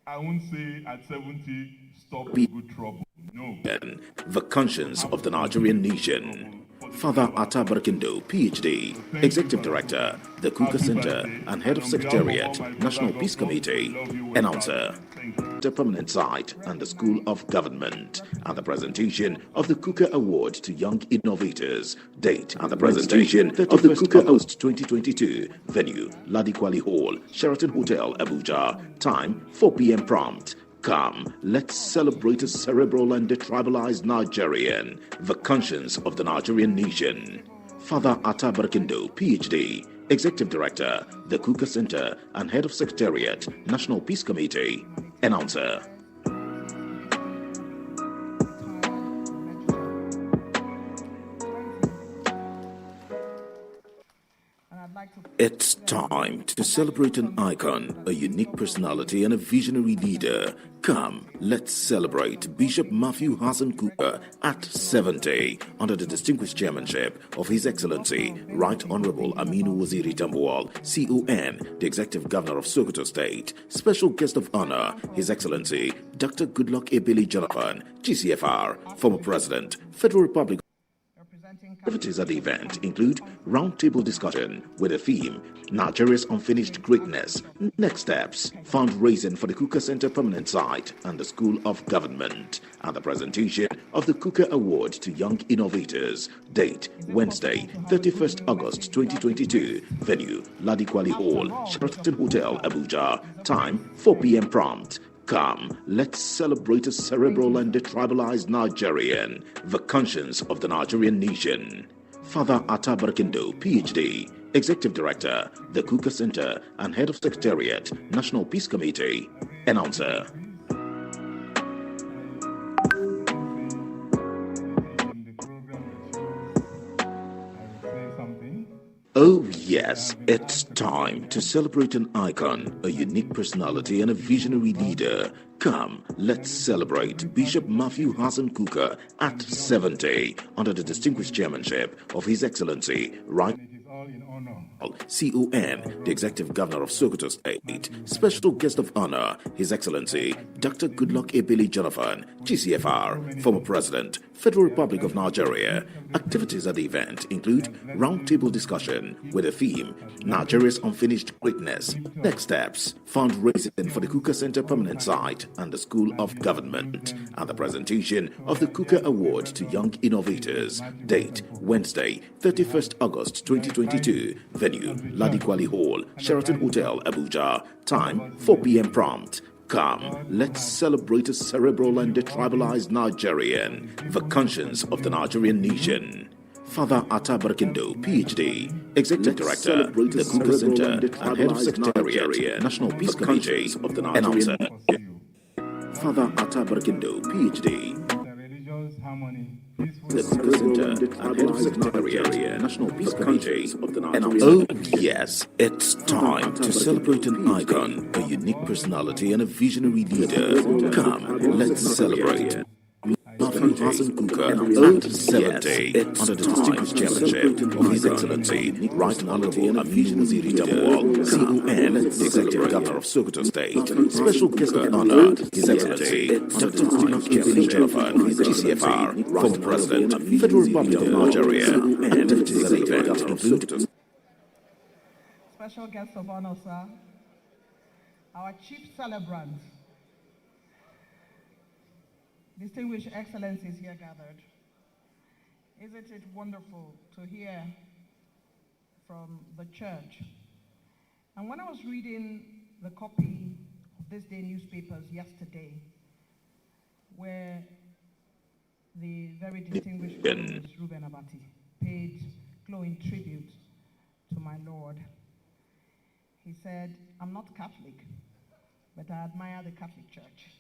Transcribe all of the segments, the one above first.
I won't say at 70, stop good trouble. No. The conscience of the Nigerian nation. Father Atta Barkindo, PhD, Executive Director, the Kuka Center, and Head of Secretariat, National Peace Committee. Announcer. The permanent site and the School of Government, and the presentation of the Kuka Award to Young Innovators. Date and the presentation of the Kuka Award 2022. Venue, Ladikwali Hall, Sheraton Hotel, Abuja. Time, 4 p.m. prompt. Come, let's celebrate a cerebral and detribalized Nigerian, the conscience of the Nigerian nation. Father Atta Barkindo, PhD, Executive Director, the Kuka Center, and Head of Secretariat, National Peace Committee. Announcer. It's time to celebrate an icon, a unique personality, and a visionary leader. Come, let's celebrate Bishop Mathew Hassan Kuka at 70 under the distinguished chairmanship of His Excellency Right Honorable Aminu Waziri Tambuwal, CON, the Executive Governor of Sokoto State. Special guest of honor, His Excellency Dr. Goodluck Ebele Jonathan, GCFR, former President, Federal Republic. Activities at the event include roundtable discussion with the theme Nigeria's Unfinished Greatness, Next Steps, fundraising for the Kuka Center permanent site and the School of Government, and the presentation of the Kuka Award to Young Innovators. Date Wednesday, 31st August 2022. Venue Ladikwali Hall, Sheraton Hotel, Abuja. Time 4 p.m. prompt. Come, let's celebrate a cerebral and detribalized Nigerian, the conscience of the Nigerian nation. Father Atta Barkindo, PhD, Executive Director, the Kuka Center, and Head of Secretariat, National Peace Committee. Announcer. Oh yes, it's time to celebrate an icon, a unique personality, and a visionary leader. Come, let's celebrate Bishop Mathew Hassan Kuka at 70 under the distinguished chairmanship of His Excellency Right CON, the Executive Governor of Sokoto State. Special guest of honor, His Excellency Dr. Goodluck Ebele Jonathan, GCFR, former President, Federal Republic of Nigeria. Activities at the event include roundtable discussion with the theme Nigeria's Unfinished Greatness, Next Steps, fundraising for the Kuka Center permanent site and the School of Government, and the presentation of the Kuka Award to Young Innovators. Date Wednesday, 31st August 2022. Venue Ladikwali Hall, Sheraton Hotel, Abuja. Time 4 p.m. prompt. Come, let's celebrate a cerebral and detribalized Nigerian, the conscience of the Nigerian nation. Father Atta Barkindo, PhD, Executive Director, the Kuka Center, and Head of Secretariat, National Peace Committee. Announcer. Father Atta Barkindo, PhD, the Kuka Center, and Head of Secretariat, National Peace Committee. Oh yes, it's time to celebrate an icon, a unique personality, and a visionary leader. Come, let's celebrate Mathew Hassan Kuka at 70 under the distinguished chairmanship of His Excellency Right Honorable Aminu Waziri Tambuwal, CON, the Executive Governor of Sokoto State. Special guest of honor, His Excellency Dr. Goodluck Ebele Jonathan, GCFR, former President, Federal Republic of Nigeria. Activities at the event include special guest of honor, sir, our chief celebrant, distinguished excellencies here gathered. Isn't it wonderful to hear from the church? And when I was reading the copy of this day newspapers yesterday, where the very distinguished Reuben Abati paid glowing tribute to my Lord, he said, I'm not Catholic, but I admire the Catholic Church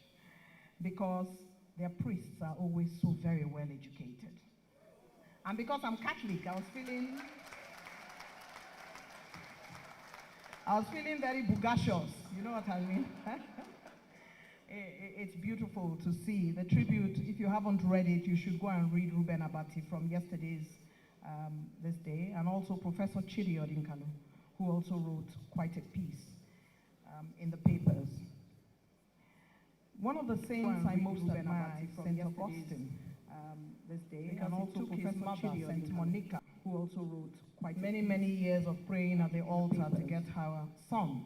because their priests are always so very well educated. And because I'm Catholic, I was feeling very boogashous. You know what I mean? It's beautiful to see the tribute. If you haven't read it, you should go and read Reuben Abati from yesterday's this day, and also Professor Chidi Odinkalu, who also wrote quite a piece in the papers. One of the saints I most admire is St. Augustine. This day, and also Professor mother, St. Monica, who also wrote quite many years of praying at the altar to get her son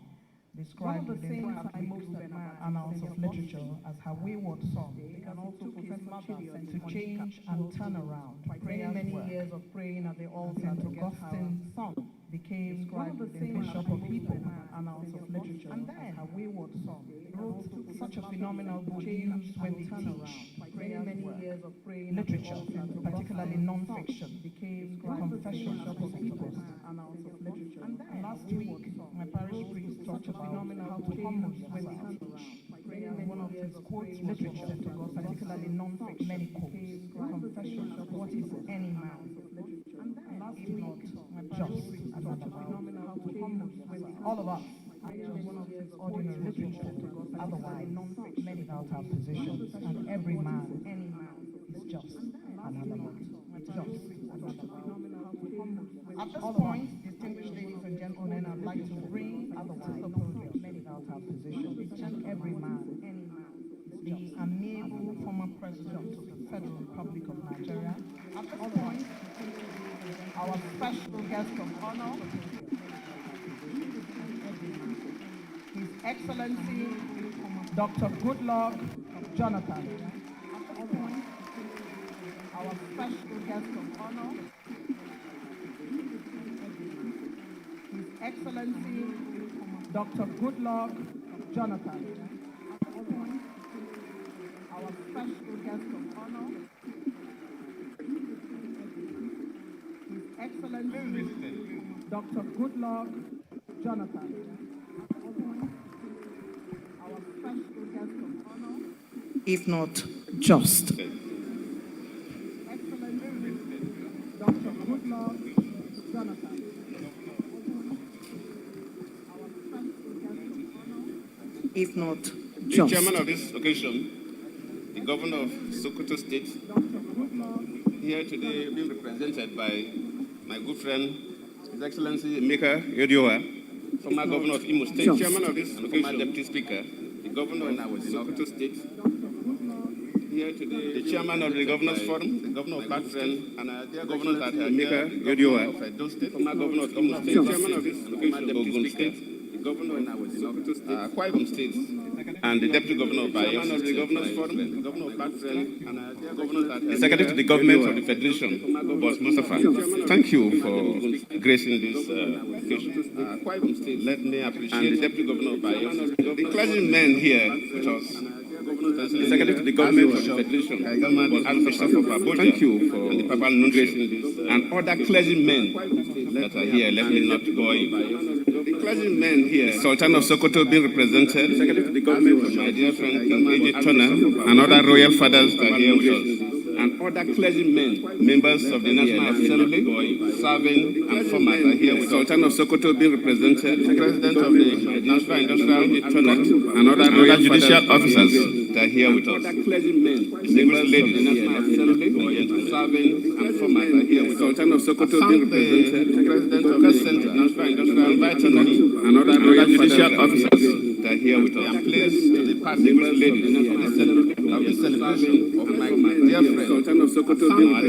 described within the Catholic annals of literature as her wayward son, and also Professor mother, to change and turn around. Many years of praying at the altar to get her son became one of the Bishop of People annals of literature, and then her wayward son wrote such a phenomenal book used when they teach many years of praying literature, particularly non-fiction, became the Confessions of People annals of literature. And then last week, my parish priest talked about how to humble yourself. One of his quotes, literature, particularly non-fiction, many quotes, Confessions of what is any man. And then last week, my parish priest talked about how to humble yourself. All of us are just one of his ordinary literature, otherwise many without our positions, and every man, any man, is just another man. Just another man. At this point, distinguished ladies and gentlemen, I'd like to bring otherwise the podium, many without our positions, and every man, any man, the amiable former president of the Federal Republic of Nigeria. At this point, our special guest of honor, His Excellency Dr. Goodluck Jonathan. Our special guest of honor, His Excellency Dr. Goodluck Jonathan. Our special guest of honor, His Excellency Dr. Goodluck Jonathan. Our special guest of honor, if not just. Dr. Goodluck Jonathan. If not just. The chairman of this occasion, the governor of Sokoto State, here today being represented by my good friend, His Excellency Emeka Yodiowa, former governor of Imo State, chairman of this occasion, former deputy speaker, the governor of Sokoto State, here today, the chairman of the Governors Forum, the governor of Pakistan, and the governor that Emeka Yodiowa of Edo State, former governor of Imo State, chairman of this occasion, Ogun State, the governor of Sokoto State, Akwa Ibom State, and the deputy governor of Bayelsa of the Governors Forum, the governor of Pakistan, and the governor that the secretary to the government of the Federation, Boss Mustafa. Thank you for gracing this occasion. Akwa Ibom State, let me appreciate the deputy governor of Bayelsa, the clergymen here with us. The Secretary to the Government of the Federation, Archbishop of Abuja, thank you for the Papal Nuncio and other clergymen that are here. Let me not go in. The clergymen here, the Sultan of Sokoto being represented, the Secretary to the Government of my dear friend King AJ Turner, and other royal fathers that are here with us. And other clergymen, members of the National Assembly, serving and formers are here with Sultan of Sokoto being represented, the President of the National Industrial Turner, and other judicial officers that are here with us. Distinguished ladies, serving and formers are here with Sultan of Sokoto being represented, the President of the National Industrial Turner, and other judicial officers that are here with us. I am pleased to be part, distinguished ladies, of the celebration of my dear friend, Sultan of Sokoto, Lord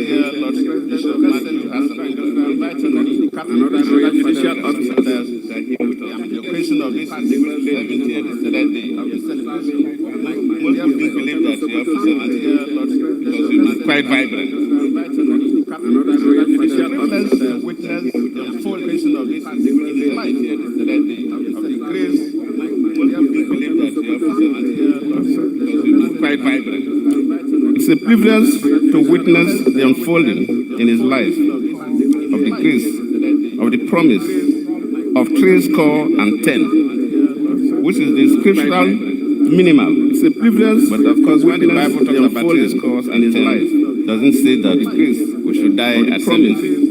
Bishop Mathew, Hassan Kuka, and other royal judicial officers that are here with us. The occasion of this 70th day of the celebration of my most people believe that the office 70th, Lord, because it is quite vibrant. Let's witness the unfolding of this in the light here day of the grace. Most people believe that the office 70th, Lord, because it is quite vibrant. It's a privilege to witness the unfolding in his life of the grace, of the promise of 10, which is the scriptural minimal. It's a privilege, but of course, when the Bible talks about 10 in his life, doesn't say that grace we should die at 70.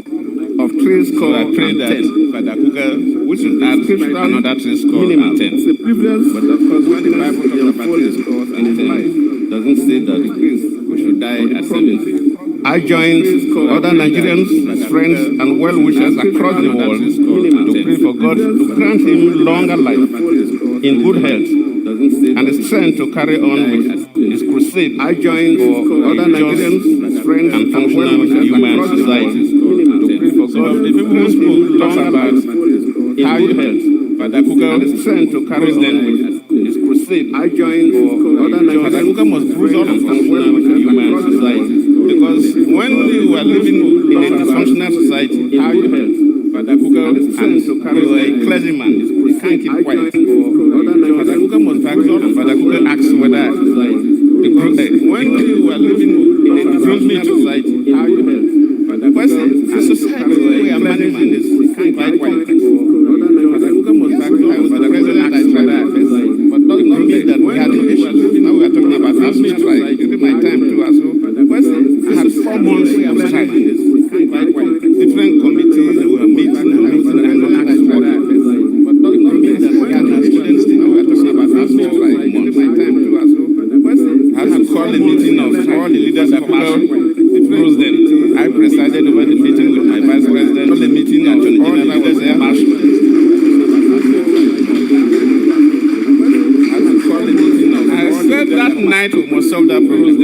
Of 3 score, I pray that Father Kuka, which is add another 3 score minimal. 10. It's a privilege, but of course, when the Bible talks about 10 scores in his life, doesn't say that grace we should die at 70. I joined other Nigerians, friends, and well-wishers across the world to pray for God to grant him longer life in good health and the strength to carry on with his crusade I joined for other Nigerians, friends, and functional human society. So the people who spoke talked about how you health, Father Kuka, and the strength to carry on with his crusade I joined for other Nigerians. Father Kuka must bruise all and functional human society. Because when we were living in a dysfunctional society, how you health, Father Kuka, and you were a clergyman, you can't keep quiet. Father Kuka must ask all, and Father Kuka asks whether when we were living in a dysfunctional society, how you health. Because the society we are managing is quite quiet. Father Kuka must ask all, and Father President asked whether, but does not mean that we had no issues. Now we are talking about housing strike. During my time too, as well. I had 4 months of strike. Different committees were meeting and not asked whether. But does not mean that we had no students. Now we are talking about housing strike. During my time too, as well. I had to call a meeting of all the leaders of the president. I presided over the meeting with my vice president. The meeting at Attorney General was there. I said that night we must solve that problem.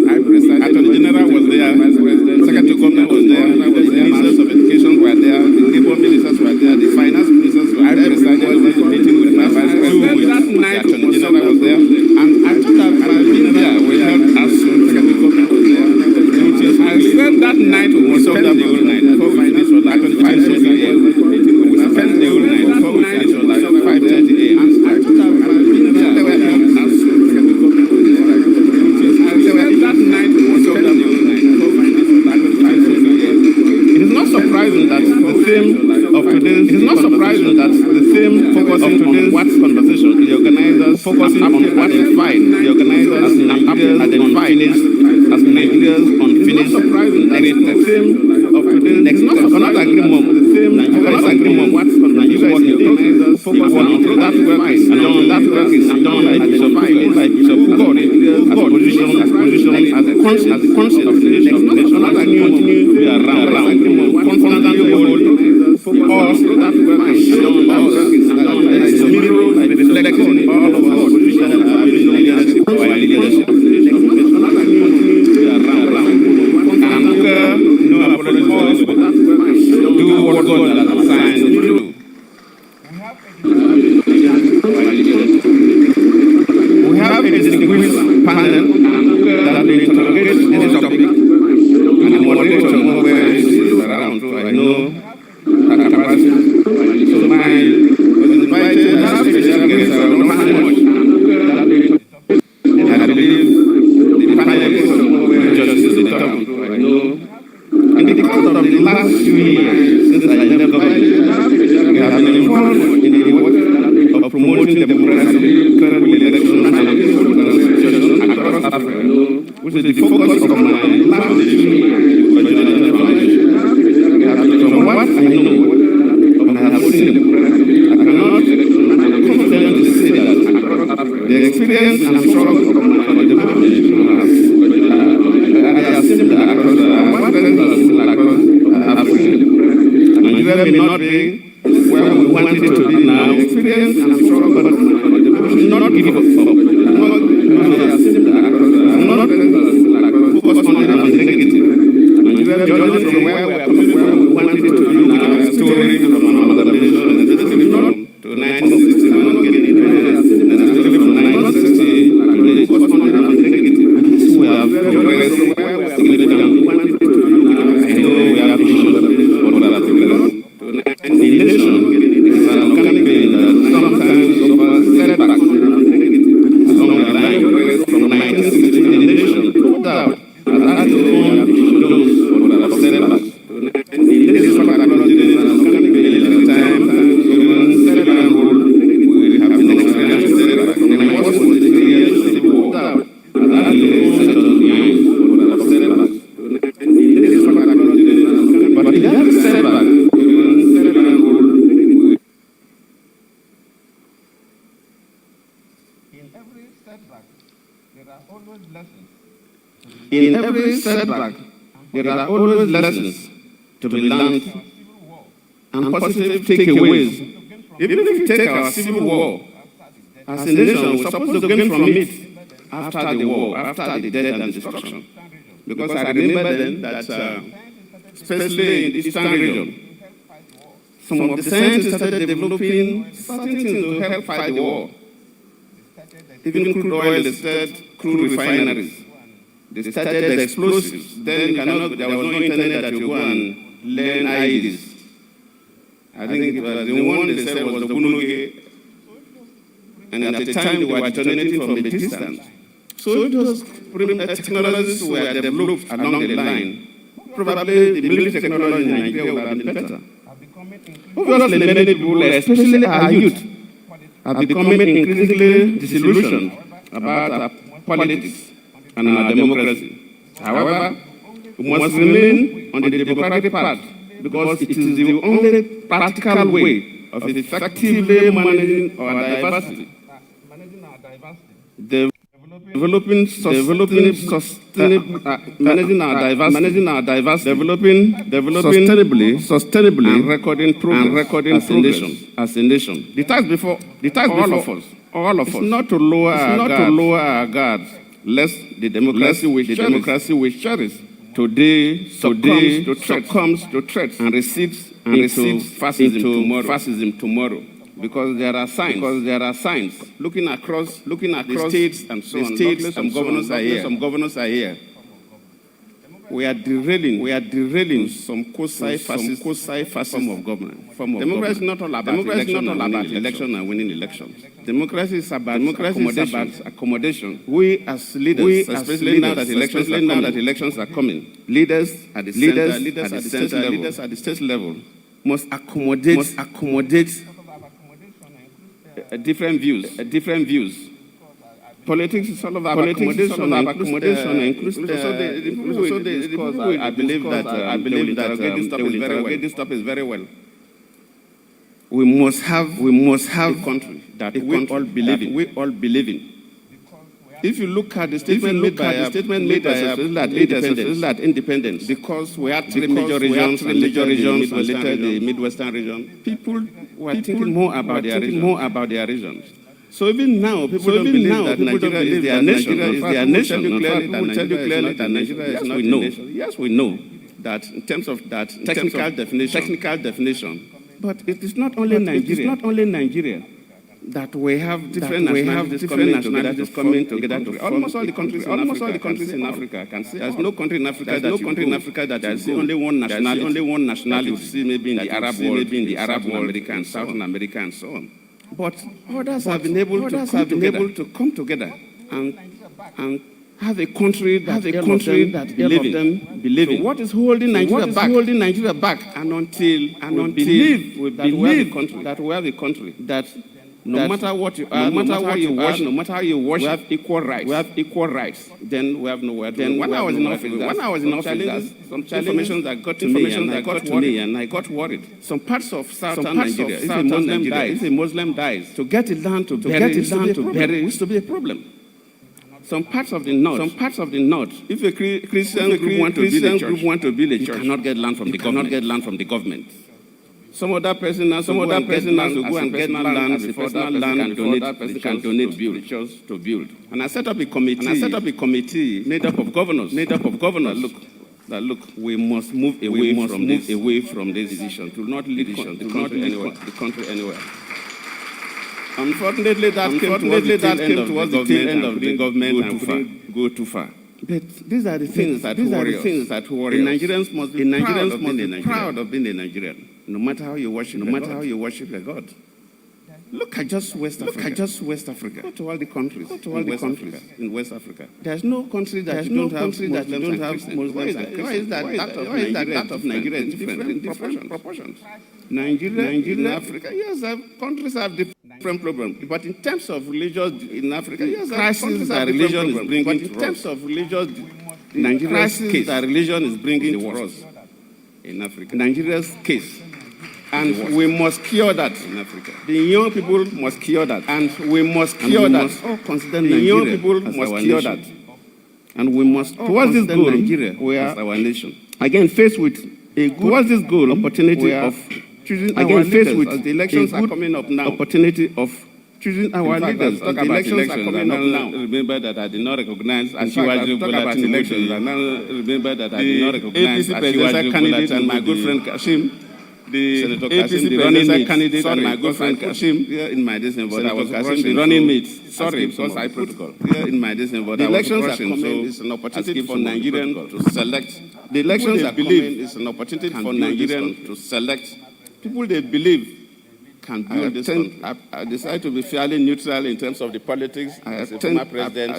I presided. Attorney General was there. Secretary of Government was there. The ministers of Education were there. The Labour ministers were there. The finance ministers were there. I presided over the meeting with my vice president. That night the Attorney General was there. And I thought that by being there we helped as Secretary of Government was there. I said that night we must solve that whole night. Before we finish all that, we spent the whole night. Before we finish all that, 5:30 a.m. And I thought that by being there we helped as Secretary of Government was there. I said that night we must solve that whole night. Before we finish all that, 5:30 a.m. It is not surprising that the theme of today's focusing on what conversation the organizers focusing on what is fine. The organizers identified as Nigeria's unfinished narrative. The theme of today's cannot agree more. The theme cannot agree more. What organizers focus on that work is done by Bishop Kuka as a conscience of the nation. Cannot continue to be around constantly hold all that work is done by us. Mirror reflecting all of our position and our leadership. No apologies. Do what God has assigned you to do. We have a distinguished panel that will interrogate this topic, and the moderator is around, so I know her capacity. So was invited as special guest around much. I believe the panelists just the topic, so I know. In the course of the last few years, since I left government, we have been involved in the work of promoting democracy, credible elections, and peaceful constitution across Africa, which is the focus of my last 2 years with the Journal Foundation. From what I know, and I have seen, I cannot confidently say that the experience and struggle of my development are similar across Africa. Nigeria may not be where we want it to be now. Experience and struggle, but we should not give up. Not focus on the negative. Nigeria judges from where we are coming from, we want it to be now. Story from another nation, to 1961, getting independence, and from 1960 to today. Focus on the negative. We have progressed significantly. I know we have issues, but that the nation is an organic being that sometimes suffers setbacks. Along the line from 1960, the nation, no doubt, has had its own issues of setbacks. The nation acknowledges an organic being at the time given setback rule, we have been experiencing setbacks. And I was with the years civil war, no doubt, has had its own set of setbacks. But it has a setback. In every setback, there are always lessons to be learned and positive takeaways. Even if you take our civil war, as a nation, we're supposed to gain from it after the war, after the death and destruction. Because I remember then that, especially in the Eastern region, some of the scientists started developing certain things to help fight the war. Even crude oil, they started crude refineries. They started the explosives. Then there was no internet that you go and learn IEDs. I think it was the one they said was the Bunuge, and at the time they were detonating from a distance. So those technologies were developed along the line. Probably the military technology in Nigeria would have been better. Obviously, many people, especially our youth, are becoming increasingly disillusioned about our politics and our democracy. However, we must remain on the democratic path because it is the only practical way of effectively managing our diversity. Developing sustainably, and recording progress as a nation. The task before all of us, not to lower our guards, lest the democracy we cherish today succumbs to threats and recedes into fascism tomorrow. Because there are signs looking across the states and so on. Some governors are here. We are derailing some quasi-fascist form of government. Democracy is not all about election and winning elections. Democracy is about accommodation. We as leaders, especially now that elections are coming, leaders at the state level must accommodate different views. Politics is all about accommodation and inclusion. I believe that they will interrogate this topic very well. We must have a country that we all believe in. If you look at the statement made by independence, because we had three major regions, the Midwestern region, people were thinking more about their regions. So even now, people don't believe that Nigeria is their nation. Will tell you clearly that Nigeria is not a nation. Yes, we know that in terms of that technical definition. But it is not only Nigeria. That we have different nationalities coming together. Almost all the countries in Africa can say there's no country in Africa that is only one nationality. You see maybe in the Arab world, America and South America and so on. But others have been able to come together and have a country that believe in. So what is holding Nigeria back? And until we believe that we have a country that no matter what you are, no matter how you worship, we have equal rights. Then we have nowhere. Then when I was in office, some information that got to me, and I got worried. Some parts of southern Nigeria, if a Muslim dies, to get it down to bury used to be a problem. Some parts of the north, if a Christian group want to build a church, you cannot get land from the government. Some other person will go and get land before that person can donate to build. And I set up a committee made up of governors. Look, we must move away from this decision to not lead the country anywhere. Unfortunately, that came towards the tail end of the government and couldn't go too far. But these are the things that worry us. Nigerians must be proud of being a Nigerian. No matter how you worship your God. Look at just West Africa. Go to all the countries in West Africa. There's no country that don't have Muslims. Why is that of Nigeria is different in different proportions? Nigeria in Africa, yes, countries have different problems. But in terms of religious in Africa, yes, crisis that religion is bringing. But in terms of religious, Nigeria's case that religion is bringing to us in Africa. Nigeria's case. And we must cure that in Africa. The young people must cure that. And we must cure that. All consider the young people must cure that. And we must, towards this goal, Nigeria, we are our nation. Again, faced with a good, towards this goal, opportunity of choosing our leaders, as the elections are coming up now, opportunity of choosing our leaders. The elections are coming up now. Remember that I did not recognize Asiwaju Bola Tinubu. Remember that I did not recognize APC presidential candidate and my good friend Kashim. The Senator APC Kashim, the running presidential mate. candidate Sorry, and my good friend Kashim. Here in my December, I Senator was Kashim, rushing, the running mate. Sorry, because I put here in my December. The elections are coming. It's an opportunity for Nigerians to select. The elections are coming. It's an opportunity for Nigerians to select people they believe can build this country. I decide to be fairly neutral in terms of the politics. I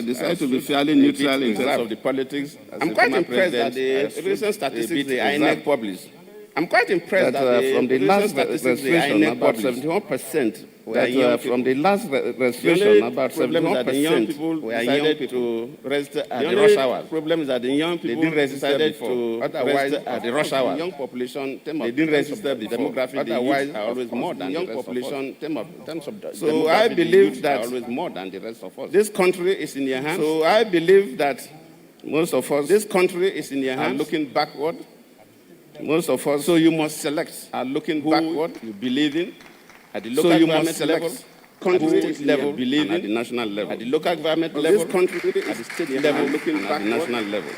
decide to be fairly neutral in terms of the politics. I'm quite impressed that the recent statistics the INEC published. I'm quite impressed that from the last registration, about 71% from the last registration, about 71% were decided to register at the rush hours. The problem is that the young people decided to register at the rush hours. Young population, they didn't register before. Demographic, otherwise, are always more than young population. Terms of so I believe that always more than the rest of us. This country is in your hands. So I believe that most of us, this country is in your hands. Looking backward. Most of us, so you must select, are looking backward, you believe in, at the local government level, country level, believe in, at the national level. At the local government level, this country at the state level, looking backward, at the national level.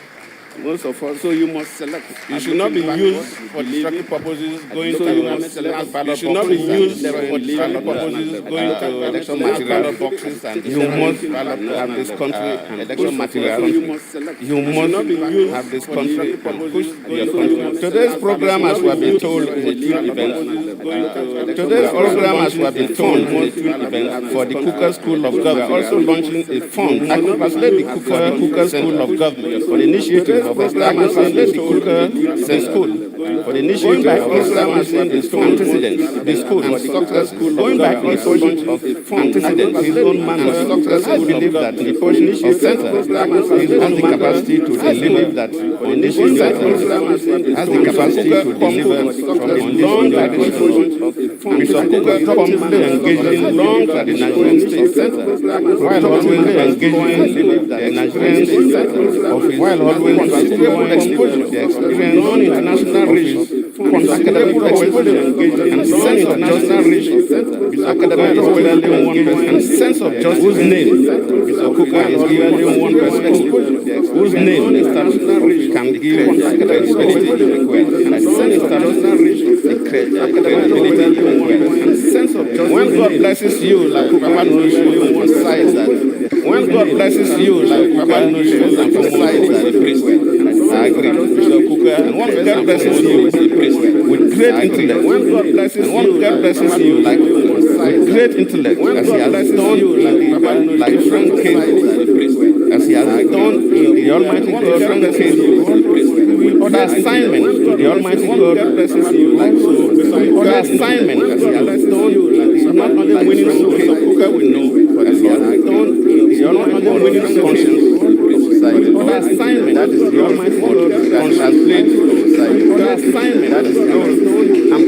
Most of us, so you must select. You should not be used for destructive purposes going to you should not be used for destructive purposes going to election material boxes and you must have this country and election material. You must have this country and push your country. Today's program, as we have been told, is a twin event. Today's program, as we have been told, is a twin event for the Kuka School of Government. We are also launching a fund. I congratulate the Kuka School of Government for the initiative of establishing the Kuka School, for the initiative of establishing the school and success school, going back to the portion of antecedents, his own man of success. I believe that the portion of center has the capacity to deliver that the initiative has the capacity to deliver from a long tradition of Bishop Kuka promptly engaging long traditional state center, while always engaging the Nigerian state center of his while always considerable exposure, the experience on international reach, considerable exposure and sense of international reach, academic exposure and sense of justice, whose name Mr. Kuka is given one perspective, whose name international reach can give credibility required, and sense of international reach, the credibility required, and sense of justice. When God blesses you, like Papa knows you, emphasize that. When God blesses you, like Papa knows you, emphasize that. I agree with Bishop Kuka. And when God blesses you with great intellect, when God blesses you, when God blesses you with great intellect, as He has done you like Frank Cable, as He has done in the Almighty God, Frank Cable, other assignment to the Almighty God blesses you like so. Other assignment as He has done you not only winning Kuka we know, but as He has done in the Almighty God winning conscience. Other assignment that is the Almighty God has played. Other assignment that is the I'm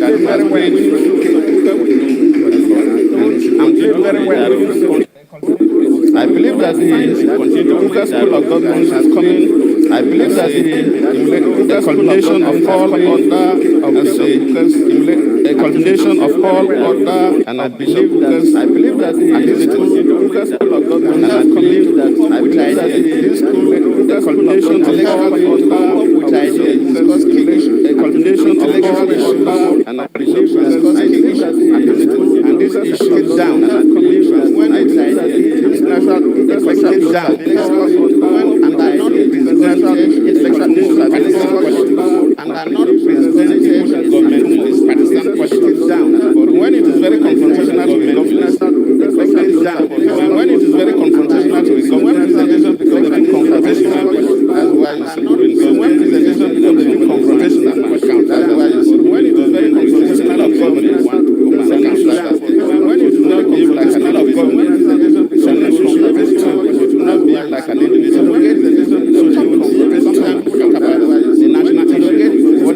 very well. I believe that the Kuka School of Government is coming. I believe that the culmination of all order of the culmination of all order, and I believe that the Kuka School of Government has coming. I believe that this school, the culmination of all order, which I did, the culmination of all order, and I believe that and this issue down, when it is national down, and I know and are not presenting government in this partisan question down. But when it is very confrontational to the government, it's down. When it is very confrontational to the government, presentation becomes a confrontational. That's why you see. So when presentation becomes a confrontational account, that's why you see. When it is very confrontational of government, one to come and account. When it is not behave like an of government, presentation becomes a confrontational. It will not behave like an individual. Sometimes we talk about the national interest. What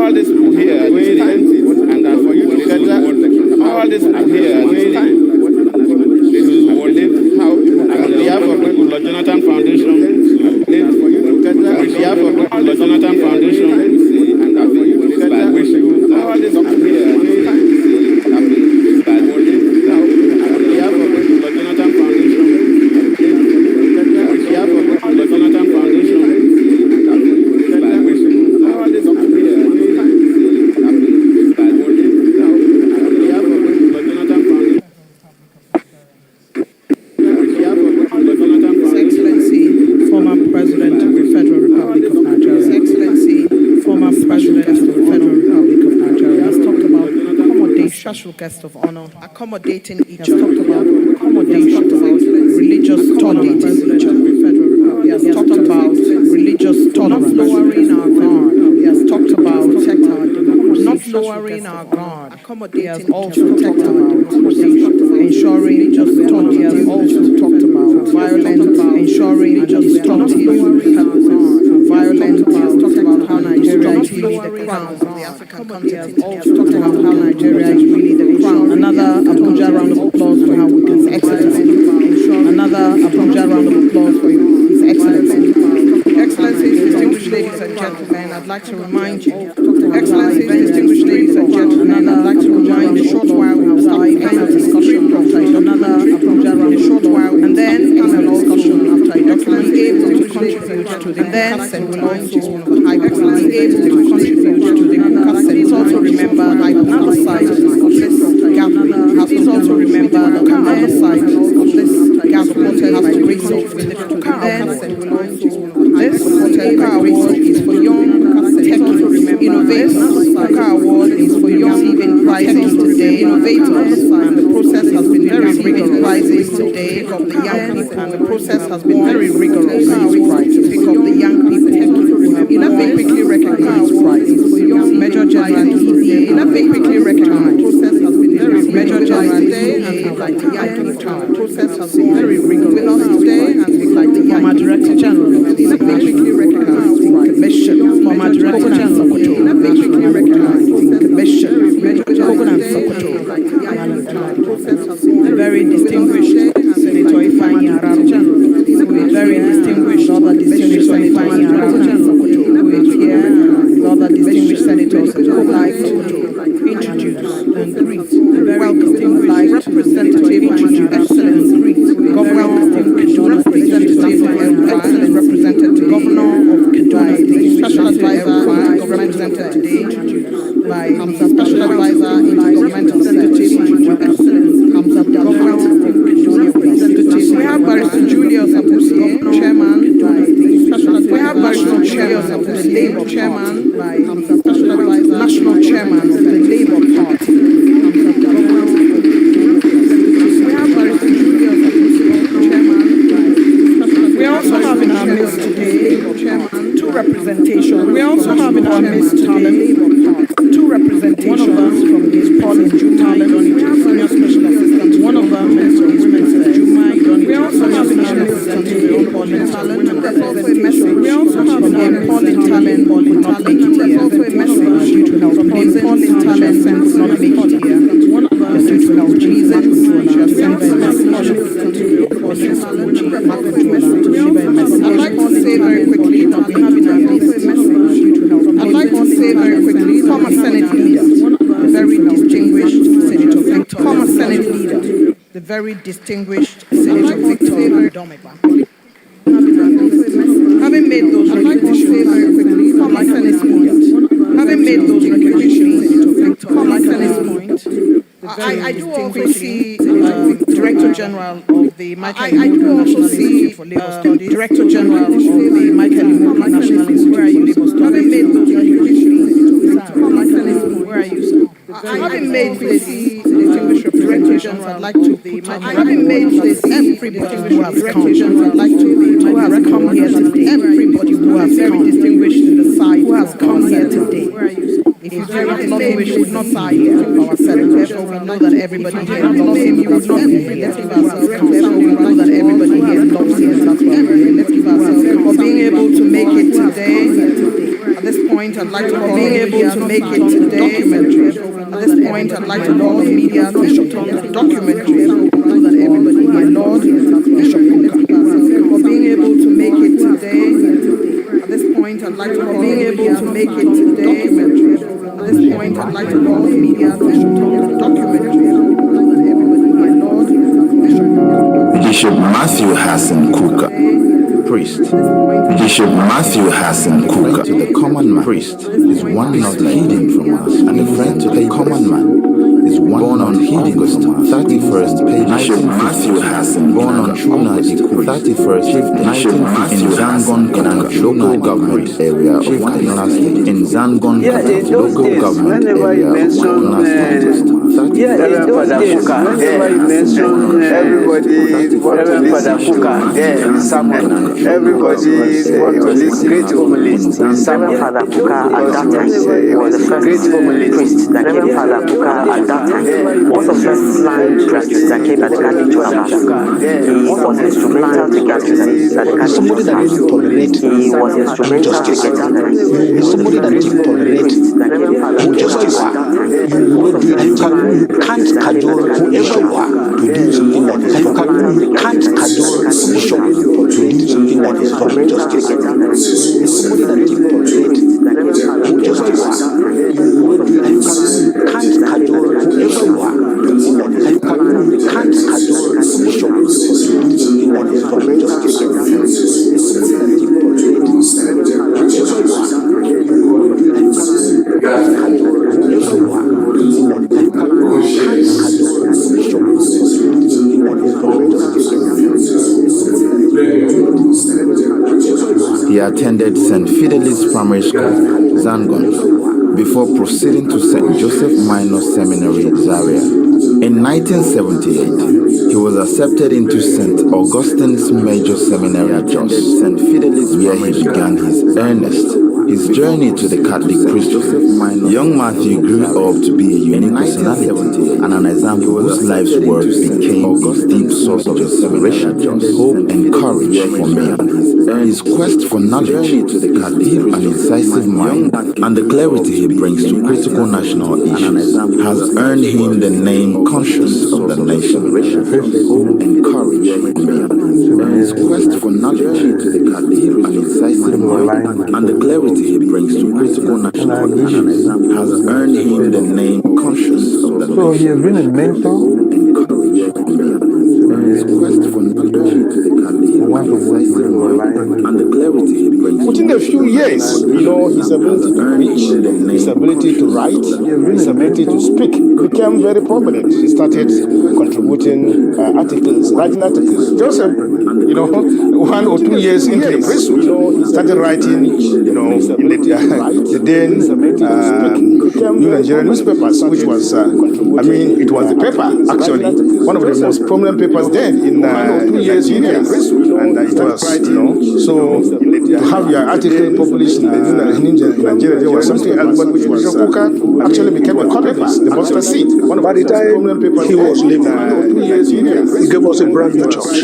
all these people here at this time, and for you to gather all these people here at this time. This is what live how on behalf of the Lord Jonathan Foundation, live for you to gather on behalf of the Lord Jonathan Foundation, and I wish you all these people here at this time. Guest of honor, accommodating each other. Talked about accommodation, religious tolerance. He has talked about religious tolerance, not lowering our guard. He has talked about protect our democracy, not lowering our guard. He has also talked about ensuring just tolerance. He has also talked about violence, ensuring just tolerance. Violence. He has talked about how Nigeria is really the crown of the African continent. He has talked about how Nigeria is really the crown. Another Abuja round of applause for how we can excellence. Another Abuja round of applause for His Excellency. Excellencies, distinguished ladies and gentlemen, I'd like to remind you. Excellencies, distinguished ladies and gentlemen, I'd like to remind you a short while we will start panel discussion after another Abuja round, a short while, and then panel discussion after a document able to contribute to the CAS and remind you one of the high points able to contribute to the CAS. Please also remember another side of this gathering. Please also remember that another side of this gathering has to raise up with the Kuka Award. This Kuka Award is for young techie innovators. Kuka Award is for young receiving prizes today, innovators, and the process has been very rigorous. Prizes today of the young people, and the process has been very rigorous. To pick up the young people. 11 quickly recognized prizes for young Major General today. 11 quickly recognized. Process has been very Major General today, and we like the young people. Process has been very rigorous with us today, and we like the young Director General of the quickly recognized commission. Former Director General of the quickly recognized commission. Major General Sokoto. A very distinguished Senator Ifeanyi Araru. Very distinguished other distinguished Senator Ifeanyi Araru. Other distinguished senators would like to introduce and greet the very distinguished representative and excellent governor of Kaduna excellent representative governor of Kaduna special advisor represented today introduced by the special advisor intergovernmental services excellent governor of Kaduna. We have Barrister Julius Abusie, chairman. We have Barrister Julius of the Labour chairman by national chairman of the Labour Party. We have Barrister Julius Abusie, chairman. We also have in our midst today two representations. We also have in our midst today two representations from the Pauline Juma senior special assistant. One of them is Women's Juma. We also have in our midst today Pauline Talent. There's also a message. We also have in our Pauline Talent not make it here. There's also a message due to health. From the Pauline Talent sense not make it here. One of them is due to health reasons. She has sent a message to Pauline Talent to deliver a message. I'd like to say very quickly that we have in our midst a message due to health. I'd like to say very quickly, former Senate leader, the very distinguished Senator Victor, former Senate leader, the very distinguished Senator Victor Domeba. Having made those recognitions very quickly, former Senate leader, having made those recognitions, former Senate point, I do also see Director General of the Michael Institute for Labour Studies, Director General of the Michael National Institute for Labour Studies. Having made those recognitions, where are you, sir? Having made this distinguished representation, I'd like to having made this everybody who has come, I'd like to who has come here today, everybody who has very distinguished in the side who has come here today. Where are you, sir? If you very much love him, we should not side our celebrate. Therefore, we know that everybody here loves him. You would not be here. Therefore, we know that everybody here loves him. That's why we let's give ourselves for being able to make it today. At this point, point, I'd like to call being able to make it today. At this point, I'd like to call the media to documentary so that everybody, my Lord, Bishop Kuka. For being able to make it today. At this point, I'd like to call being able to make it today. At this point, I'd like to call the media to documentary so that everybody, my Lord, Bishop Kuka. Bishop Mathew Hassan Kuka, priest. Bishop Mathew Hassan Kuka, to the common man, priest, is one not hidden from us, and a friend to the common man. Is born on August 31st, Bishop Mathew Hassan, born on Truna Ikuri, 31st, 1950, in Zangon, local government area of Kaduna State. In Zangon, local government area of Kaduna State. Father Kuka, everybody want to listen to sermon. Everybody want to listen great homilist. Father Kuka at that time was the first great homilist that came. Father Kuka at that time was the first land priest that came at the Catholic Church. He was instrumental to get to the Catholic Church. He was instrumental to get somebody that didn't tolerate injustice. You can't cajole whoever you are to do something that is wrong. You can't cajole bishop to do something that is wrong. Justice. Somebody that didn't tolerate injustice. You can't cajole whoever you are to do something that is wrong. You can't cajole bishop to do something that is wrong. Justice. He attended St. Fidelis Primary School, Zangon, before proceeding to St. Joseph Minor Seminary, Zaria. In 1978, he was accepted into St. Augustine's Major Seminary at Jos, St. Fidelis, where he began his journey to the Catholic priesthood. Young Mathew grew up to be a unique personality and an example whose life's work became a deep source of inspiration, hope, and courage for men. His quest for knowledge, deep and incisive mind, and the clarity he brings to critical national issues has earned him the name Conscious of the Nation. Hope and courage for men. His quest for knowledge, deep and incisive mind, and the clarity he brings to critical national issues has earned him the name Conscious of the Nation. So he has been a mentor. His quest for knowledge, and the clarity he brings. Within a few years, his ability to preach, his ability to write, his ability to speak became very prominent. He started contributing writing articles. Joseph, 1 or 2 years into the priesthood, he started writing, in the then New Nigerian newspapers, which was, it was the paper, actually, one of the most prominent papers then in Nigeria. And it was, so to have your article published in Nigeria, there was something else, but which was Kuka actually became a columnist, the mustard seed. One of the prominent papers he was living, he gave us a brand new church.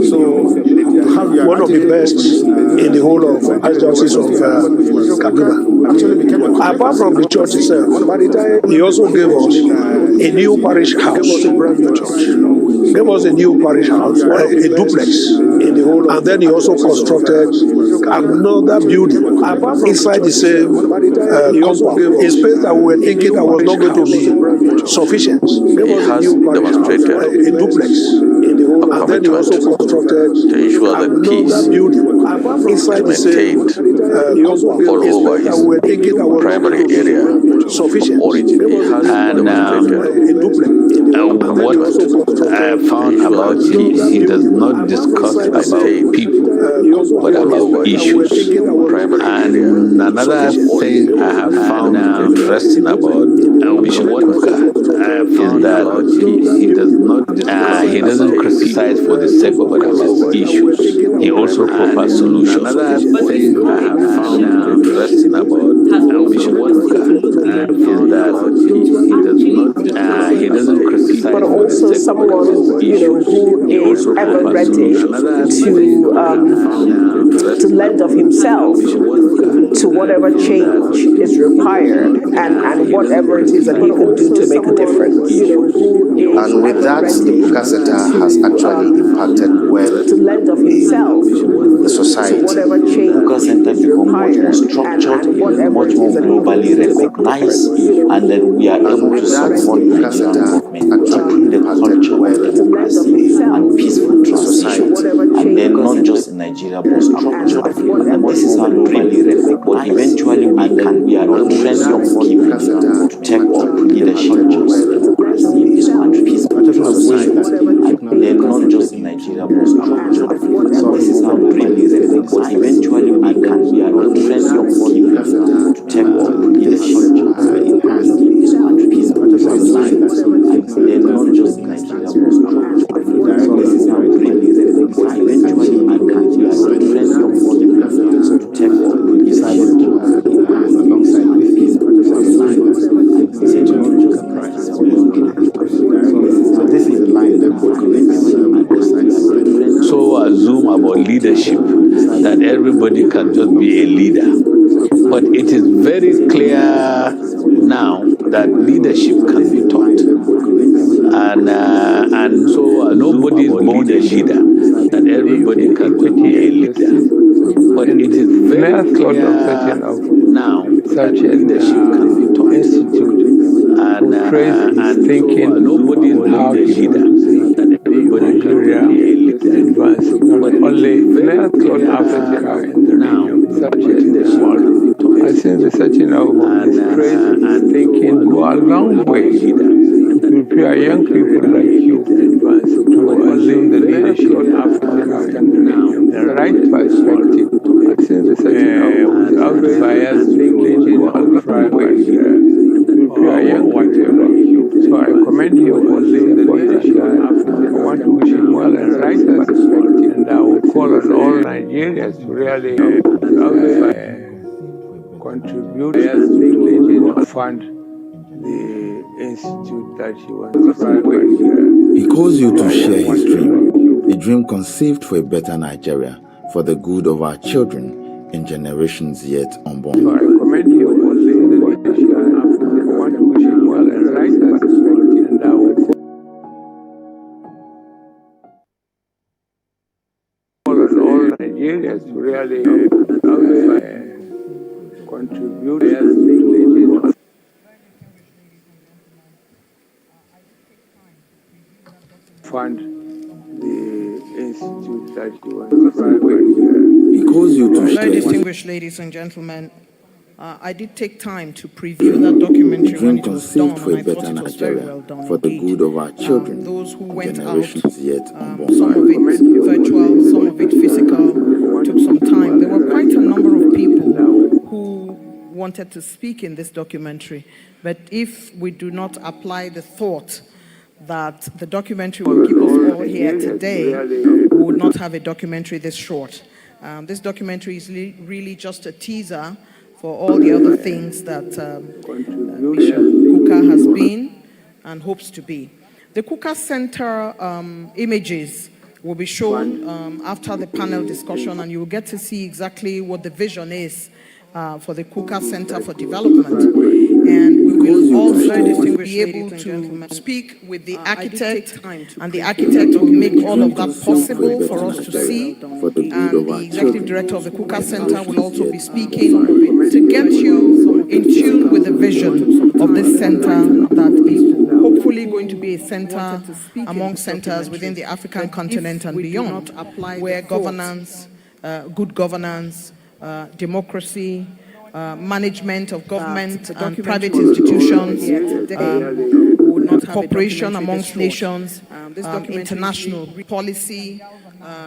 So to have your one of the best in the whole of Archdiocese of Kaduna. Apart from the church itself, he also gave us a new parish house. Gave us a new parish house, a duplex in the whole, and then he also constructed another building inside the same compound. A space that we were thinking that was not going to be sufficient. Gave us a new parish house, a duplex in the whole, and then he also constructed to ensure that peace is maintained all over his primary area of origin. And what I found about him, he does not discuss about people, but about issues. And another thing I have found interesting about Bishop Kuka is that he doesn't criticize for the sake of about issues. He also provides solutions. Another thing I have found interesting about Bishop Kuka is that he doesn't criticize, but also someone, who is ever ready to lend of himself to whatever change is required and whatever it is that he can do to make a difference. And with that, the Kuka Center has actually impacted well to lend of himself the society. to whatever change Kuka Center become much more structured, much more globally recognized, and then we are able to support the Nigerian government in the culture of democracy and peaceful transition, and then not just in Nigeria but structured. And this is our dream. But eventually we are on train young people to take up leadership roles in democracy and peaceful society, and then not just in Nigeria but structured. So this is our dream. But eventually we are on train young people to take up leadership roles in and peaceful society, and then not just in Nigeria but structured. So this is our dream. But eventually we are on train young people to take up leadership roles alongside with peaceful society, and then not just in Nigeria. So this is the line that connects both sides. So assume about leadership that everybody can just be a leader. But it is very clear now that leadership can be taught. And so nobody is born a leader, that everybody can be a leader. But it is very clear now that leadership can be taught. And thinking nobody is born a leader, that everybody can be a leader. But only very clear Africa now that leadership can be taught. I think the setting of this phrase and thinking go a long way to prepare young people like you to assume the leadership of Africa in the right perspective. I think the setting of without bias thinking go a long way to prepare young people like you. So I commend you for the leadership of Africa. I want to wish him well and right perspective, and I will call on all Nigerians to really contribute to fund the institute that he wants to run. He calls you to share his dream, a dream conceived for a better Nigeria, for the good of our children in generations yet unborn. So I commend you for the leadership. I want to wish him well and right perspective, and I will call on all Nigerians to really contribute fund the institute that you want to run. He calls you to Very share. distinguished ladies and gentlemen, I did take time to preview that documentary when it was done, For a and I thought better it was very Nigeria, well done for the indeed. good of our children Those who in went out, generations yet unborn. some of it virtual, some of it physical, took some time. There were quite a number of people who wanted to speak in this documentary, but if we do not apply the thought that the documentary will keep us all here today, we would not have a documentary this short. This documentary is really just a teaser for all the other things that Bishop Kuka has been and hopes to be. The Kuka Center images will be shown after the panel discussion, and you will get to see exactly what the vision is for the Kuka Center for Development. And we will also be able to speak with the architect, and the architect will make all of that possible for us to see. And the executive director of the Kuka Center will also be speaking to get you in tune with the vision of this center that is hopefully going to be a center among centers within the African continent and beyond, where governance, good governance, democracy, management of government and private institutions, cooperation amongst nations, international policy,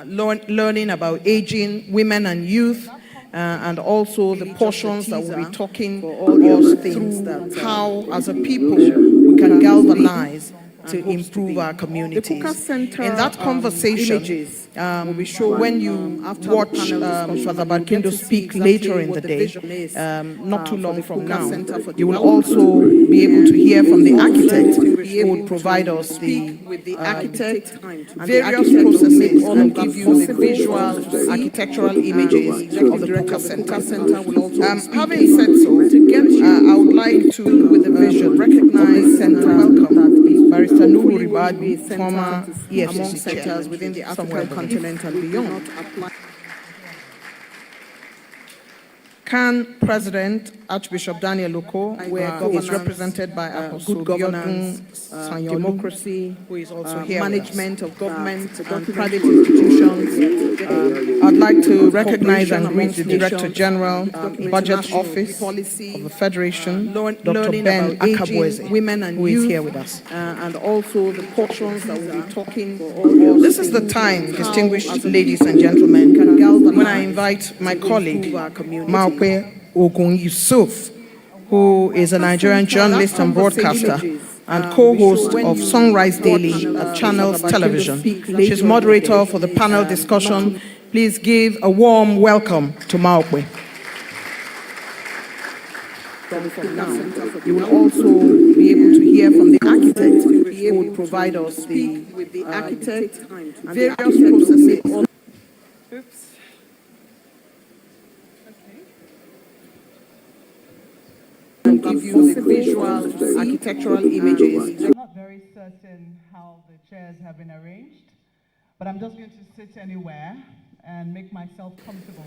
learning about aging, women and youth, and also the portions that will be talking us through how, as a people, we can galvanize to improve our communities. In that conversation, when you watch Father Barkindo speak later in the day, not too long from now, you will also be able to hear from the architect who would provide us the various processes and give you the visual architectural images of the Kuka Center. Having said so, I would like to, with the vision, recognize and welcome Barrister Nuhu Ribadu, former EFCC chair within the African continent and beyond. Can President Archbishop Daniel Oko, who is represented by Apostle Governance, Democracy, who is also here, management of government and private institutions. I'd like to recognize and greet the Director General, Budget Office of the Federation, Dr. Ben Akabweze, who is here with us. And also the portions that will be talking. This is the time, distinguished ladies and gentlemen, when I invite my colleague, Maokwe Ogun Yusuf, who is a Nigerian journalist and broadcaster and co-host of Sunrise Daily at Channels Television. She's moderator for the panel discussion. Please give a warm welcome to Maokwe. You will also be able to hear from the architect who would provide us with the architect various processes. Oops. And give you the visual architectural images. I'm not very certain how the chairs have been arranged, but I'm just going to sit anywhere and make myself comfortable.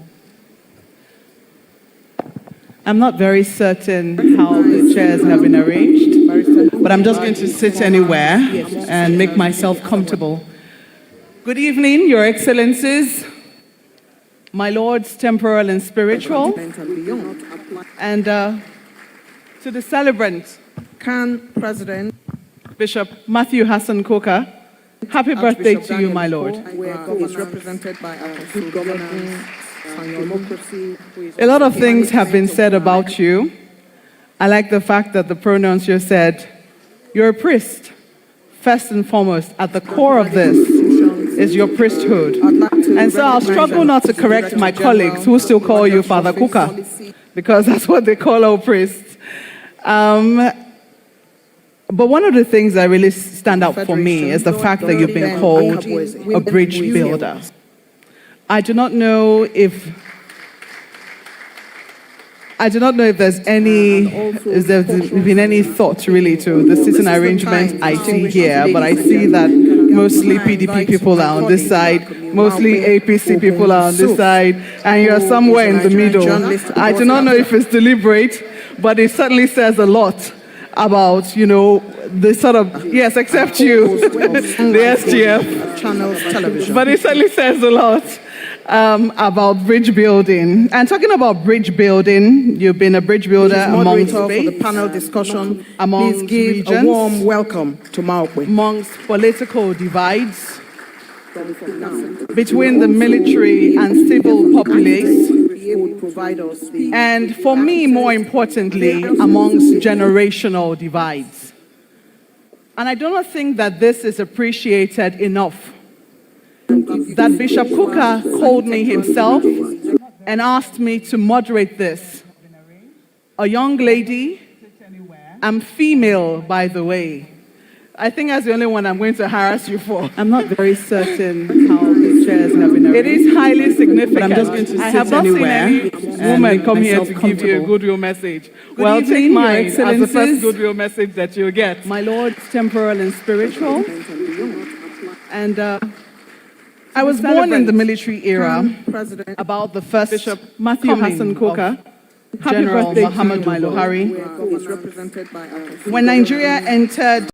I'm not very certain how the chairs have been arranged, but I'm just going to sit anywhere and make myself comfortable. Good evening, Your Excellencies, my lords temporal and spiritual, and to the celebrant, Can President Bishop Mathew Hassan Kuka, happy birthday to you, my lord. Who is represented by Apostle Governance, Democracy. A lot of things have been said about you. I like the fact that the pronouns you said, you're a priest. First and foremost, at the core of this is your priesthood. And so I'll struggle not to correct my colleagues who still call you Father Kuka, because that's what they call all priests. But one of the things that really stand out for me is the fact that you've been called a bridge builder. I do not know if there's been any thought really to the sitting arrangement I see here, but I see that mostly PDP people are on this side, mostly APC people are on this side, and you're somewhere in the middle. I do not know if it's deliberate, but it certainly says a lot about, the sort of, yes, except you, the SGF, Channels Television. but it certainly says a lot about bridge building. And talking about bridge building, you've been a bridge builder amongst for the panel discussion. amongst Please give regions, a warm welcome to Maokwe. amongst political divides, between the military and civil populace, and for me, more importantly, amongst generational divides. And I do not think that this is appreciated enough. That Bishop Kuka called me himself and asked me to moderate this. A young lady, I'm female, by the way. I think that's the only one I'm going to harass you for. I'm not very certain how the chairs have been arranged. It is highly significant. But I'm just going to sit have not seen any woman come here to give you a goodwill message. Well, take mine as the first goodwill message that you'll get. My lords temporal and spiritual. And I was born in the military era, about the first Bishop Mathew Hassan Kuka, General Muhammadu Buhari. When Nigeria entered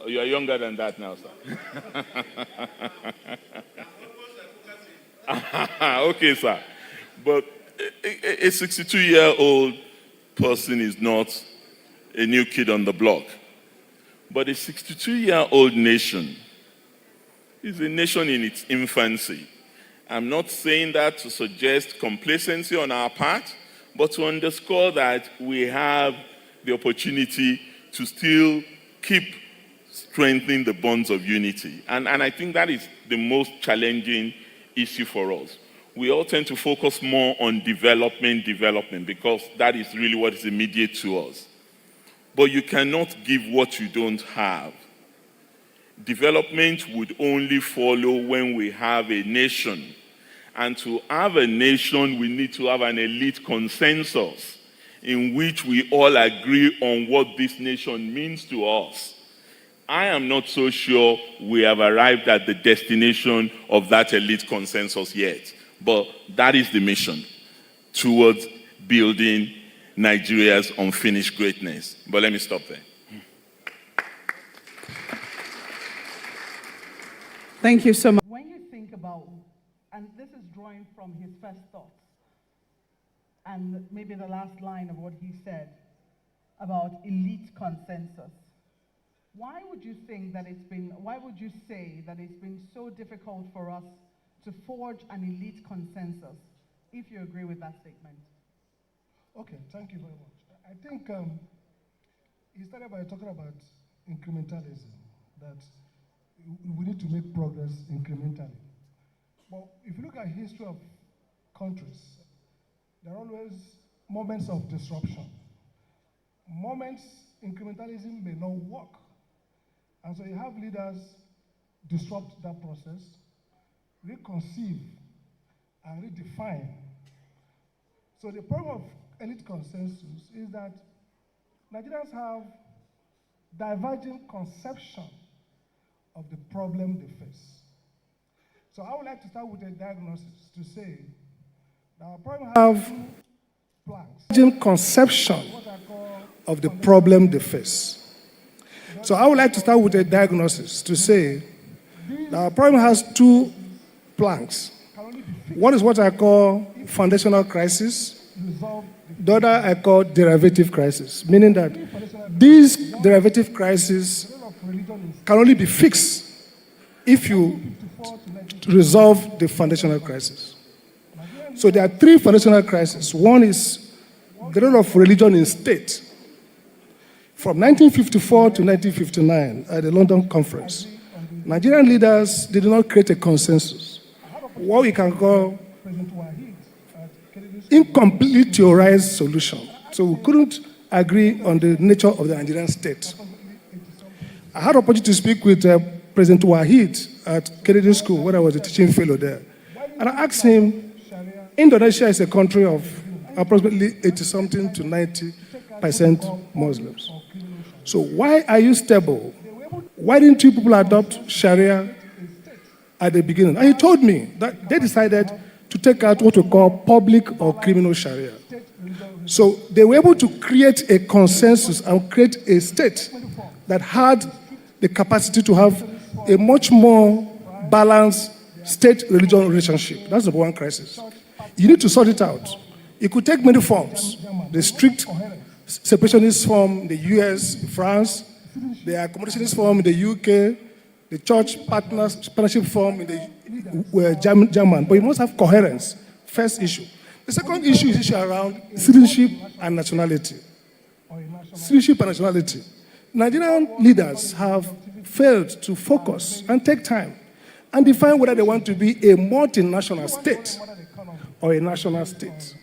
You are younger than that now, sir. Okay, sir. But a 62-year-old person is not a new kid on the block. But a 62-year-old nation is a nation in its infancy. I'm not saying that to suggest complacency on our part, but to underscore that we have the opportunity to still keep strengthening the bonds of unity. And I think that is the most challenging issue for us. We all tend to focus more on development, because that is really what is immediate to us. But you cannot give what you don't have. Development would only follow when we have a nation. And to have a nation, we need to have an elite consensus in which we all agree on what this nation means to us. I am not so sure we have arrived at the destination of that elite consensus yet. But that is the mission towards building Nigeria's unfinished greatness. But let me stop there. Thank you so much. When you think about, and this is drawing from his first thoughts, and maybe the last line of what he said about elite consensus, why would you say that it's been so difficult for us to forge an elite consensus, if you agree with that statement? Okay, thank you very much. I think he started by talking about incrementalism, that we need to make progress incrementally. But if you look at the history of countries, there are always moments of disruption. Moments incrementalism may not work. And so you have leaders disrupt that process, reconceive, and redefine. So the problem of elite consensus is that Nigerians have diverging conception of the problem they face. So I would like to start with a diagnosis to say that our problem have diverging conception of the problem they face. So I would like to start with a diagnosis to say that our problem has two planks. One is what I call foundational crisis. The other I call derivative crisis, meaning that these derivative crises can only be fixed if you resolve the foundational crisis. So there are three foundational crises. One is the role of religion in state. From 1954 to 1959, at the London Conference, Nigerian leaders did not create a consensus, what we can call incomplete theorized solution. So we couldn't agree on the nature of the Nigerian state. I had the opportunity to speak with President Wahid at Kennedy School when I was a teaching fellow there. And I asked him, Indonesia is a country of approximately 80-something to 90% Muslims. So why are you stable? Why didn't you people adopt Sharia at the beginning? And he told me that they decided to take out what we call public or criminal Sharia. So they were able to create a consensus and create a state that had the capacity to have a much more balanced state-religion relationship. That's the one crisis. You need to sort it out. It could take many forms. The strict separationist form in the US, France, the accommodationist form in the UK, the church partnership form in the German. But you must have coherence. First issue. The second issue is issue around citizenship and nationality. Citizenship and nationality. Nigerian leaders have failed to focus and take time and define whether they want to be a multinational state or a national state.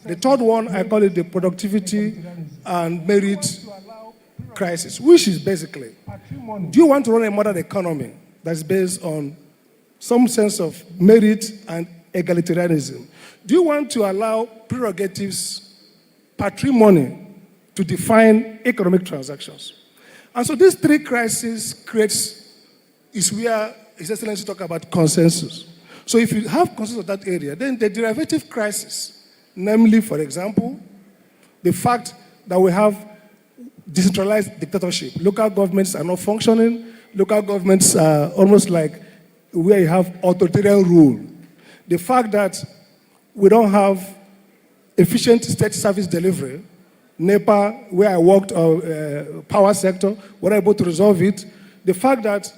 The third one, I call it the productivity and merit crisis, which is basically, do you want to run a modern economy that's based on some sense of merit and egalitarianism? Do you want to allow prerogatives, patrimony, to define economic transactions? And so these three crises is where His Excellency talk about consensus. So if you have consensus of that area, then the derivative crisis, namely, for example, the fact that we have decentralized dictatorship. Local governments are not functioning. Local governments are almost like where you have authoritarian rule. The fact that we don't have efficient state service delivery, NEPA, where I worked, power sector, were able to resolve it. The fact that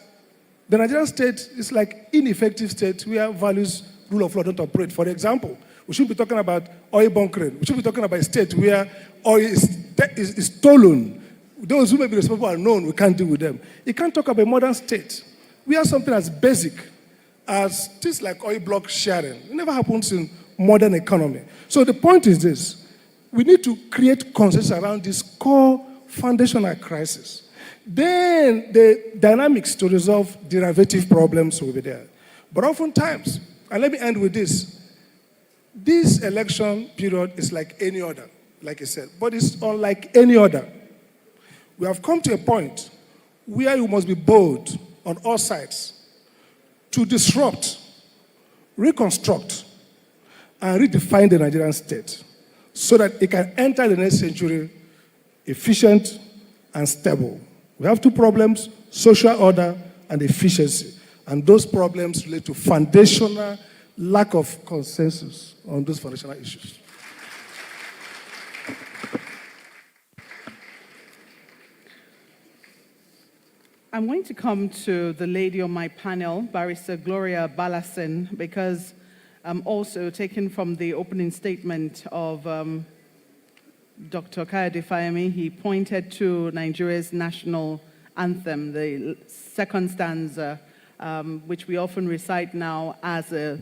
the Nigerian state is like ineffective state where values rule of law don't operate. For example, we should be talking about oil bunkering. We should be talking about a state where oil is stolen. Those who may be responsible are known. We can't deal with them. You can't talk about a modern state. We have something as basic as things like oil block sharing. It never happens in modern economy. So the point is this. We need to create consensus around this core foundational crisis. Then the dynamics to resolve derivative problems will be there. But oftentimes, and let me end with this election period is like any other, like I said, but it's unlike any other. We have come to a point where you must be bold on all sides to disrupt, reconstruct, and redefine the Nigerian state so that it can enter the next century efficient and stable. We have two problems, social order and efficiency. And those problems relate to foundational lack of consensus on those foundational issues. I'm going to come to the lady on my panel, Barrister Gloria Balasin, because I'm also taken from the opening statement of Dr. Kayode Fayemi. He pointed to Nigeria's national anthem, the second stanza, which we often recite now as a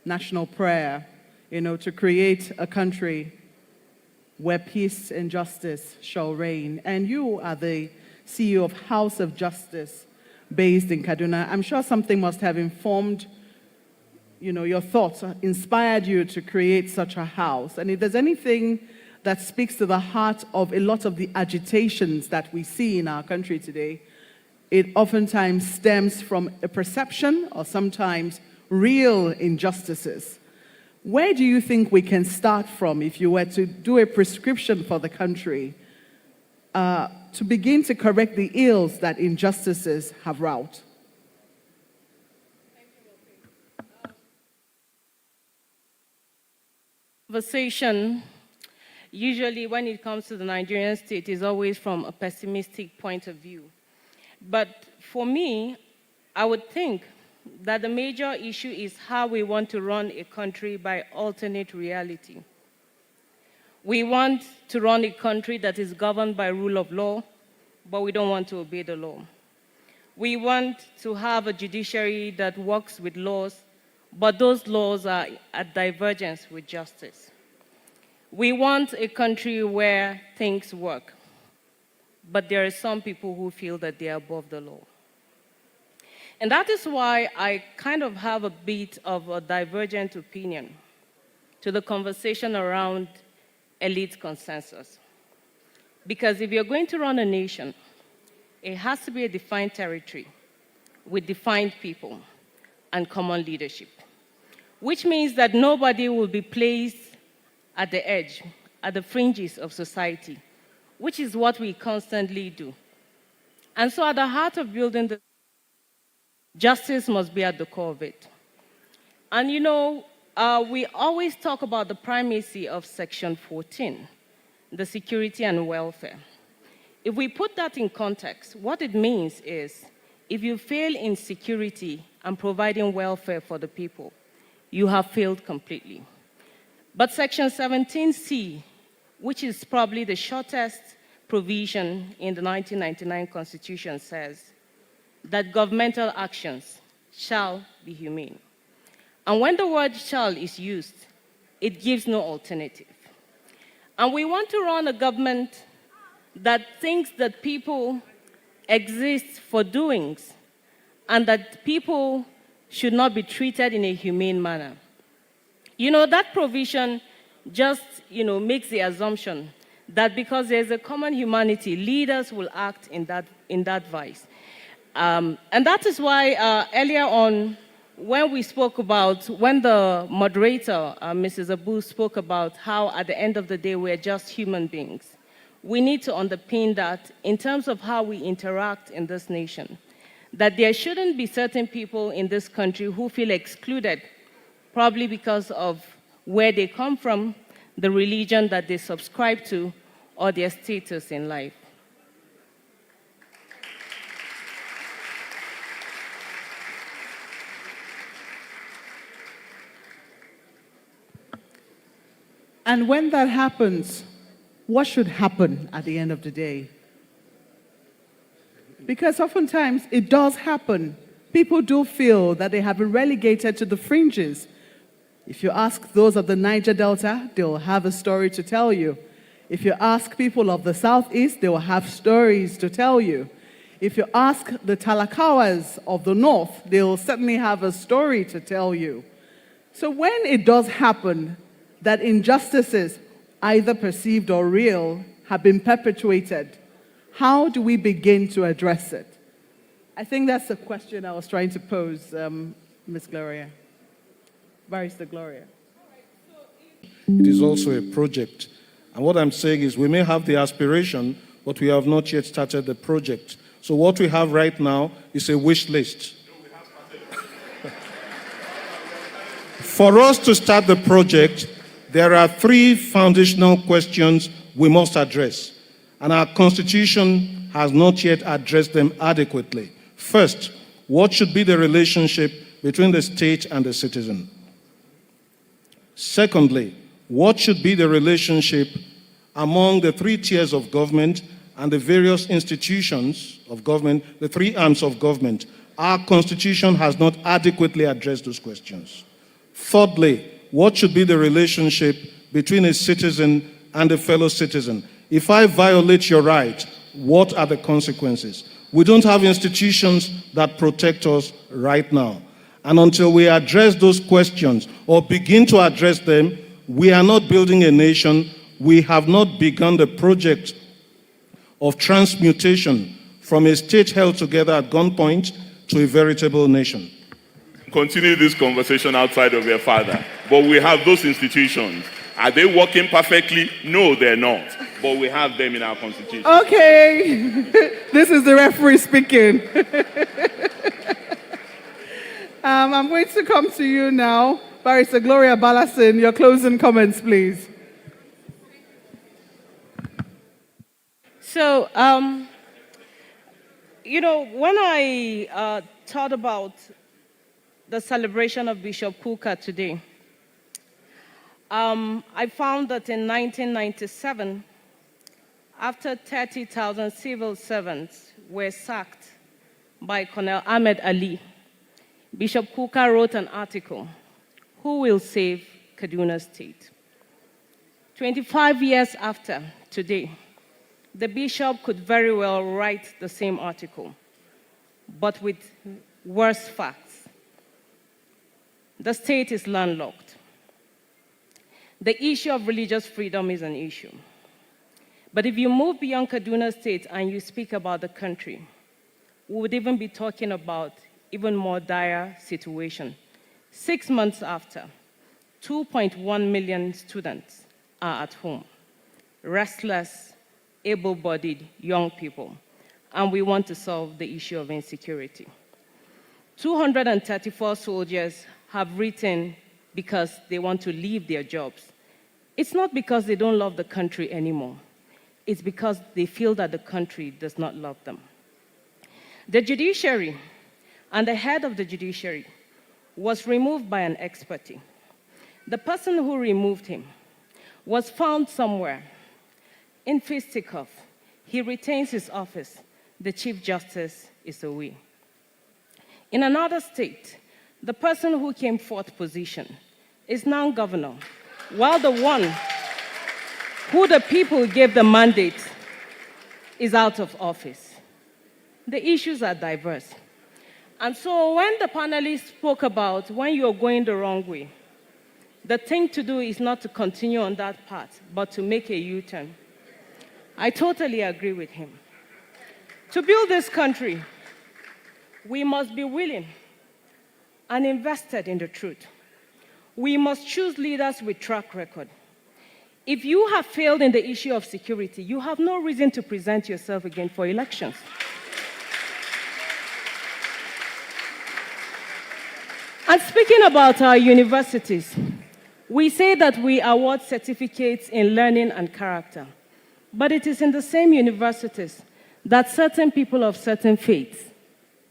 national prayer, to create a country where peace and justice shall reign. And you are the CEO of House of Justice based in Kaduna. I'm sure something must have informed, your thoughts, inspired you to create such a house. And if there's anything that speaks to the heart of a lot of the agitations that we see in our country today, it oftentimes stems from a perception or sometimes real injustices. Where do you think we can start from if you were to do a prescription for the country to begin to correct the ills that injustices have wrought? Conversation, usually when it comes to the Nigerian state, is always from a pessimistic point of view. But for me, I would think that the major issue is how we want to run a country by alternate reality. We want to run a country that is governed by rule of law, but we don't want to obey the law. We want to have a judiciary that works with laws, but those laws are at divergence with justice. We want a country where things work, but there are some people who feel that they are above the law. And that is why I kind of have a bit of a divergent opinion to the conversation around elite consensus. Because if you're going to run a nation, it has to be a defined territory with defined people and common leadership, which means that nobody will be placed at the edge, at the fringes of society, which is what we constantly do. And so at the heart of building the justice must be at the core of it. And we always talk about the primacy of Section 14, the security and welfare. If we put that in context, what it means is if you fail in security and providing welfare for the people, you have failed completely. But Section 17C, which is probably the shortest provision in the 1999 Constitution, says that governmental actions shall be humane. And when the word shall is used, it gives no alternative. And we want to run a government that thinks that people exist for doings and that people should not be treated in a humane manner. That provision just, makes the assumption that because there's a common humanity, leaders will act in that vice. And that is why earlier on, when the moderator, Mrs. Abu, spoke about how at the end of the day we're just human beings, we need to underpin that in terms of how we interact in this nation, that there shouldn't be certain people in this country who feel excluded, probably because of where they come from, the religion that they subscribe to, or their status in life. And when that happens, what should happen at the end of the day? Because oftentimes it does happen. People do feel that they have been relegated to the fringes. If you ask those of the Niger Delta, they'll have a story to tell you. If you ask people of the Southeast, they will have stories to tell you. If you ask the Talakawas of the North, they'll certainly have a story to tell you. So when it does happen that injustices, either perceived or real, have been perpetuated, how do we begin to address it? I think that's the question I was trying to pose, Ms. Gloria. Barrister Gloria. It is also a project. And what I'm saying is we may have the aspiration, but we have not yet started the project. So what we have right now is a wish list. For us to start the project, there are 3 foundational questions we must address, and our Constitution has not yet addressed them adequately. First, what should be the relationship between the state and the citizen? Secondly, what should be the relationship among the 3 tiers of government and the various institutions of government, the 3 arms of government? Our Constitution has not adequately addressed those questions. Thirdly, what should be the relationship between a citizen and a fellow citizen? If I violate your right, what are the consequences? We don't have institutions that protect us right now. And until we address those questions or begin to address them, we are not building a nation. We have not begun the project of transmutation from a state held together at gunpoint to a veritable nation. Continue this conversation outside of your father. But we have those institutions. Are they working perfectly? No, they're not. But we have them in our Constitution. Okay. This is the referee speaking. I'm going to come to you now. Barrister Gloria Balasin, your closing comments, please. So, when I thought about the celebration of Bishop Kuka today, I found that in 1997, after 30,000 civil servants were sacked by Colonel Ahmed Ali, Bishop Kuka wrote an article, "Who Will Save Kaduna State?" 25 years after today, the bishop could very well write the same article, but with worse facts. The state is landlocked. The issue of religious freedom is an issue. But if you move beyond Kaduna State and you speak about the country, we would even be talking about even more dire situation. 6 months after, 2.1 million students are at home, restless, able-bodied young people, and we want to solve the issue of insecurity. 234 soldiers have written because they want to leave their jobs. It's not because they don't love the country anymore. It's because they feel that the country does not love them. The judiciary and the head of the judiciary was removed by an expertise. The person who removed him was found somewhere in fisticuff. He retains his office. The Chief Justice is away. In another state, the person who came fourth position is now governor, while the one who the people gave the mandate is out of office. The issues are diverse. And so when the panelists spoke about when you're going the wrong way, the thing to do is not to continue on that path, but to make a U-turn. I totally agree with him. To build this country, we must be willing and invested in the truth. We must choose leaders with track record. If you have failed in the issue of security, you have no reason to present yourself again for elections. And speaking about our universities, we say that we award certificates in learning and character, but it is in the same universities that certain people of certain faiths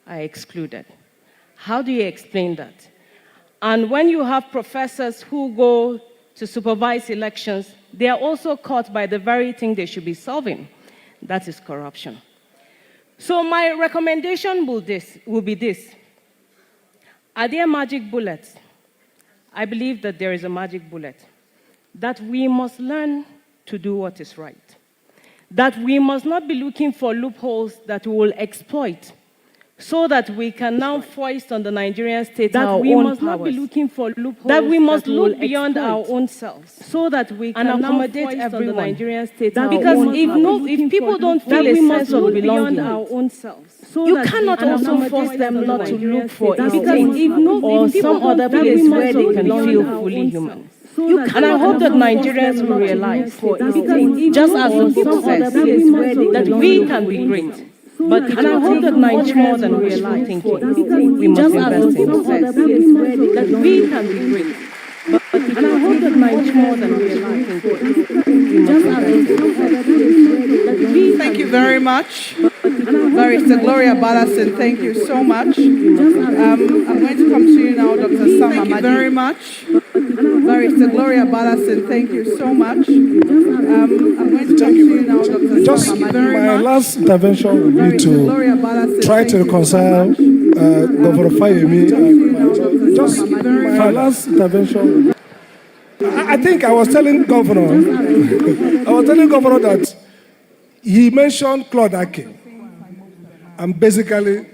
are excluded. How do you explain that? And when you have professors who go to supervise elections, they are also caught by the very thing they should be solving. That is corruption. So my recommendation will be this. Are there magic bullets? I believe that there is a magic bullet. That we must learn to do what is right. That we must not be looking for loopholes that we will exploit so that we can now foist on the Nigerian state our own powers. That we must not be looking for loopholes that we must look beyond our own selves so that we can accommodate everyone. On the Nigerian state because if people don't feel a sense of belonging, you cannot also force them not to look for a state or some other place where they can feel fully human. And I hope that Nigerians will realize, just as the book says, that we can be great. But and I hope that Nigerians and wishful thinking, we must invest in success. That we can be great. But and I hope that Nigerians and wishful thinking, we must invest in success. Thank you very much. Barrister Gloria Balasin, thank you so much. I'm going to come to you now, Dr. Sam. Thank you very much. Barrister Gloria Balasin, thank you so much. I'm going to come to you now, Dr. Sam. Just my last intervention will be to try to reconcile Governor Fayemi. Just my last intervention. I think I was telling Governor, that he mentioned Claude Ake and basically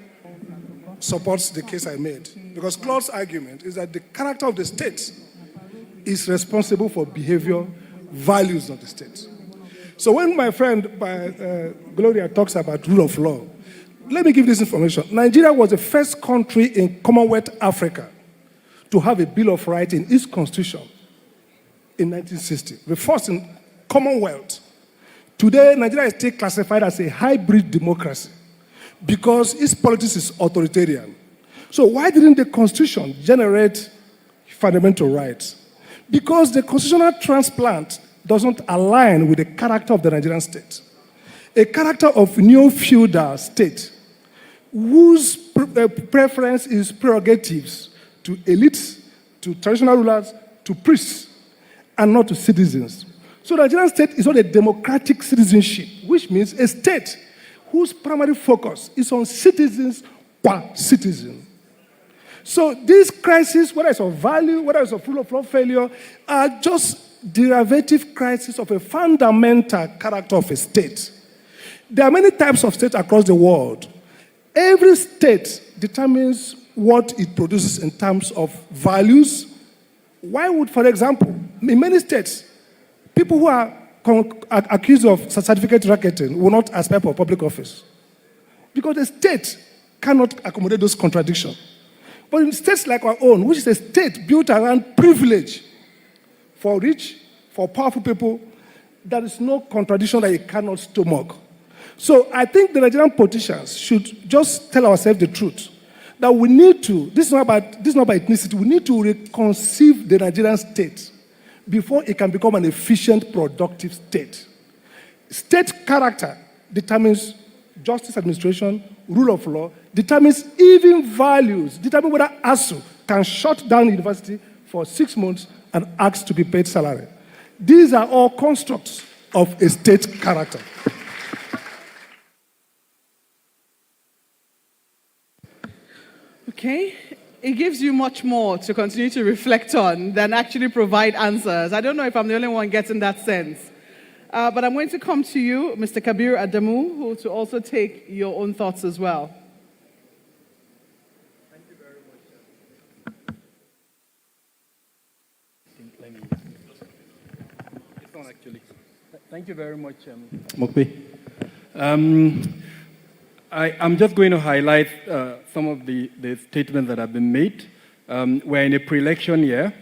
supports the case I made. Because Claude's argument is that the character of the state is responsible for behavior, values of the state. So when my friend Gloria talks about rule of law, let me give this information. Nigeria was the first country in Commonwealth Africa to have a Bill of Rights in its constitution in 1960. The first in Commonwealth. Today, Nigeria is still classified as a hybrid democracy because its politics is authoritarian. So why didn't the Constitution generate fundamental rights? Because the constitutional transplant doesn't align with the character of the Nigerian state. A character of neo-feudal state whose preference is prerogatives to elites, to traditional rulers, to priests, and not to citizens. So the Nigerian state is not a democratic citizenship, which means a state whose primary focus is on citizens per citizen. So these crises, whether it's of value, whether it's of rule of law failure, are just derivative crises of a fundamental character of a state. There are many types of states across the world. Every state determines what it produces in terms of values. Why would, for example, in many states, people who are accused of certificate racketing will not aspire for public office? Because the state cannot accommodate those contradictions. But in states like our own, which is a state built around privilege for rich, for powerful people, there is no contradiction that you cannot stomach. So I think the Nigerian politicians should just tell ourselves the truth. That we need to, this is not about ethnicity, we need to reconceive the Nigerian state before it can become an efficient, productive state. State character determines justice administration, rule of law, determines even values, determines whether ASU can shut down university for 6 months and ask to be paid salary. These are all constructs of a state character. Okay, it gives you much more to continue to reflect on than actually provide answers. I don't know if I'm the only one getting that sense. But I'm going to come to you, Mr. Kabir Adamu, who to also take your own thoughts as well. Thank you very much. Thank you very much, Mokpe. I'm just going to highlight some of the statements that have been made. We're in a pre-election year,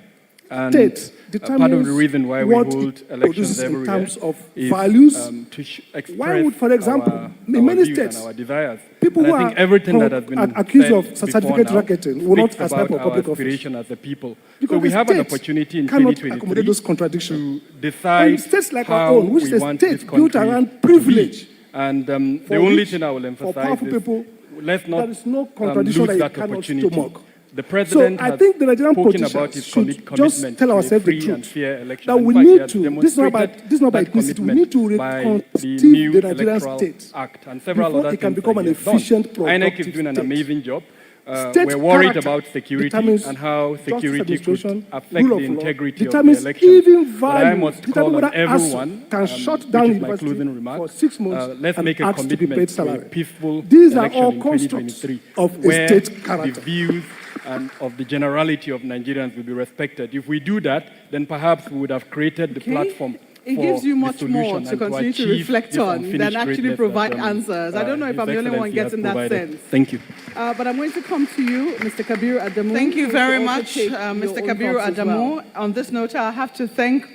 And state part of the reason why we what hold it elections produces in every terms year of is values. To express Why would, for example, in our many views states, and our desires. people And who I think are everything that has been accused said of before certificate now racketing will not speaks aspire for about our public office. aspiration as a people. Because So we the have an state opportunity in cannot 2023 accommodate those contradictions. to decide And states like our how own, which we is a want state this built country around to be. privilege, And the for only rich, thing I will for emphasize powerful is people, let's not there is no contradiction lose that you that cannot opportunity. stomach. The president So I has think the Nigerian spoken about his politicians should commitment just tell to a ourselves the free and truth. fair election. That In we fact, he need has to, this is not by that ethnicity, we commitment need to by the reconstitute new the Nigerian Electoral state Act and several before other it can things become that an he has done. efficient, INEC is productive doing an state. amazing job. State We're worried character about security determines and how justice security could administration, affect rule the of law, integrity of the determines election. even But I value, must determines call on whether ASU everyone, can shut which down is my university closing remark, for 6 months let's and make a ask to be paid commitment to a salary. peaceful These are election all in constructs 2023, of a where state character. the views and of the generality of Nigerians will be respected. If we do that, then perhaps we would have created the platform It for gives you the much more solution to and continue to achieve reflect this on unfinished than actually greatness provide that, answers. I don't know if I'm the only one His Excellency getting has that provided. sense. Thank you. But I'm going to come to you, Mr. Kabiru Adamu. Thank you who very will also much, take Mr. your own Kabiru thoughts as Adamu. well. On this note, I have to thank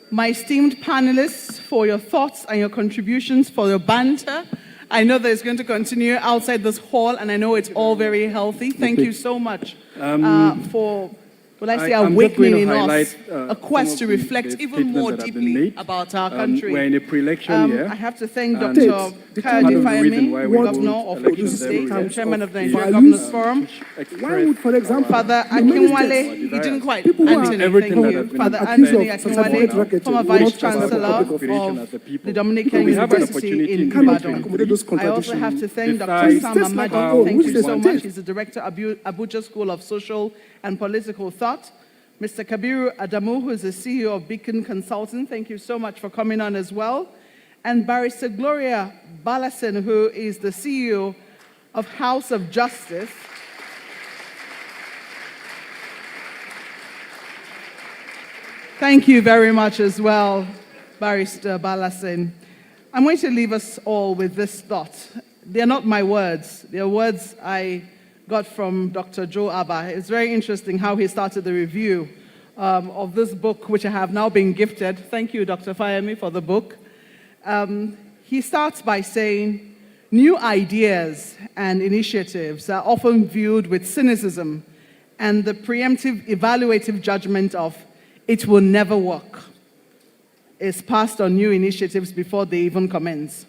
my esteemed panelists for your thoughts and your contributions, for your banter. I know that it's going to continue outside this hall, and I know it's all very healthy. Thank you so much for, will I say, awakening in us a quest to reflect even more deeply about our country. We're in a pre-election year. I have to thank and Dr. part of the Kayode reason why Fayemi, we Governor hold of Ogun elections State every year and Chairman of the values, Nigerian Governors Forum. Why would, for example, Father in many Akinwale, states, you didn't quite, people who are Anthony, everything thank that you. has been Father accused Anthony of certificate Akinwale, racketing former will not Vice aspire for Chancellor public office. of the Dominican We have an University opportunity in in Cannot Ibadan. accommodate those I also contradictions. have to thank Decide Dr. Sam states like our Amadi. own, Thank which you is so a much. state. He's the director of Abuja School of Social and Political Thought. Mr. Kabiru Adamu, who is the CEO of Beacon Consulting, thank you so much for coming on as well. And Barrister Gloria Balasin, who is the CEO of House of Justice. Thank you very much as well, Barrister Balasin. I'm going to leave us all with this thought. They're not my words. They're words I got from Dr. Joe Abba. It's very interesting how he started the review of this book, which I have now been gifted. Thank you, Dr. Fayemi, for the book. He starts by saying, new ideas and initiatives are often viewed with cynicism and the preemptive evaluative judgment of, it will never work, is passed on new initiatives before they even commence.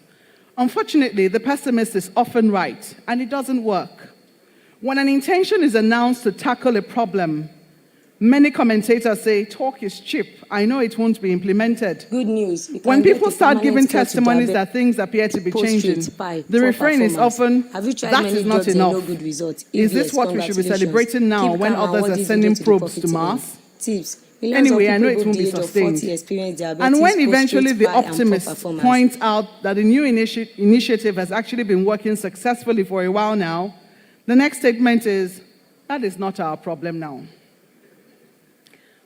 Unfortunately, the pessimist is often right, and it doesn't work. When an intention is announced to tackle a problem, many commentators say, talk is cheap. I know it won't be implemented. Good news. When people start giving testimonies that things appear to be changing, the refrain is often, that is not enough. Is this what we should be celebrating now when others are sending probes to Mars? Anyway, I know it won't be sustained. And when eventually the optimists point out that the new initiative has actually been working successfully for a while now, the next statement is, that is not our problem now.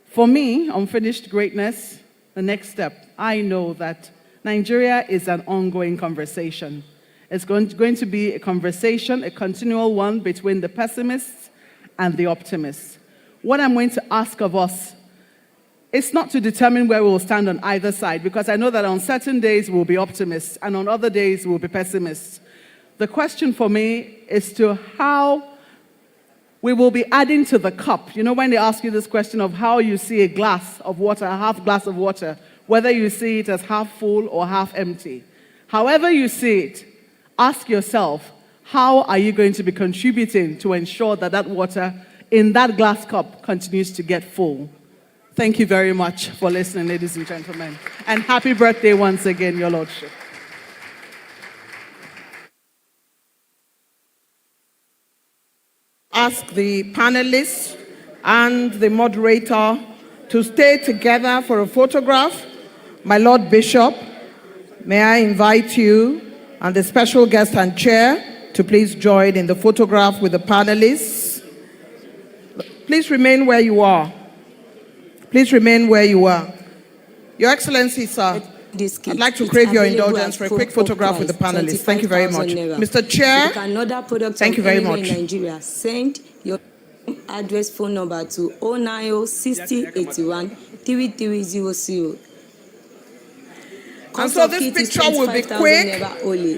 For me, unfinished greatness, the next step, I know that Nigeria is an ongoing conversation. It's going to be a conversation, a continual one between the pessimists and the optimists. What I'm going to ask of us, it's not to determine where we will stand on either side, because I know that on certain days we'll be optimists and on other days we'll be pessimists. The question for me is to how we will be adding to the cup. You know, when they ask you this question of how you see a glass of water, a half glass of water, whether you see it as half full or half empty. However you see it, ask yourself, how are you going to be contributing to ensure that that water in that glass cup continues to get full? Thank you very much for listening, ladies and gentlemen. And happy birthday once again, Your Lordship. Ask the panelists and the moderator to stay together for a photograph. My Lord Bishop, may I invite you and the special guest and chair to please join in the photograph with the panelists. Please remain where you are. Please remain where you are. Your Excellency, sir, I'd like to crave your indulgence for a quick photograph with the panelists. Thank you very much. Mr. Chair, thank you very much. Nigeria, send your address phone number to 090 60 81 3300. And so this picture will be quick. Only.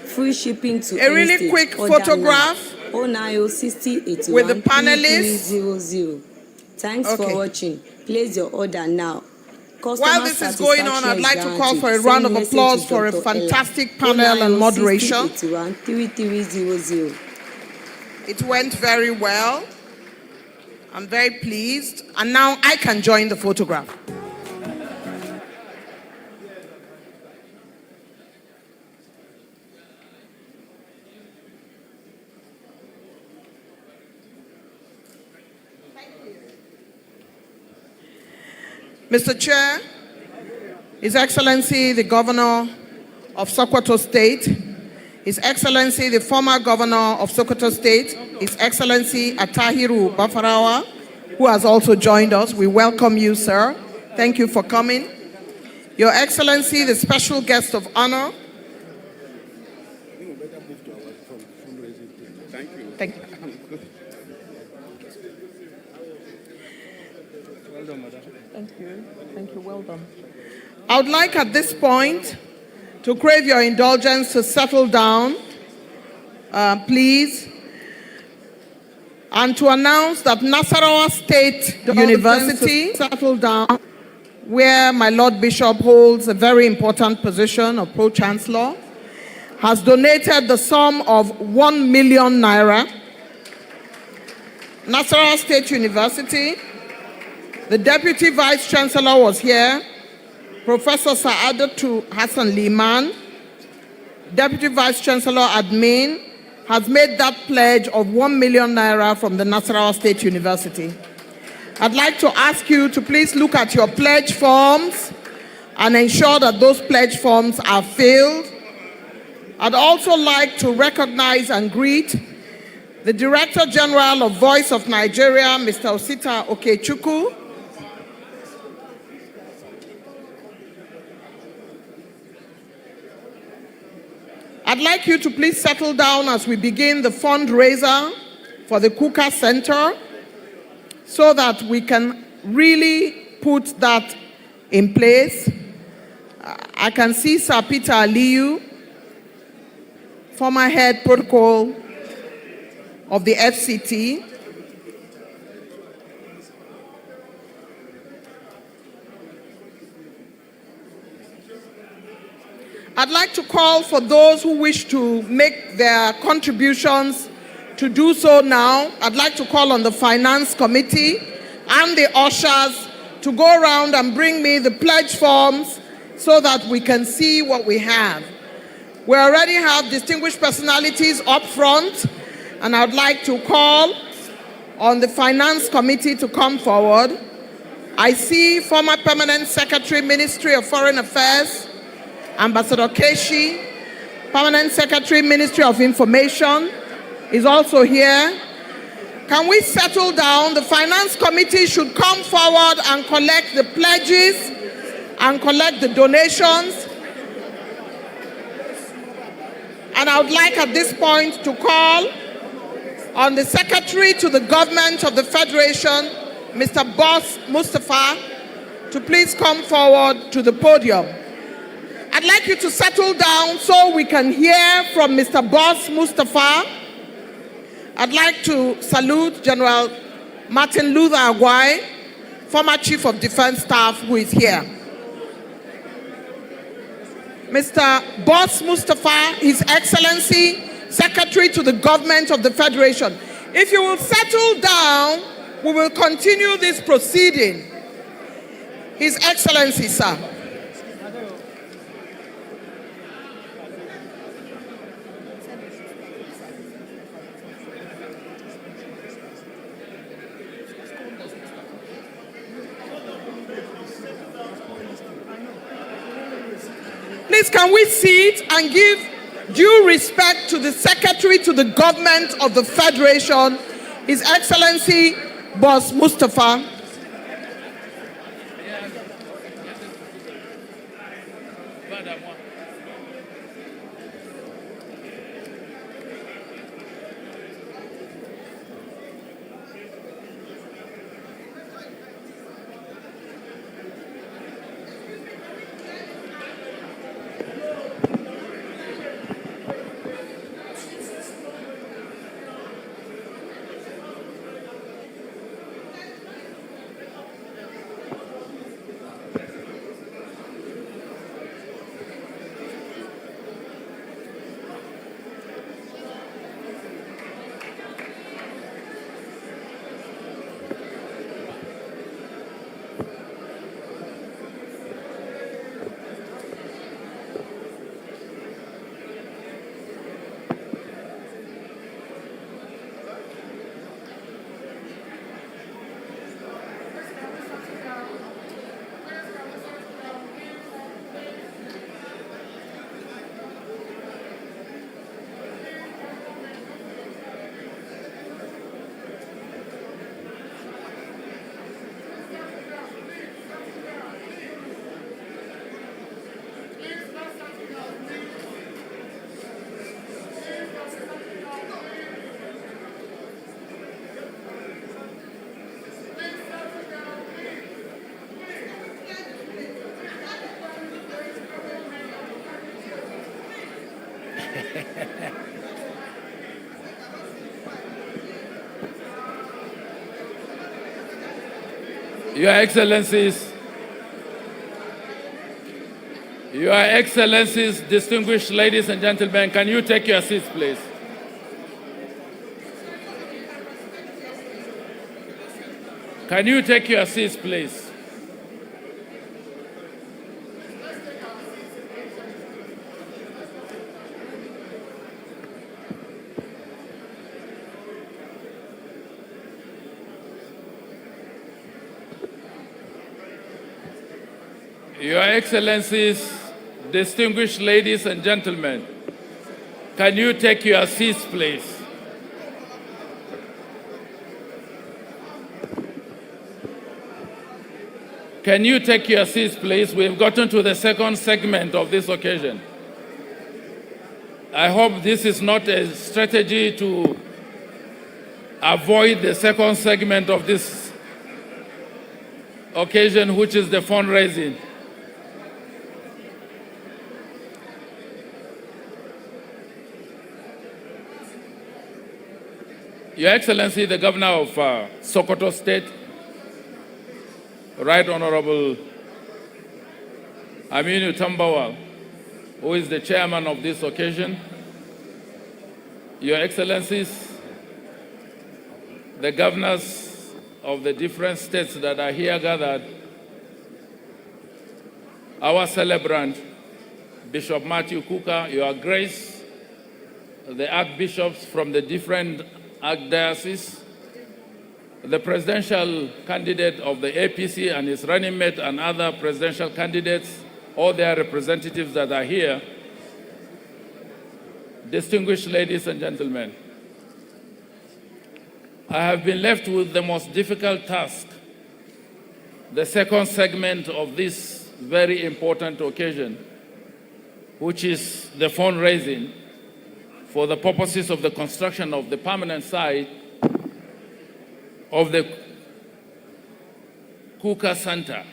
Free shipping to a really quick photograph 090 60 81 with the panelists. 3300. Thanks for watching. Place your order now. While this is going on, I'd like to call for a round of applause for a fantastic panel and moderation. 3300. It went very well. I'm very pleased. And now I can join the photograph. Mr. Chair, His Excellency the Governor of Sokoto State, His Excellency the former Governor of Sokoto State, His Excellency Atahiru Bafarawa, who has also joined us. We welcome you, sir. Thank you for coming. Your Excellency the special guest of honor. Thank you. Thank you. Thank you. Thank you. Well done. I would like at this point to crave your indulgence to settle down, please, and to announce that Nasarawa State University settled down, where my Lord Bishop holds a very important position of Pro-Chancellor, has donated the sum of 1 million naira. Nasarawa State University, the Deputy Vice Chancellor was here, Professor Saadatu Hassan Liman, Deputy Vice Chancellor Admin, has made that pledge of 1 million naira from the Nasarawa State University. I'd like to ask you to please look at your pledge forms and ensure that those pledge forms are filled. I'd also like to recognize and greet the Director General of Voice of Nigeria, Mr. Osita Okechukwu. I'd like you to please settle down as we begin the fundraiser for the Kuka Center so that we can really put that in place. I can see Sir Peter Aliyu, former head protocol of the FCT. I'd like to call for those who wish to make their contributions to do so now. I'd like to call on the Finance Committee and the ushers to go around and bring me the pledge forms so that we can see what we have. We already have distinguished personalities up front, and I'd like to call on the Finance Committee to come forward. I see former Permanent Secretary, Ministry of Foreign Affairs, Ambassador Keshi, Permanent Secretary, Ministry of Information, is also here. Can we settle down? The Finance Committee should come forward and collect the pledges and collect the donations. And I would like at this point to call on the Secretary to the Government of the Federation, Mr. Boss Mustafa, to please come forward to the podium. I'd like you to settle down so we can hear from Mr. Boss Mustafa. I'd like to salute General Martin Luther Agwai, former Chief of Defense Staff, who is here. Mr. Boss Mustafa, His Excellency, Secretary to the Government of the Federation. If you will settle down, we will continue this proceeding. His Excellency, sir. Please, can we sit and give due respect to the Secretary to the Government of the Federation, His Excellency Boss Mustafa. Your Excellencies, distinguished ladies and gentlemen, can you take your seats, please? Can you take your seats, please? Your Excellencies, distinguished ladies and gentlemen, can you take your seats, please? Can you take your seats, please? We've gotten to the second segment of this occasion. I hope this is not a strategy to avoid the second segment of this occasion, which is the fundraising. Your Excellency, the Governor of Sokoto State, Right Honorable Aminu Tambawa, who is the chairman of this occasion, Your Excellencies, the governors of the different states that are here gathered, our celebrant, Bishop Mathew Kuka, Your Grace, the archbishops from the different archdioceses, the presidential candidate of the APC and his running mate and other presidential candidates, all their representatives that are here, distinguished ladies and gentlemen, I have been left with the most difficult task, the second segment of this very important occasion, which is the fundraising for the purposes of the construction of the permanent site of the Kuka Center.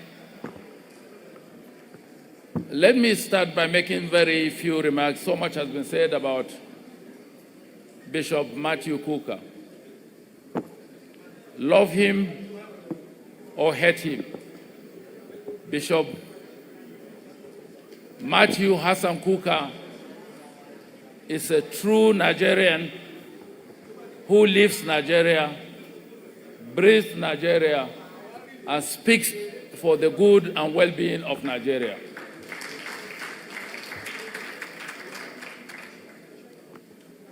Let me start by making very few remarks. So much has been said about Bishop Mathew Kuka. Love him or hate him, Bishop Mathew Hassan Kuka is a true Nigerian who lives Nigeria, breathes Nigeria, and speaks for the good and well-being of Nigeria.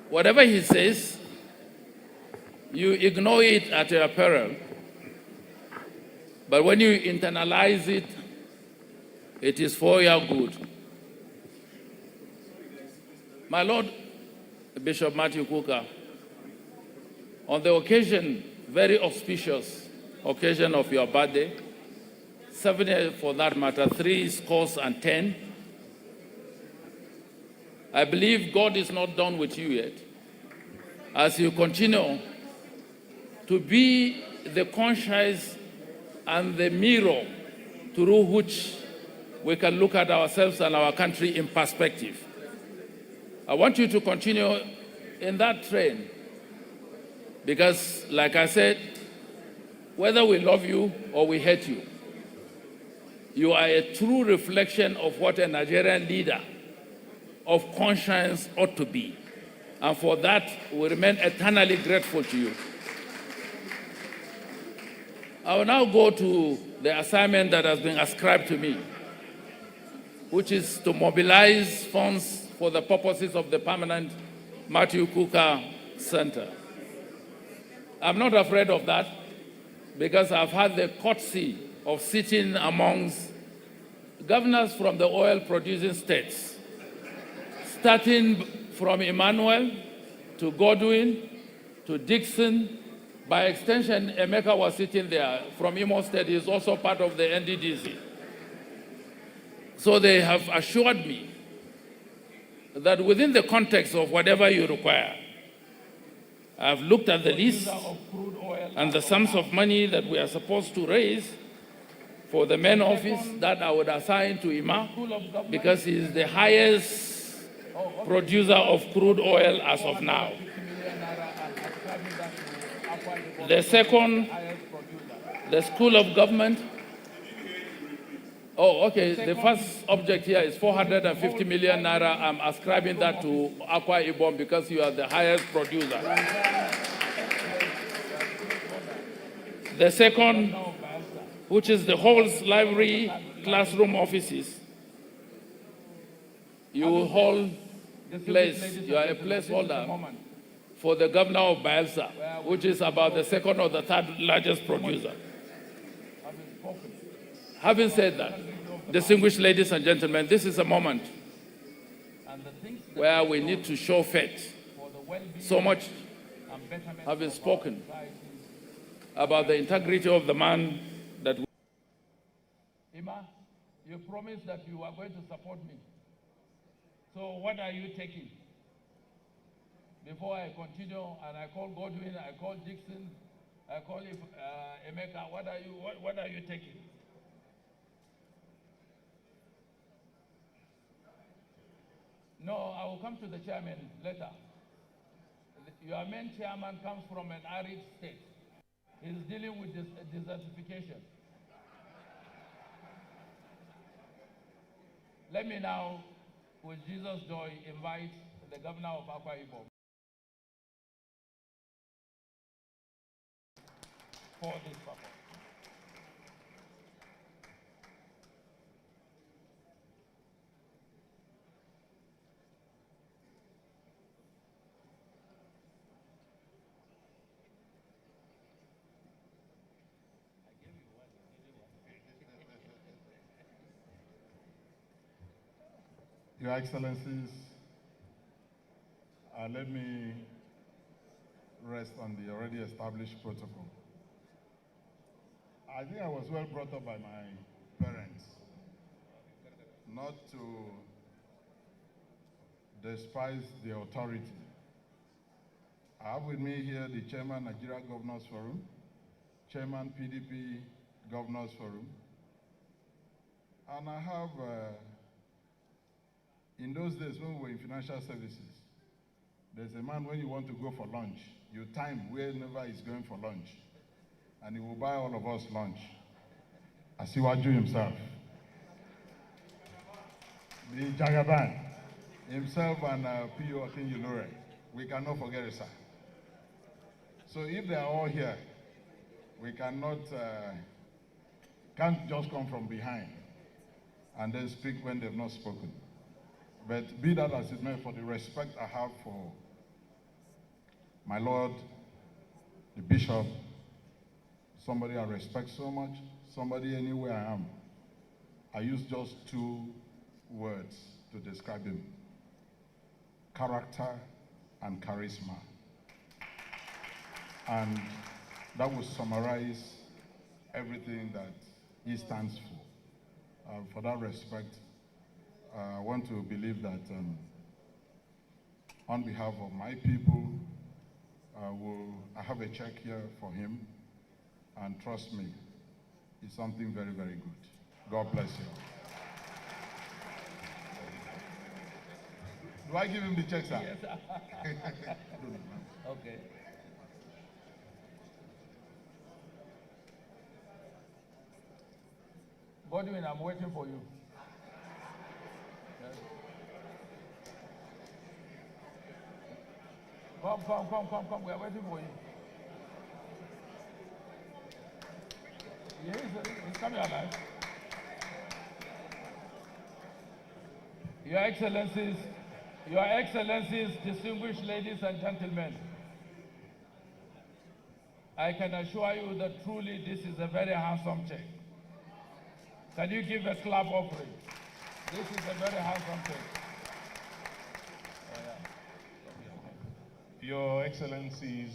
Whatever he says, you ignore it at your peril, but when you internalize it, it is for your good. My Lord, Bishop Mathew Kuka, on the occasion, very auspicious occasion of your birthday, 70 for that matter, 70, I believe God is not done with you yet. As you continue to be the conscience and the mirror through which we can look at ourselves and our country in perspective. I want you to continue in that train because, like I said, whether we love you or we hate you, you are a true reflection of what a Nigerian leader of conscience ought to be. And for that, we remain eternally grateful to you. I will now go to the assignment that has been ascribed to me, which is to mobilize funds for the purposes of the permanent Mathew Kuka Center. I'm not afraid of that because I've had the courtesy of sitting amongst governors from the oil-producing states, starting from Emmanuel to Godwin to Dixon. By extension, Emeka was sitting there from Imo State. He's also part of the NDDC. So they have assured me that within the context of whatever you require, I've looked at the list and the sums of money that we are supposed to raise for the main office that I would assign to Ima because he is the highest producer of crude oil as of now. The second, the School of Government. Oh, okay. The first object here is 450 million naira. I'm ascribing that to Akwa Ibom because you are the highest producer. The second, which is the halls, library, classroom, offices, you hold place. You are a placeholder for the governor of Bayelsa, which is about the second or the third largest producer. Having said that, distinguished ladies and gentlemen, this is a moment where we need to show faith. So much having spoken about the integrity of the man that we... Ima, you promised that you are going to support me. So what are you taking? Before I continue, and I call Godwin, I call Dixon, I call Emeka, what are you taking? No, I will come to the chairman later. Your main chairman comes from an arid state. He's dealing with this desertification. Let me now, with Jesus' joy, invite the governor of Akwa Ibom for this purpose. Your Excellencies, let me rest on the already established protocol. I think I was well brought up by my parents not to despise the authority. I have with me here the Chairman, Nigeria Governors Forum, Chairman, PDP Governors Forum, and I have in those days when we were in financial services, there's a man when you want to go for lunch, you time wherever he's going for lunch, and he will buy all of us lunch. Asiwaju himself. The Jagaban himself and P.O. Akinjulure, we cannot forget it, sir. So if they are all here, we cannot, can't just come from behind and then speak when they've not spoken. But be that as it may, for the respect I have for my Lord, the Bishop, somebody I respect so much, somebody anywhere I am, I use just two words to describe him: character and charisma. And that will summarize everything that he stands for. For that respect, I want to believe that on behalf of my people, I have a check here for him, and trust me, it's something very, very good. God bless you. Do I give him the check, sir? Yes, sir. Okay. Godwin, I'm waiting for you. Yes. Come. We are waiting for you. Yes, he's coming alive. Your Excellencies, distinguished ladies and gentlemen, I can assure you that truly this is a very handsome check. Can you give a clap offering? This is a very handsome check. Oh, yeah. Your Excellencies,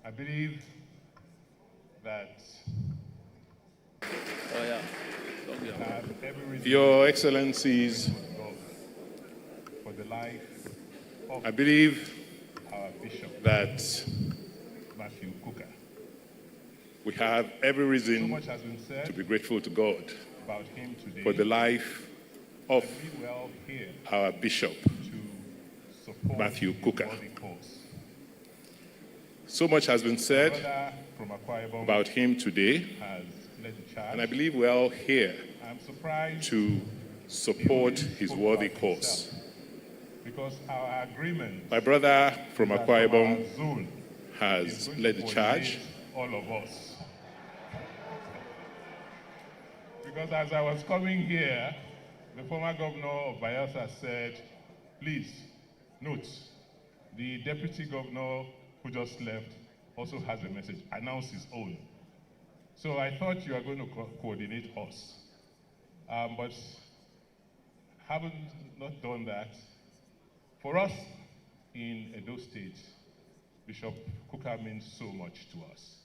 I believe that Your Excellencies, for the life of, I believe our Bishop, that Mathew Kuka. We have every reason to be grateful to God about him today, for the life of our Bishop, Mathew Kuka. So much has been said about him today, and I believe we're all here to support his worthy cause. Because our agreement, my brother from Akwa Ibom has led the charge. All of us. Because as I was coming here, the former governor of Bayelsa said, please note, the deputy governor who just left also has a message, announce his own. So I thought you were going to coordinate us. But haven't not done that. For us in Edo State, Bishop Kuka means so much to us.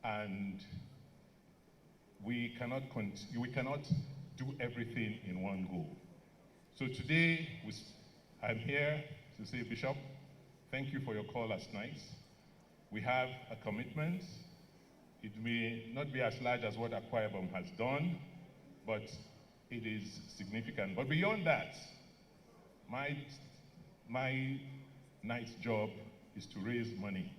And we cannot do everything in one go. So today, I'm here to say, Bishop, thank you for your call last night. We have a commitment. It may not be as large as what Akwa Ibom has done, but it is significant. But beyond that, my night's job is to raise money.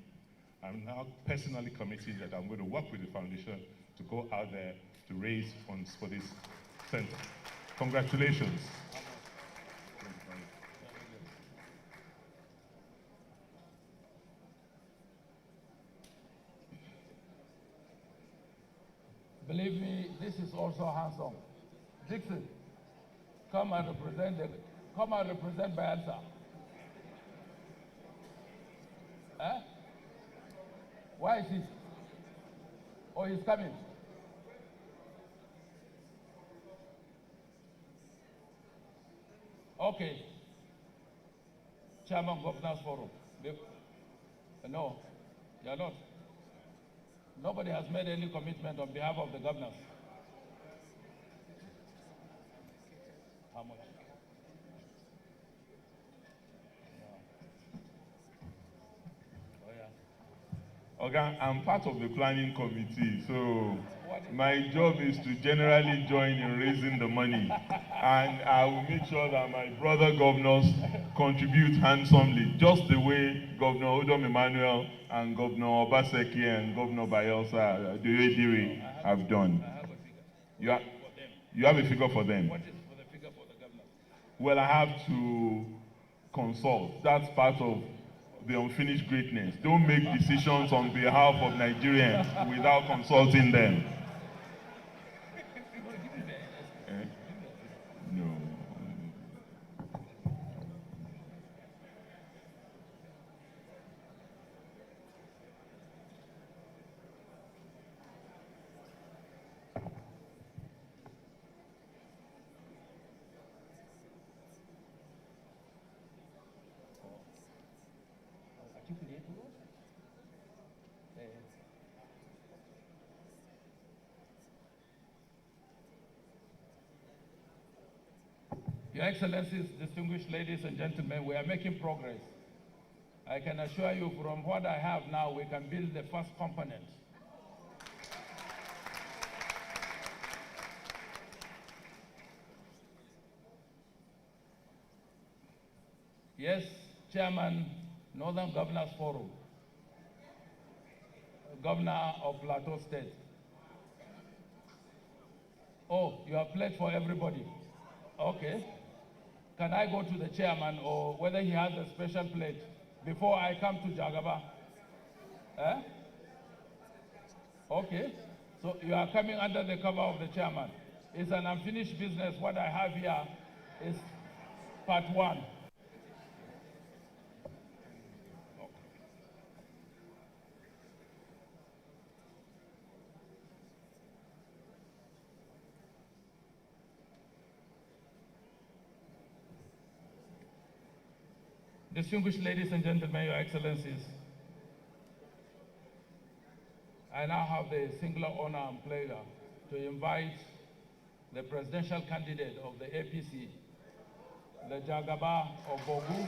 I'm now personally committing that I'm going to work with the foundation to go out there to raise funds for this center. Congratulations. Believe me, this is also handsome. Dixon, come and represent Bayelsa. Eh? Why is he? Oh, he's coming. Okay. Chairman Governors Forum. No, you're not. Nobody has made any commitment on behalf of the governors. How much? Okay, I'm part of the planning committee, so my job is to generally join in raising the money. And I will make sure that my brother governors contribute handsomely, just the way Governor Odom Emmanuel and Governor Obaseki and Governor Bayelsa, Dignitaries have done. You have a figure for them? What is for the figure for the governors? Well, I have to consult. That's part of the unfinished greatness. Don't make decisions on behalf of Nigerians without consulting them. No. Your Excellencies, distinguished ladies and gentlemen, we are making progress. I can assure you from what I have now, we can build the first component. Yes, Chairman, Northern Governors Forum, Governor of Plateau State. Oh, you have pledged for everybody. Okay. Can I go to the chairman or whether he has a special plate before I come to Jagaba? Eh? Okay. So you are coming under the cover of the chairman. It's an unfinished business. What I have here is part one. Distinguished ladies and gentlemen, Your Excellencies, I now have the singular honor and pleasure to invite the presidential candidate of the APC, the Jagaba of Bogu,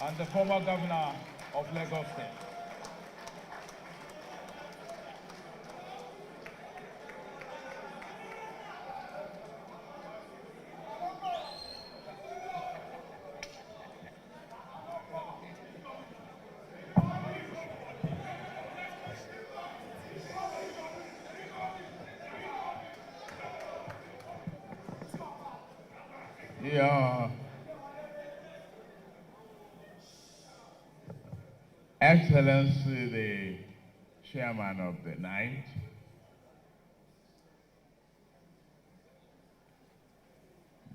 and the former governor of Lagos State. Your Excellency, the Chairman of the night,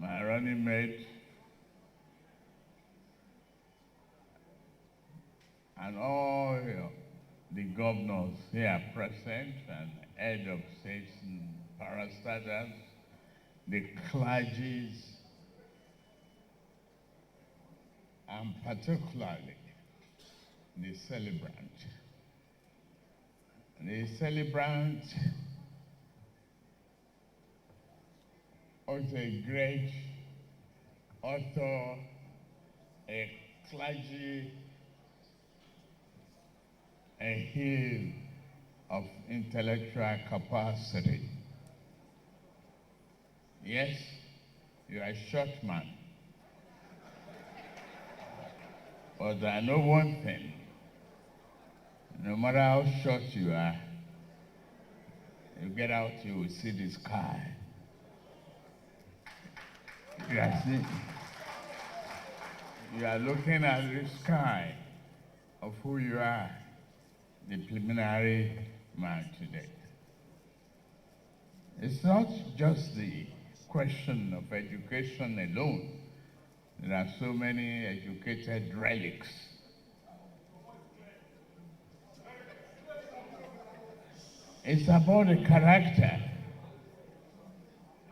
my running mate, and all the governors here present, and head of states and parastatals, the clergies, and particularly the celebrant. The celebrant was a great author, a clergy, a heel of intellectual capacity. Yes, you are a short man. But I know one thing. No matter how short you are, you get out, you will see the sky. You are looking at the sky of who you are, the preliminary man today. It's not just the question of education alone. There are so many educated relics. It's about the character,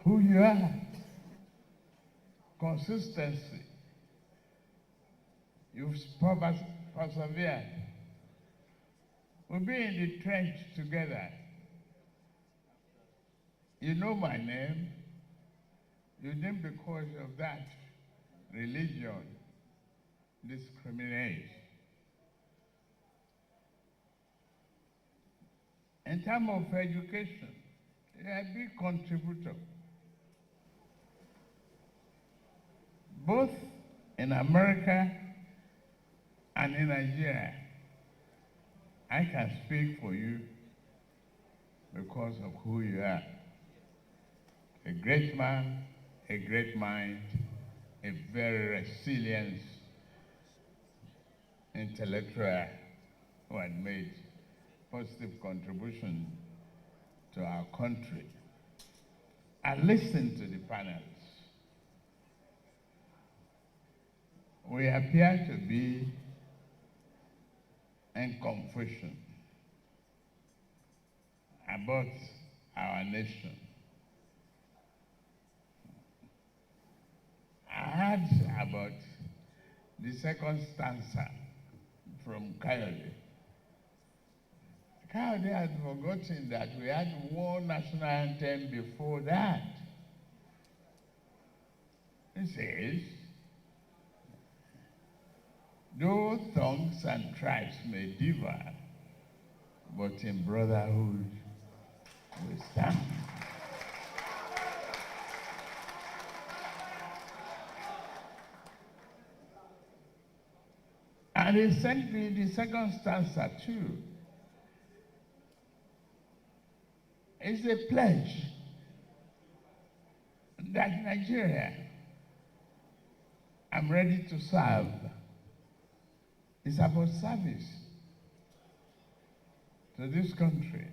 who you are, consistency. You've persevered. We'll be in the trench together. You know my name. You didn't, because of that religion, discriminate. In terms of education, you are a big contributor. Both in America and in Nigeria. I can speak for you because of who you are. A great man, a great mind, a very resilient intellectual who had made positive contribution to our country. I listened to the panels. We appear to be in confusion about our nation. I heard about the second stanza from Coyote. Coyote had forgotten that we had one national anthem before that. It says, though tongues and tribes may differ, but in brotherhood we stand. And he sent me the second stanza too. It's a pledge that Nigeria, I'm ready to serve. It's about service to this country.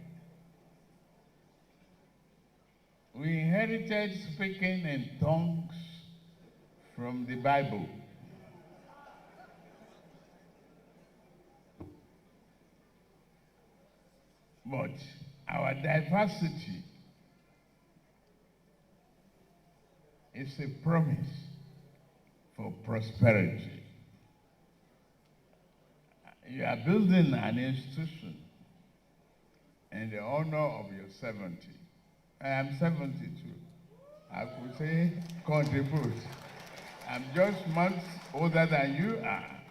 We inherited speaking in tongues from the Bible. But our diversity is a promise for prosperity. You are building an institution in the honor of your 70. I am 72. I could say contribute. I'm just months older than you are.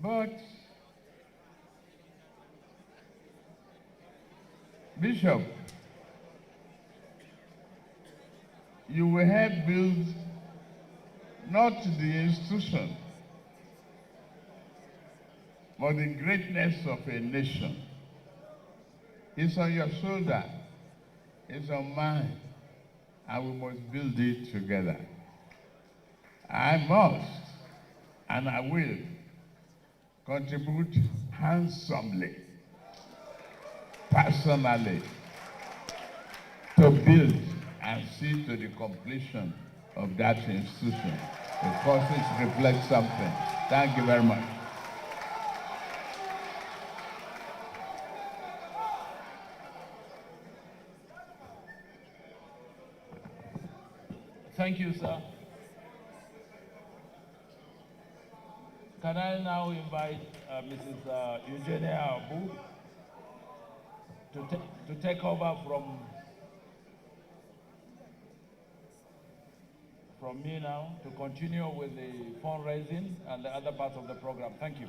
But Bishop, you will help build not the institution, but the greatness of a nation. It's on your shoulder, it's on mine, and we must build it together. I must and I will contribute handsomely, personally, to build and see to the completion of that institution, because it reflects something. Thank you very much. Thank you, sir. Can I now invite Mrs. Eugenia Abu to take over from me now to continue with the fundraising and the other parts of the program. Thank you.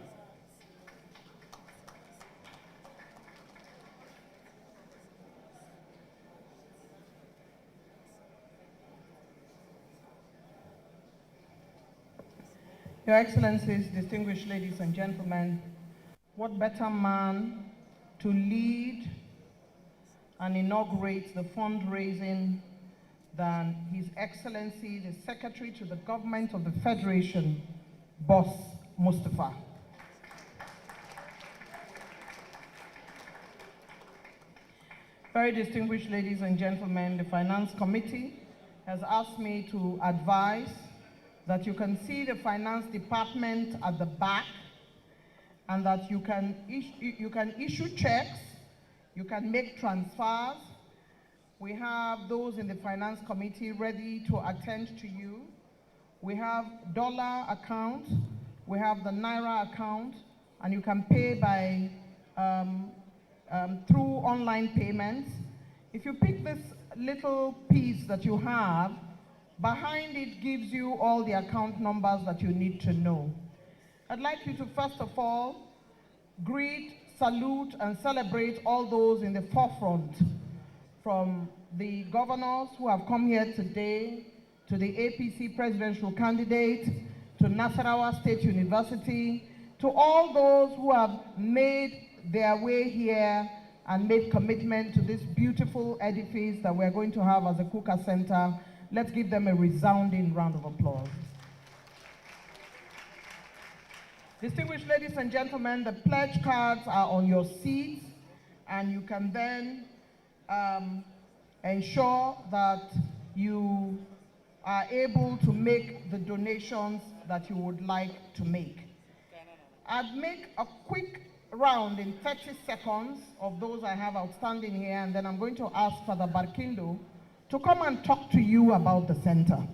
Your Excellencies, distinguished ladies and gentlemen, what better man to lead and inaugurate the fundraising than His Excellency, the Secretary to the Government of the Federation, Boss Mustafa. Very distinguished ladies and gentlemen, the Finance Committee has asked me to advise that you can see the Finance Department at the back, and that you can issue checks, you can make transfers. We have those in the Finance Committee ready to attend to you. We have dollar account, we have the Naira account, and you can pay by through online payments. If you pick this little piece that you have, behind it gives you all the account numbers that you need to know. I'd like you to first of all greet, salute, and celebrate all those in the forefront, from the governors who have come here today, to the APC presidential candidate, to Nasarawa State University, to all those who have made their way here and made commitment to this beautiful edifice that we're going to have as a Kuka Center. Let's give them a resounding round of applause. Distinguished ladies and gentlemen, the pledge cards are on your seats, and you can then ensure that you are able to make the donations that you would like to make. I'd make a quick round in 30 seconds of those I have outstanding here, and then I'm going to ask Father Barkindo to come and talk to you about the center.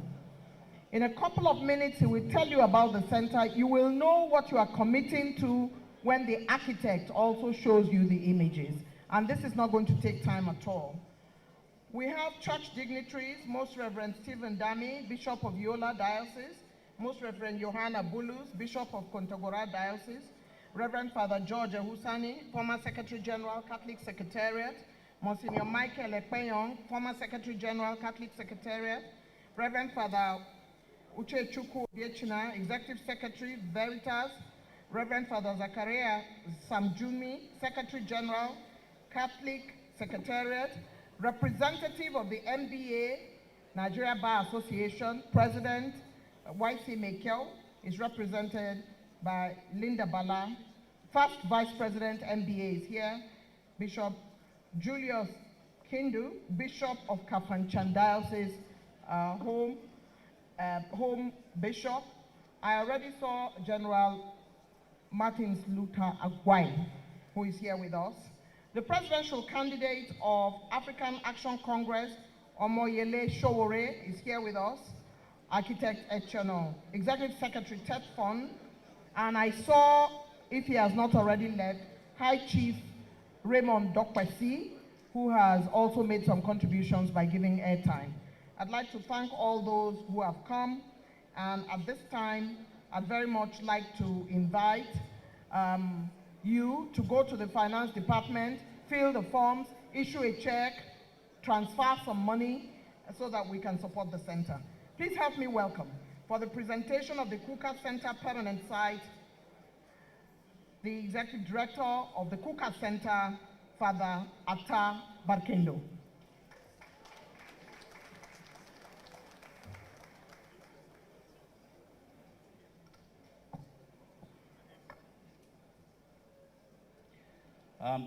In a couple of minutes, he will tell you about the center. You will know what you are committing to when the architect also shows you the images. And this is not going to take time at all. We have church dignitaries, Most Reverend Stephen Dami, Bishop of Yola Diocese, Most Reverend Johanna Bulus, Bishop of Kontagora Diocese, Reverend Father George Ehusani, former Secretary General, Catholic Secretariat, Monsignor Michael Ekpenyong, former Secretary General, Catholic Secretariat, Reverend Father Uche Chukwu Diechina, Executive Secretary, Veritas, Reverend Father Zachariah Samjumi, Secretary General, Catholic Secretariat, representative of the MBA, Nigeria Bar Association, President YC Mekel is represented by Linda Bala. First Vice President MBA is here, Bishop Julius Kindu, Bishop of Kafanchan Diocese, home Bishop. I already saw General Martins Luther Agwai, who is here with us. The presidential candidate of African Action Congress, Omoyele Showore, is here with us. Architect Echono, Executive Secretary Ted Fon, and I saw, if he has not already left, High Chief Raymond Dokwesi, who has also made some contributions by giving airtime. I'd like to thank all those who have come, and at this time, I'd very much like to invite you to go to the Finance Department, fill the forms, issue a check, transfer some money so that we can support the center. Please help me welcome, for the presentation of the Kuka Center permanent site, the Executive Director of the Kuka Center, Father Atta Barkindo.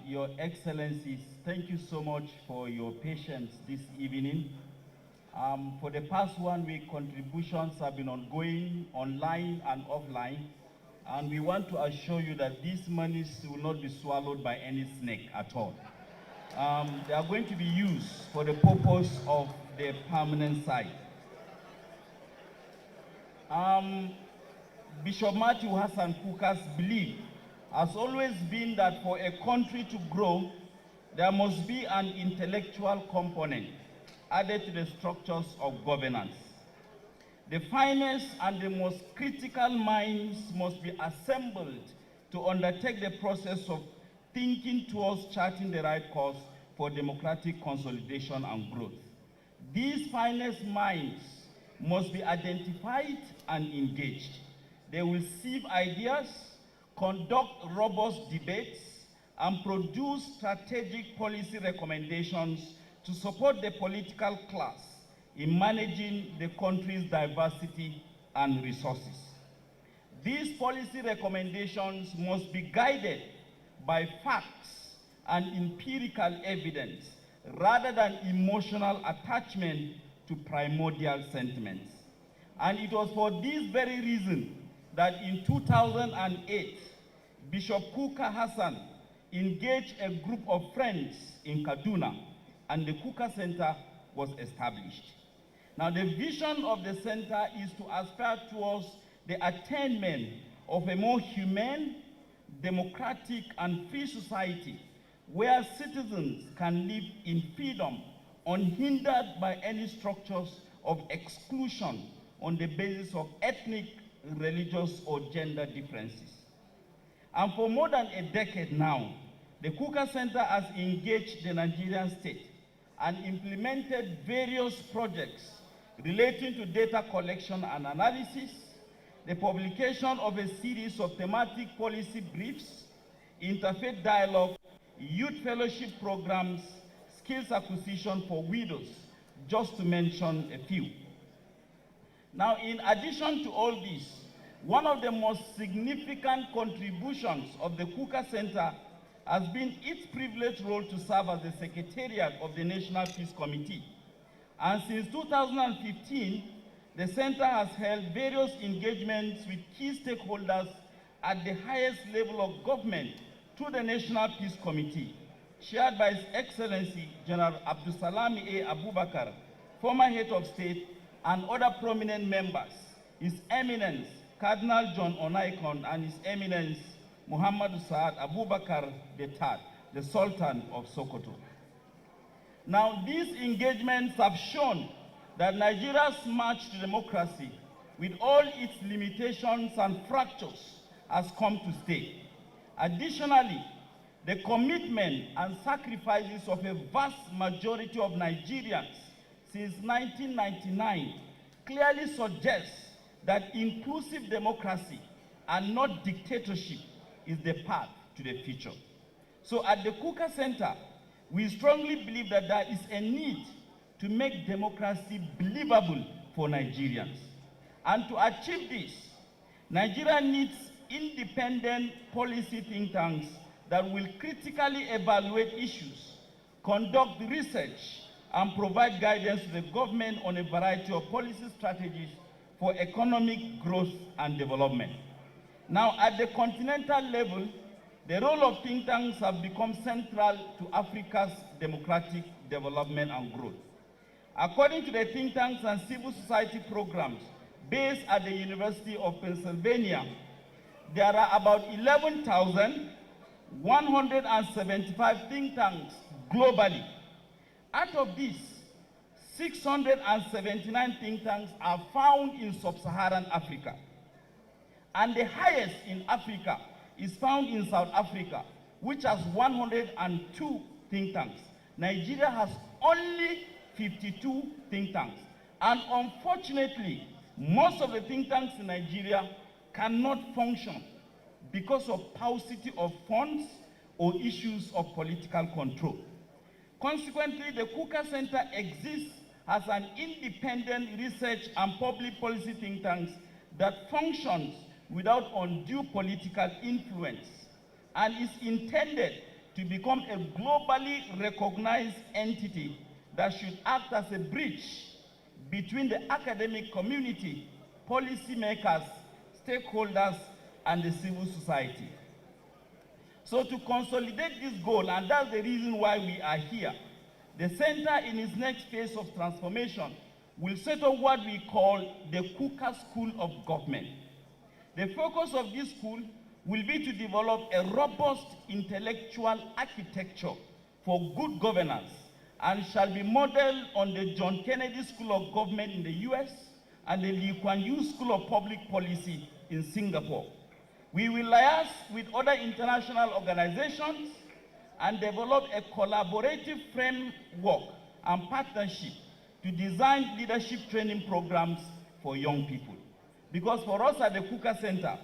Your Excellencies, thank you so much for your patience this evening. For the past 1 week, contributions have been ongoing, online and offline, and we want to assure you that these monies will not be swallowed by any snake at all. They are going to be used for the purpose of the permanent site. Bishop Mathew Hassan Kuka's belief has always been that for a country to grow, there must be an intellectual component added to the structures of governance. The finest and the most critical minds must be assembled to undertake the process of thinking towards charting the right course for democratic consolidation and growth. These finest minds must be identified and engaged. They will sieve ideas, conduct robust debates, and produce strategic policy recommendations to support the political class in managing the country's diversity and resources. These policy recommendations must be guided by facts and empirical evidence rather than emotional attachment to primordial sentiments. And it was for this very reason that in 2008, Bishop Kuka Hassan engaged a group of friends in Kaduna, and the Kuka Center was established. Now, the vision of the center is to aspire towards the attainment of a more humane, democratic, and free society where citizens can live in freedom, unhindered by any structures of exclusion on the basis of ethnic, religious, or gender differences. And for more than a decade now, the Kuka Center has engaged the Nigerian state and implemented various projects relating to data collection and analysis, the publication of a series of thematic policy briefs, interfaith dialogue, youth fellowship programs, skills acquisition for widows, just to mention a few. Now, in addition to all this, one of the most significant contributions of the Kuka Center has been its privileged role to serve as the Secretariat of the National Peace Committee. And since 2015, the center has held various engagements with key stakeholders at the highest level of government through the National Peace Committee, chaired by His Excellency General Abdulsalami A. Abubakar, former head of state, and other prominent members, His Eminence Cardinal John Onaikon and His Eminence Muhammad Saad Abubakar III, the Sultan of Sokoto. Now, these engagements have shown that Nigeria's march to democracy, with all its limitations and fractures, has come to stay. Additionally, the commitment and sacrifices of a vast majority of Nigerians since 1999 clearly suggests that inclusive democracy and not dictatorship is the path to the future. So at the Kuka Center, we strongly believe that there is a need to make democracy believable for Nigerians. And to achieve this, Nigeria needs independent policy think tanks that will critically evaluate issues, conduct research, and provide guidance to the government on a variety of policy strategies for economic growth and development. Now, at the continental level, the role of think tanks have become central to Africa's democratic development and growth. According to the think tanks and civil society programs based at the University of Pennsylvania, there are about 11,175 think tanks globally. Out of these, 679 think tanks are found in sub-Saharan Africa. And the highest in Africa is found in South Africa, which has 102 think tanks. Nigeria has only 52 think tanks. And unfortunately, most of the think tanks in Nigeria cannot function because of paucity of funds or issues of political control. Consequently, the Kuka Center exists as an independent research and public policy think tank that functions without undue political influence and is intended to become a globally recognized entity that should act as a bridge between the academic community, policymakers, stakeholders, and the civil society. So to consolidate this goal, and that's the reason why we are here, the center in its next phase of transformation will set up what we call the Kuka School of Government. The focus of this school will be to develop a robust intellectual architecture for good governance and shall be modeled on the John Kennedy School of Government in the US and the Lee Kuan Yew School of Public Policy in Singapore. We will liaise with other international organizations and develop a collaborative framework and partnership to design leadership training programs for young people. Because for us at the Kuka Center,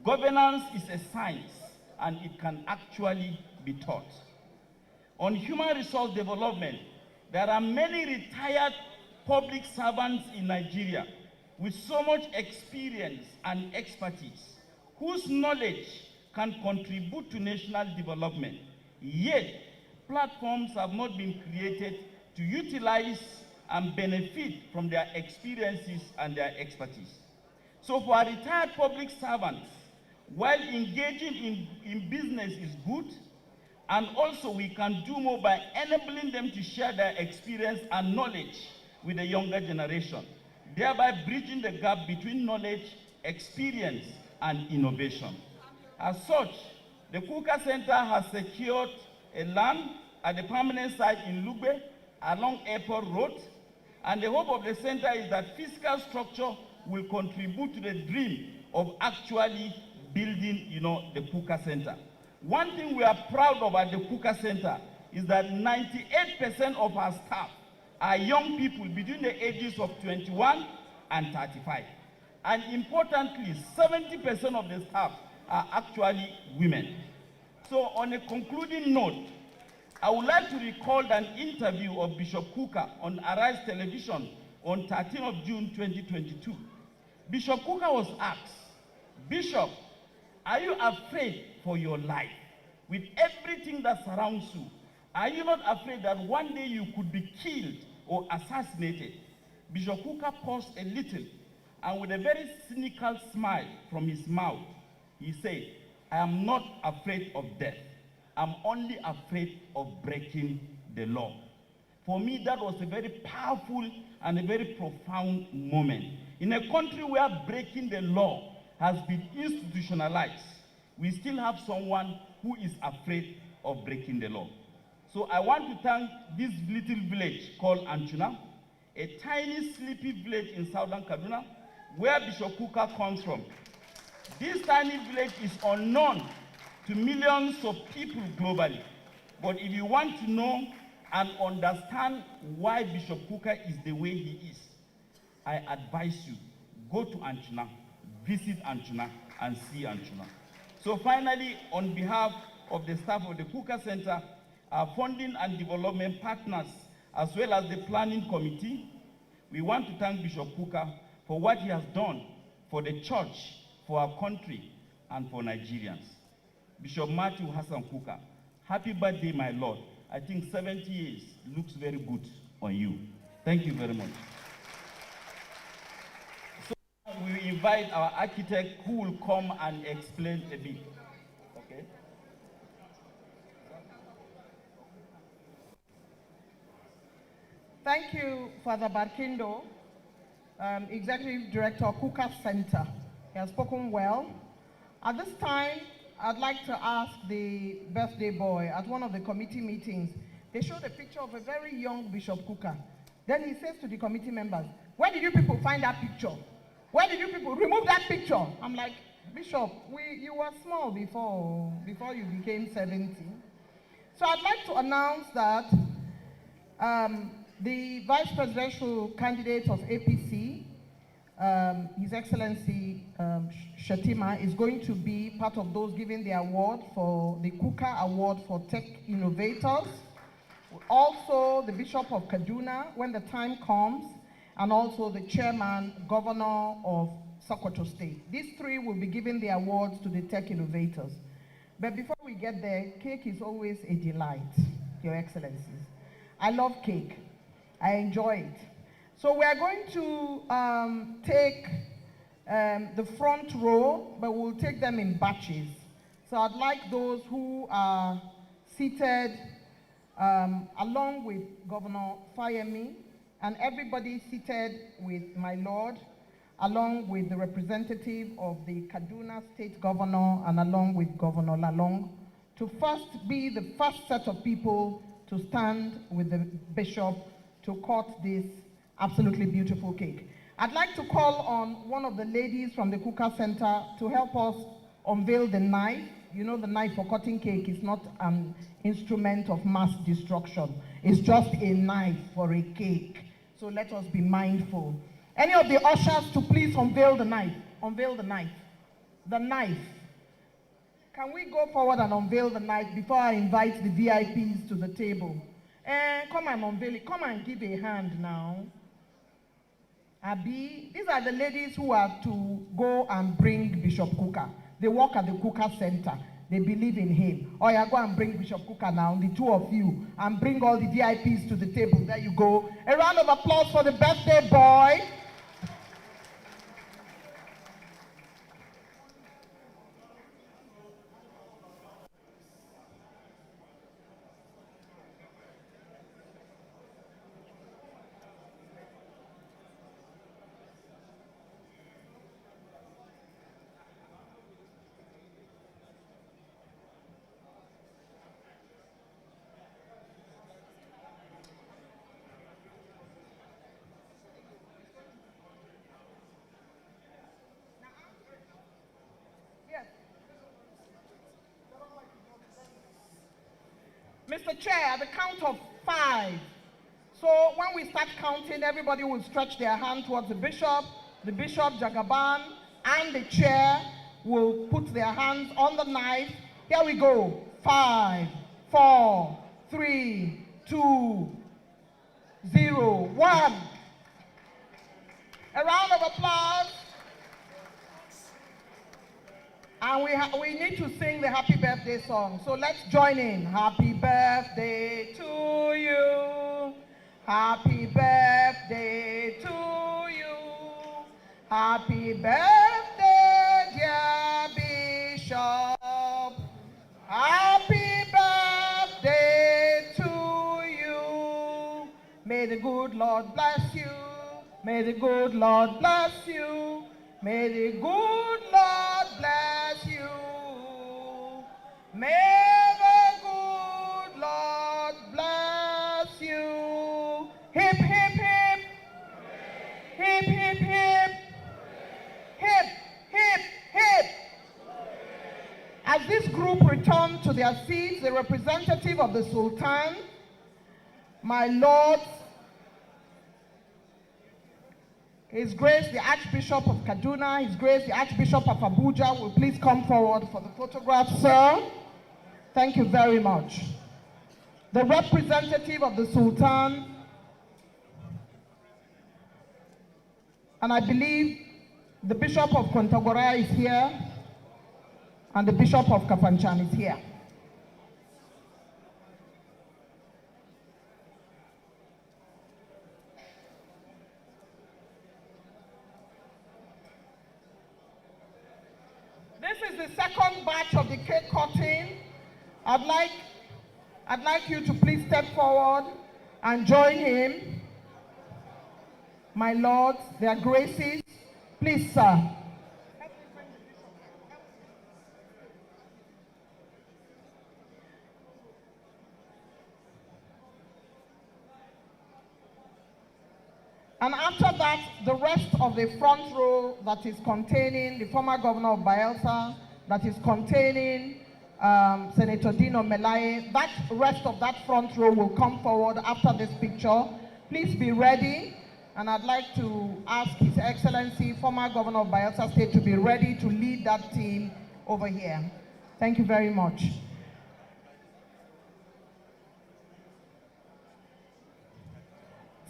governance is a science and it can actually be taught. On human resource development, there are many retired public servants in Nigeria with so much experience and expertise whose knowledge can contribute to national development. Yet, platforms have not been created to utilize and benefit from their experiences and their expertise. So for our retired public servants, while engaging in business is good, and also we can do more by enabling them to share their experience and knowledge with the younger generation, thereby bridging the gap between knowledge, experience, and innovation. As such, the Kuka Center has secured a land at the permanent site in Lugbe along Airport Road, and the hope of the center is that physical structure will contribute to the dream of actually building, the Kuka Center. One thing we are proud of at the Kuka Center is that 98% of our staff are young people between the ages of 21 and 35. And importantly, 70% of the staff are actually women. So on a concluding note, I would like to recall an interview of Bishop Kuka on Arise Television on 13th of June 2022. Bishop Kuka was asked, "Bishop, are you afraid for your life? With everything that surrounds you, are you not afraid that one day you could be killed or assassinated?" Bishop Kuka paused a little, and with a very cynical smile from his mouth, he said, "I am not afraid of death. I'm only afraid of breaking the law." For me, that was a very powerful and a very profound moment. In a country where breaking the law has been institutionalized, we still have someone who is afraid of breaking the law. So I want to thank this little village called Anchuna, a tiny sleepy village in southern Kaduna, where Bishop Kuka comes from. This tiny village is unknown to millions of people globally. But if you want to know and understand why Bishop Kuka is the way he is, I advise you, go to Anchuna, visit Anchuna, and see Anchuna. So finally, on behalf of the staff of the Kuka Center, our funding and development partners, as well as the planning committee, we want to thank Bishop Kuka for what he has done for the church, for our country, and for Nigerians. Bishop Mathew Hassan Kuka, happy birthday, my Lord. I think 70 years looks very good on you. Thank you very much. So we invite our architect who will come and explain a bit. Okay? Thank you, Father Barkindo, Executive Director, Kuka Center. He has spoken well. At this time, I'd like to ask the birthday boy, at one of the committee meetings, they showed a picture of a very young Bishop Kuka. Then he says to the committee members, "Where did you people find that picture? Where did you people remove that picture?" I'm like, "Bishop, you were small before you became 70. So I'd like to announce that the vice presidential candidate of APC, His Excellency Shatima, is going to be part of those giving the award for the Kuka Award for Tech Innovators. Also, the Bishop of Kaduna, when the time comes, and also the Chairman, Governor of Sokoto State. These three will be giving the awards to the tech innovators. But before we get there, cake is always a delight, Your Excellencies. I love cake. I enjoy it. So we are going to take the front row, but we'll take them in batches. So I'd like those who are seated along with Governor Fayemi, and everybody seated with my Lord, along with the representative of the Kaduna State Governor and along with Governor Lalong, to first be the first set of people to stand with the Bishop to cut this absolutely beautiful cake. I'd like to call on one of the ladies from the Kuka Center to help us unveil the knife. You know, the knife for cutting cake is not an instrument of mass destruction. It's just a knife for a cake. So let us be mindful. Any of the ushers to please unveil the knife. Unveil the knife. The knife. Can we go forward and unveil the knife before I invite the VIPs to the table? Come and unveil it. Come and give a hand now. Abi, these are the ladies who are to go and bring Bishop Kuka. They work at the Kuka Center. They believe in him. Oh, yeah, go and bring Bishop Kuka now, the two of you, and bring all the VIPs to the table. There you go. A round of applause for the birthday boy. Mr. Chair, at the count of 5. So when we start counting, everybody will stretch their hand towards the bishop, Jagaban, and the chair will put their hands on the knife. Here we go. 5, 4, 3, 2, 0, 1. A round of applause. And we need to sing the happy birthday song. So let's join in. Happy birthday to you. Happy birthday to you. Happy birthday, dear Bishop. Happy birthday to you. May the good Lord bless you. May the good Lord bless you. May the good Lord bless you. May the good Lord bless you. Hip, hip, hip. Hip, hip, hip. Hip, hip, hip. As this group return to their seats, the representative of the Sultan, my Lord, His Grace the Archbishop of Kaduna, His Grace the Archbishop of Abuja will please come forward for the photograph, sir. Thank you very much. The representative of the Sultan, and I believe the Bishop of Kontagora is here, and the Bishop of Kafanchan is here. This is the second batch of the cake cutting. I'd like you to please step forward and join him. My lords, their graces, please, sir. And after that, the rest of the front row that is containing the former governor of Bayelsa, that is containing Senator Dino Melaye, that rest of that front row will come forward after this picture. Please be ready. And I'd like to ask His Excellency, former governor of Bayelsa State, to be ready to lead that team over here. Thank you very much.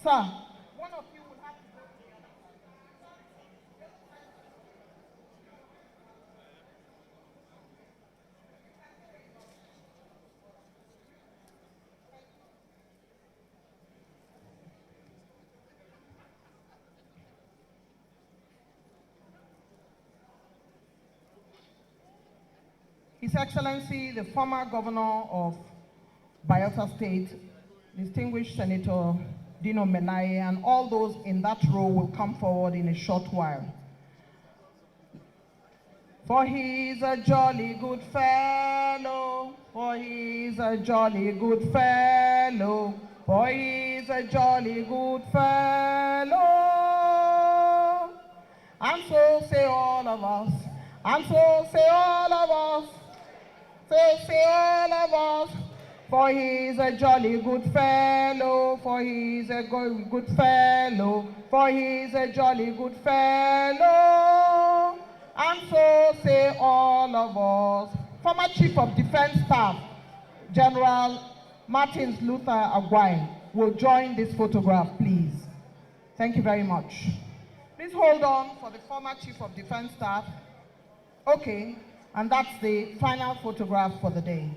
Sir. His Excellency, the former governor of Bayelsa State, distinguished Senator Dino Menaye, and all those in that row will come forward in a short while. For he is a jolly good fellow, for he is a jolly good fellow, for he is a jolly good fellow. And so say all of us, and so say all of us, say all of us, for he is a jolly good fellow, for he is a good fellow, for he is a jolly good fellow. And so say all of us. Former Chief of Defense Staff, General Martins Luther Agwai, will join this photograph, please. Thank you very much. Please hold on for the former Chief of Defense Staff. Okay, and that's the final photograph for the day.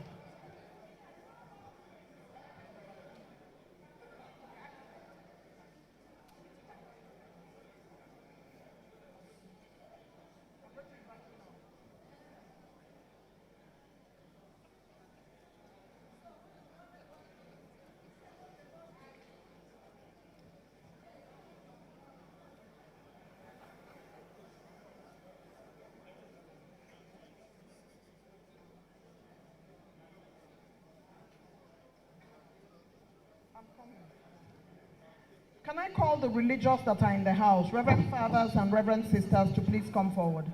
Can I call the religious that are in the house, Reverend Fathers and Reverend Sisters, to please come forward?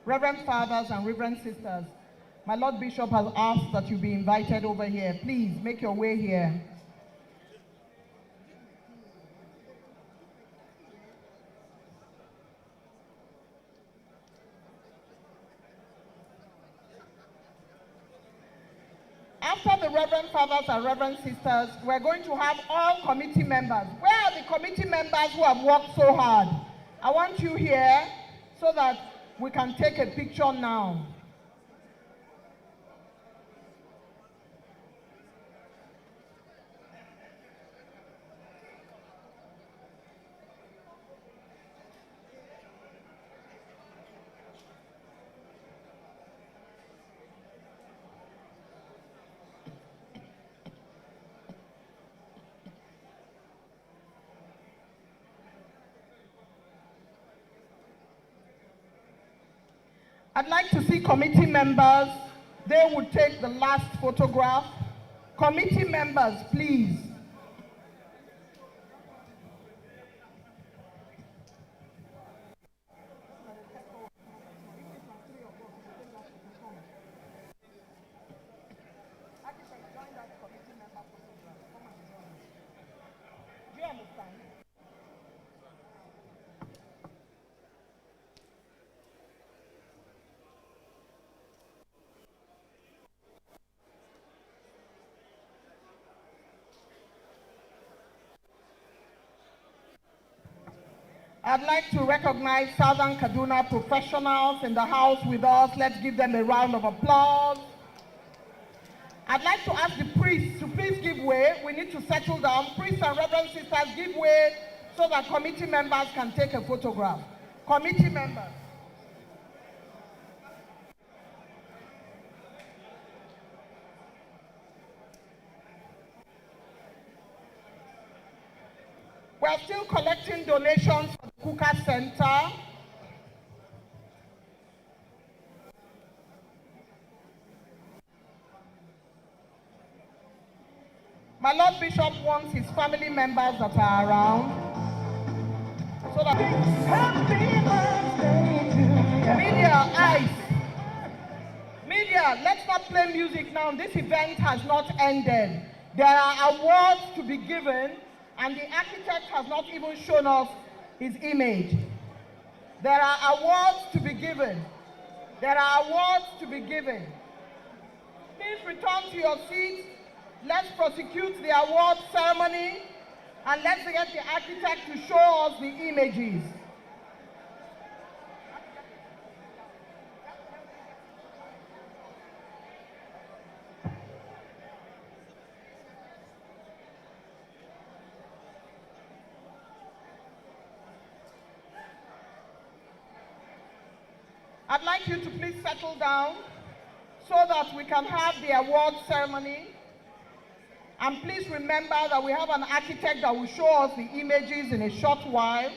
Reverend Fathers and Reverend Sisters, my Lord Bishop has asked that you be invited over here. Please make your way here. After the Reverend Fathers and Reverend Sisters, we're going to have all committee members. Where are the committee members who have worked so hard? I want you here so that we can take a picture now. I'd like to see committee members. They would take the last photograph. Committee members, please. Do you understand? I'd like to recognize Southern Kaduna professionals in the house with us. Let's give them a round of applause. I'd like to ask the priests to please give way. We need to settle down. Priests and Reverend Sisters, give way so that committee members can take a photograph. Committee members. We're still collecting donations for the Kuka Center. My Lord Bishop wants his family members that are around. So that media, eyes. Media, let's not play music now. This event has not ended. There are awards to be given, and the architect has not even shown us his image. There are awards to be given. There are awards to be given. Please return to your seats. Let's prosecute the award ceremony, and let's get the architect to show us the images. I'd like you to please settle down so that we can have the award ceremony. And please remember that we have an architect that will show us the images in a short while.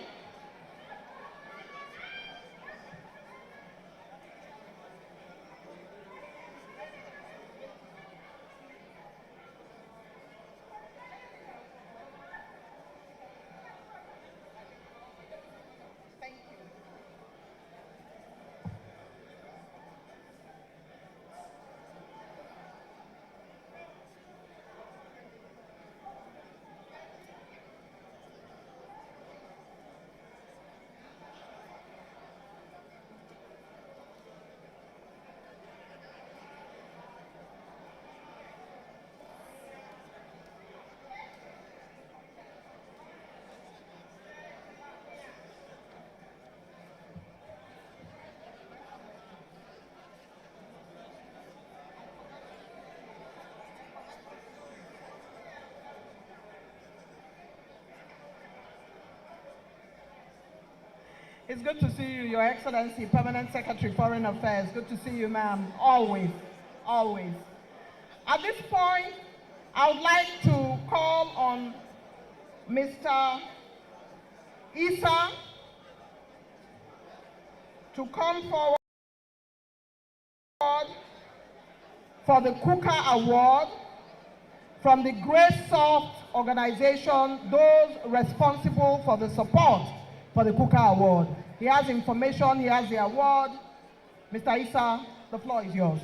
It's good to see you, Your Excellency, Permanent Secretary, Foreign Affairs. Good to see you, ma'am. Always, always. At this point, I would like to call on Mr. Issa to come forward for the Kuka Award from the GraceSoft organization, those responsible for the support for the Kuka Award. He has information, he has the award. Mr. Issa, the floor is yours.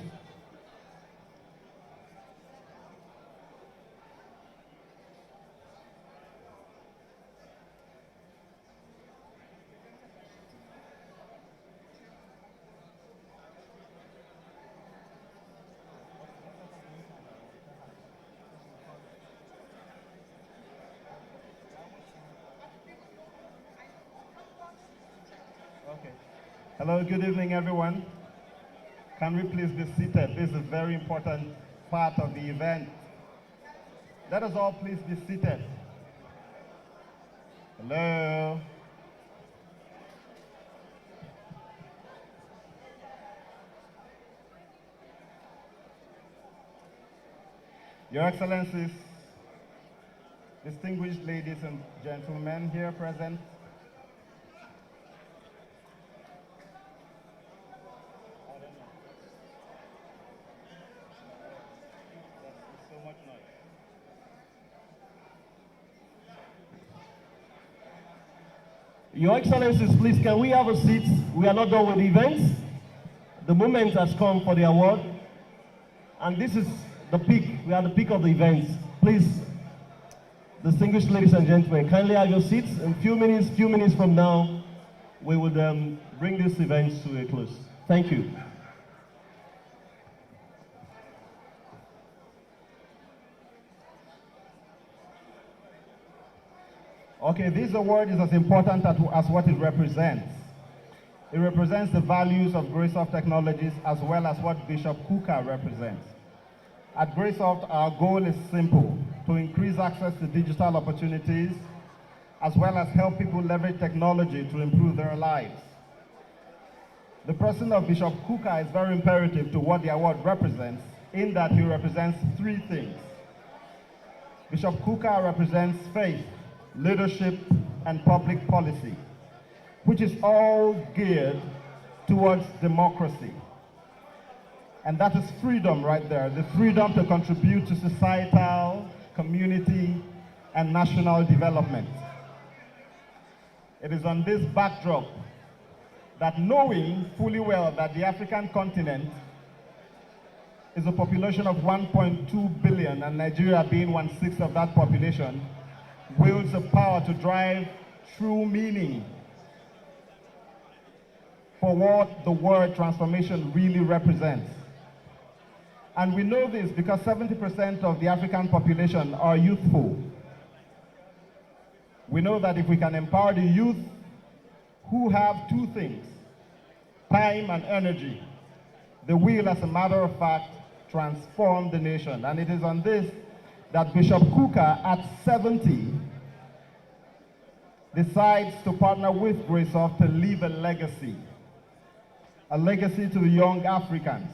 Hello, good evening, everyone. Can we please be seated? This is a very important part of the event. Let us all please be seated. Hello. Your Excellencies, distinguished ladies and gentlemen here present, Your Excellencies, please, can we have a seat? We are not done with the events. The moment has come for the award. And this is the peak. We are the peak of the events. Please, distinguished ladies and gentlemen, kindly have your seats. In a few minutes from now, we will bring this event to a close. Thank you. Okay, this award is as important as what it represents. It represents the values of GraceSoft Technologies as well as what Bishop Kuka represents. At GraceSoft, our goal is simple: to increase access to digital opportunities as well as help people leverage technology to improve their lives. The person of Bishop Kuka is very imperative to what the award represents, in that he represents three things. Bishop Kuka represents faith, leadership, and public policy, which is all geared towards democracy. And that is freedom right there, the freedom to contribute to societal, community, and national development. It is on this backdrop that, knowing fully well that the African continent is a population of 1.2 billion, and Nigeria being 1/6 of that population, wields the power to drive true meaning for what the word transformation really represents. And we know this because 70% of the African population are youthful. We know that if we can empower the youth, who have two things, time and energy, they will, as a matter of fact, transform the nation. And it is on this that Bishop Kuka, at 70, decides to partner with GraceSoft to leave a legacy to the young Africans.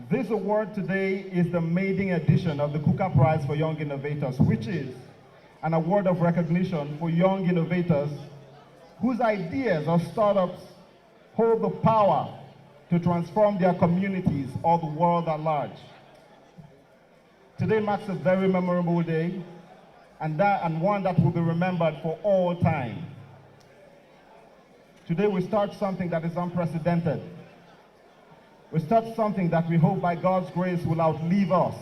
This award today is the maiden edition of the Kuka Prize for Young Innovators, which is an award of recognition for young innovators whose ideas or startups hold the power to transform their communities or the world at large. Today marks a very memorable day, and one that will be remembered for all time. Today we start something that is unprecedented. We start something that we hope by God's grace will outlive us,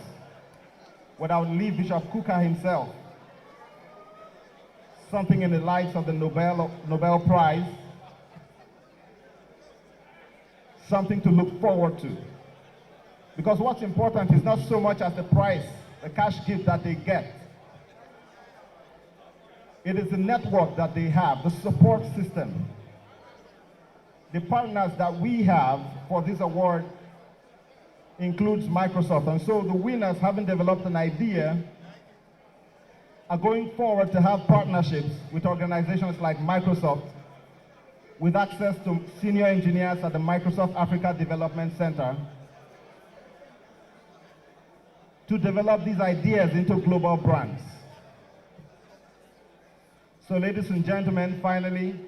will outlive Bishop Kuka himself. Something in the likes of the Nobel Prize, something to look forward to. Because what's important is not so much as the prize, the cash gift that they get. It is the network that they have, the support system. The partners that we have for this award includes Microsoft. And so the winners, having developed an idea, are going forward to have partnerships with organizations like Microsoft, with access to senior engineers at the Microsoft Africa Development Center, to develop these ideas into global brands. So ladies and gentlemen, finally,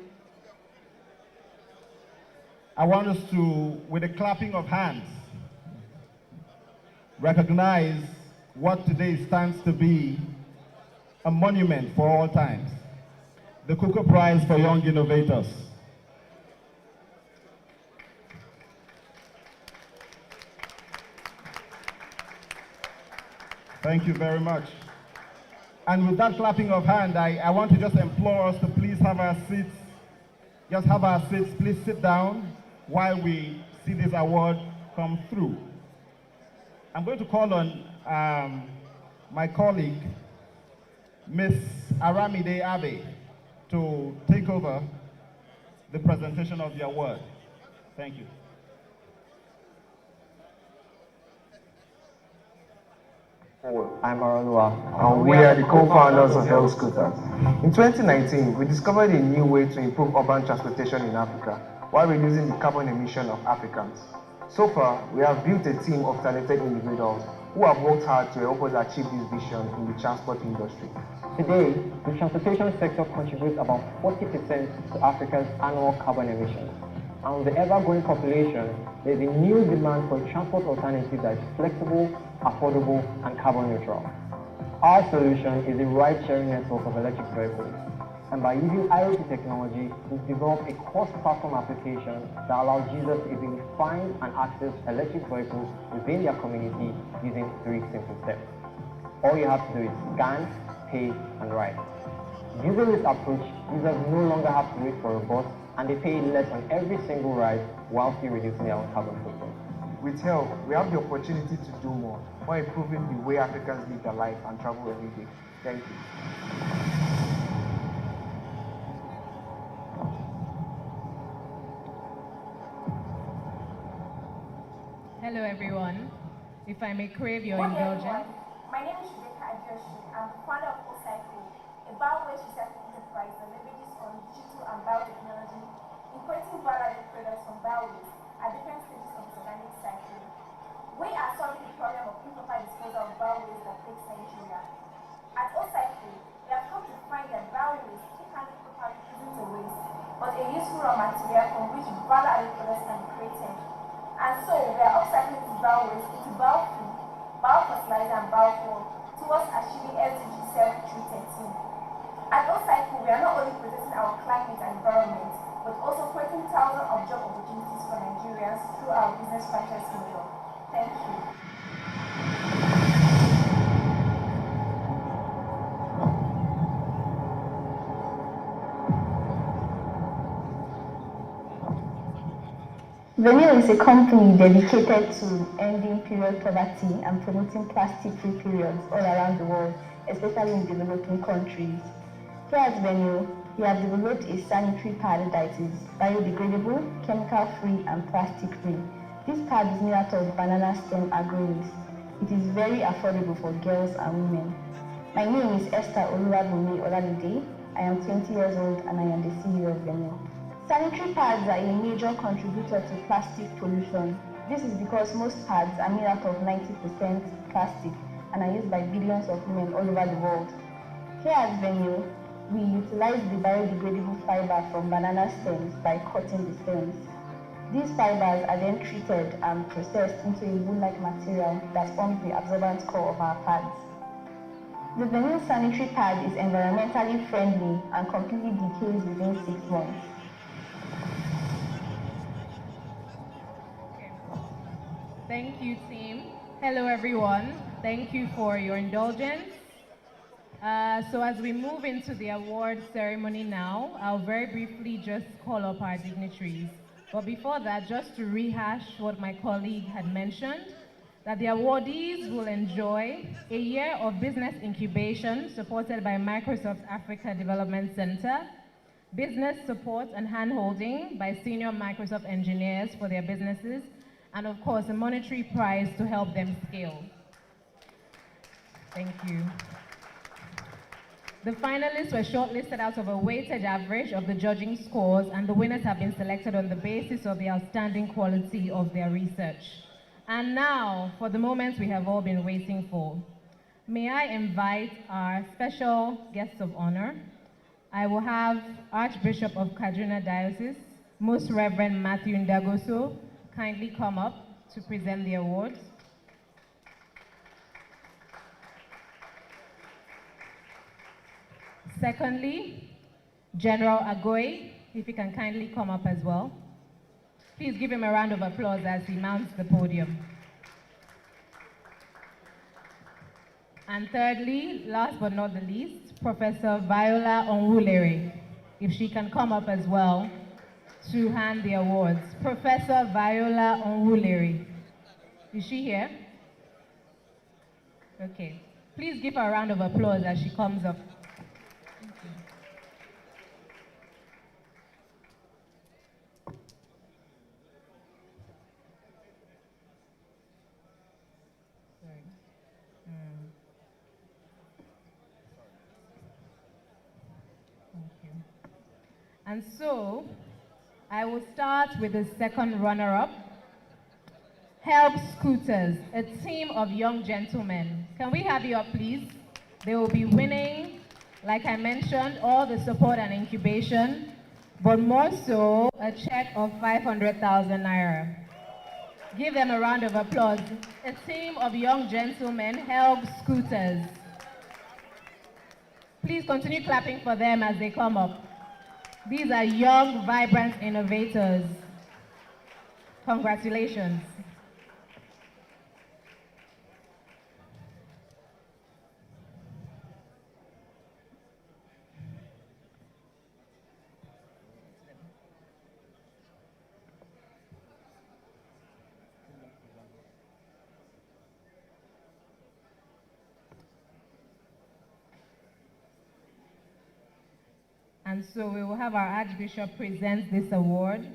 I want us to, with a clapping of hands, recognize what today stands to be a monument for all times, the Kuka Prize for Young Innovators. Thank you very much. And with that clapping of hand, I want to just implore us to please have our seats. Just have our seats, please sit down while we see this award come through. I'm going to call on my colleague, Ms. Aramide Abe, to take over the presentation of the award. Thank you. I'm Aralua, and we are the co-founders of Scooter. In 2019, we discovered a new way to improve urban transportation in Africa while reducing the carbon emission of Africans. So far, we have built a team of talented individuals who have worked hard to help us achieve this vision in the transport industry. Today, the transportation sector contributes about 40% to Africa's annual carbon emissions. And with the ever-growing population, there is a new demand for a transport alternative that is flexible, affordable, and carbon neutral. Our solution is a ride-sharing network of electric vehicles. And by using IoT technology, we've developed a cross-platform application that allows users to easily find and access electric vehicles within their community using 3 simple steps. All you have to do is scan, pay, and ride. Using this approach, users no longer have to wait for a bus, and they pay less on every single ride while still reducing their own carbon footprint. With help, we have the opportunity to do more while improving the way Africans live their life and travel every day. Thank you. Hello everyone. If I may crave your indulgence. My name is I'm founder of Ocycle, a bio-waste recycling enterprise that leverages on digital and biotechnology, importing value products from bio-waste at different stages of its organic cycle. We are solving the problem of improper disposal of bio-waste that takes centuries. At Ocycle, we have come to find that bio-waste can be properly isn't a waste, but a useful raw material from which value-added products can be created. And so we are upcycling this bio-waste into biofuel, biofertilizer, and biofuel towards achieving SDG 7 through 13. At Ocycle, we are not only protecting our climate and environment, but also creating thousands of job opportunities for Nigerians through our business franchise model. Thank you. Venue is a company dedicated to ending period poverty and promoting plastic-free periods all around the world, especially in developing countries. Here at Venue, we have developed a sanitary pad that is biodegradable, chemical-free, and plastic-free. This pad is made out of banana stem agrowaste. It is very affordable for girls and women. My name is Esther Oluwabunmi Olalide. I am 20 years old and I am the CEO of Venue. Sanitary pads are a major contributor to plastic pollution. This is because most pads are made out of 90% plastic and are used by billions of women all over the world. Here at Venue, we utilize the biodegradable fiber from banana stems by cutting the stems. These fibers are then treated and processed into a wool-like material that forms the absorbent core of our pads. The Venue sanitary pad is environmentally friendly and completely decays within 6 months. Thank you, team. Hello, everyone. Thank you for your indulgence. So as we move into the award ceremony now, I'll very briefly just call up our dignitaries. But before that, just to rehash what my colleague had mentioned, that the awardees will enjoy a year of business incubation supported by Microsoft Africa Development Center, business support and handholding by senior Microsoft engineers for their businesses, and of course, a monetary prize to help them scale. Thank you. The finalists were shortlisted out of a weighted average of the judging scores, and the winners have been selected on the basis of the outstanding quality of their research. And now, for the moment we have all been waiting for. May I invite our special guests of honor. I will have Archbishop of Kaduna Diocese, Most Reverend Mathew Ndagoso, kindly come up to present the awards. Secondly, General Agoy, if he can kindly come up as well. Please give him a round of applause as he mounts the podium. And thirdly, last but not the least, Professor Viola Onwulere, if she can come up as well to hand the awards. Professor Viola Onwulere. Is she here? Okay. Please give her a round of applause as she comes up. And so, I will start with the second runner-up. Help Scooters, a team of young gentlemen. Can we have you up, please? They will be winning, like I mentioned, all the support and incubation, but more so, a check of 500,000 naira. Give them a round of applause. A team of young gentlemen, Help Scooters. Please continue clapping for them as they come up. These are young, vibrant innovators. Congratulations. And so we will have our Archbishop present this award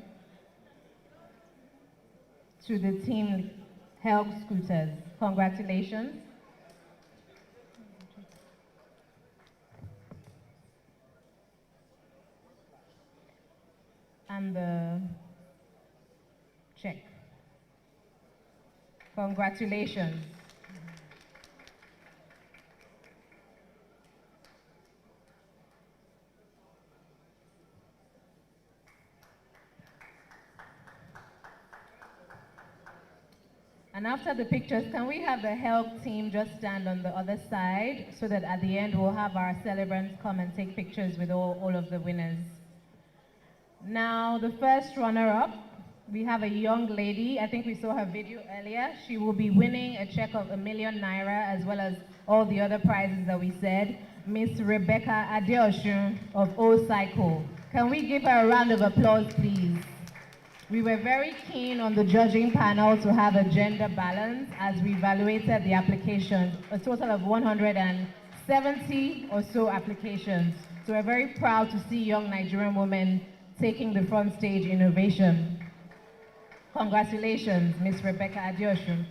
to the team Help Scooters. Congratulations. And the check. Congratulations. And after the pictures, can we have the Help team just stand on the other side so that at the end we'll have our celebrants come and take pictures with all of the winners. Now, the first runner-up, we have a young lady. I think we saw her video earlier. She will be winning a check of 1 million naira as well as all the other prizes that we said. Miss Rebecca Adeosun of O-Cycle. Can we give her a round of applause, please? We were very keen on the judging panel to have a gender balance as we evaluated the applications, a total of 170 or so applications. So we're very proud to see young Nigerian women taking the front stage innovation. Congratulations, Ms. Rebecca Adeosun.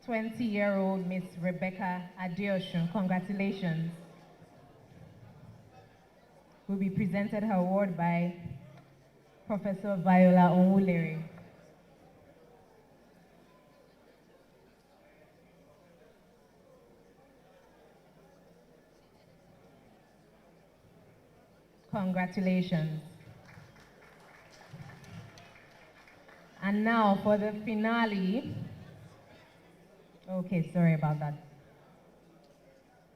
'20-year-old Miss Rebecca Adeosun. Congratulations. will be presented her award by Professor Viola Onwulere. Congratulations. And now for the finale. Okay, sorry about that.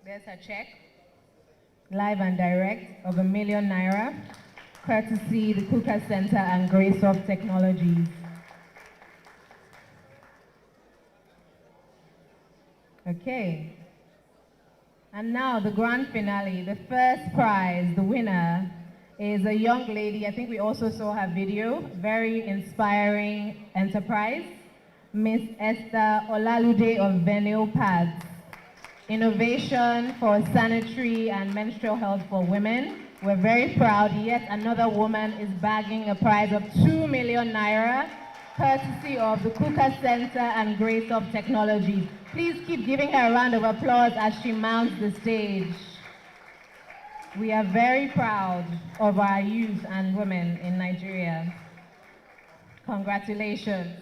There's a check, live and direct, of ₦1 million, courtesy the Kuka Center and Graysoft Technologies. Okay. And now the grand finale, the first prize, the winner, is a young lady. I think we also saw her video. Very inspiring enterprise. Miss Esther Olalude of Venue Pads. Innovation for sanitary and menstrual health for women. We're very proud. Yet another woman is bagging a prize of ₦2 million, courtesy of the Kuka Center and Graysoft Technologies. Please keep giving her a round of applause as she mounts the stage. We are very proud of our youth and women in Nigeria. Congratulations.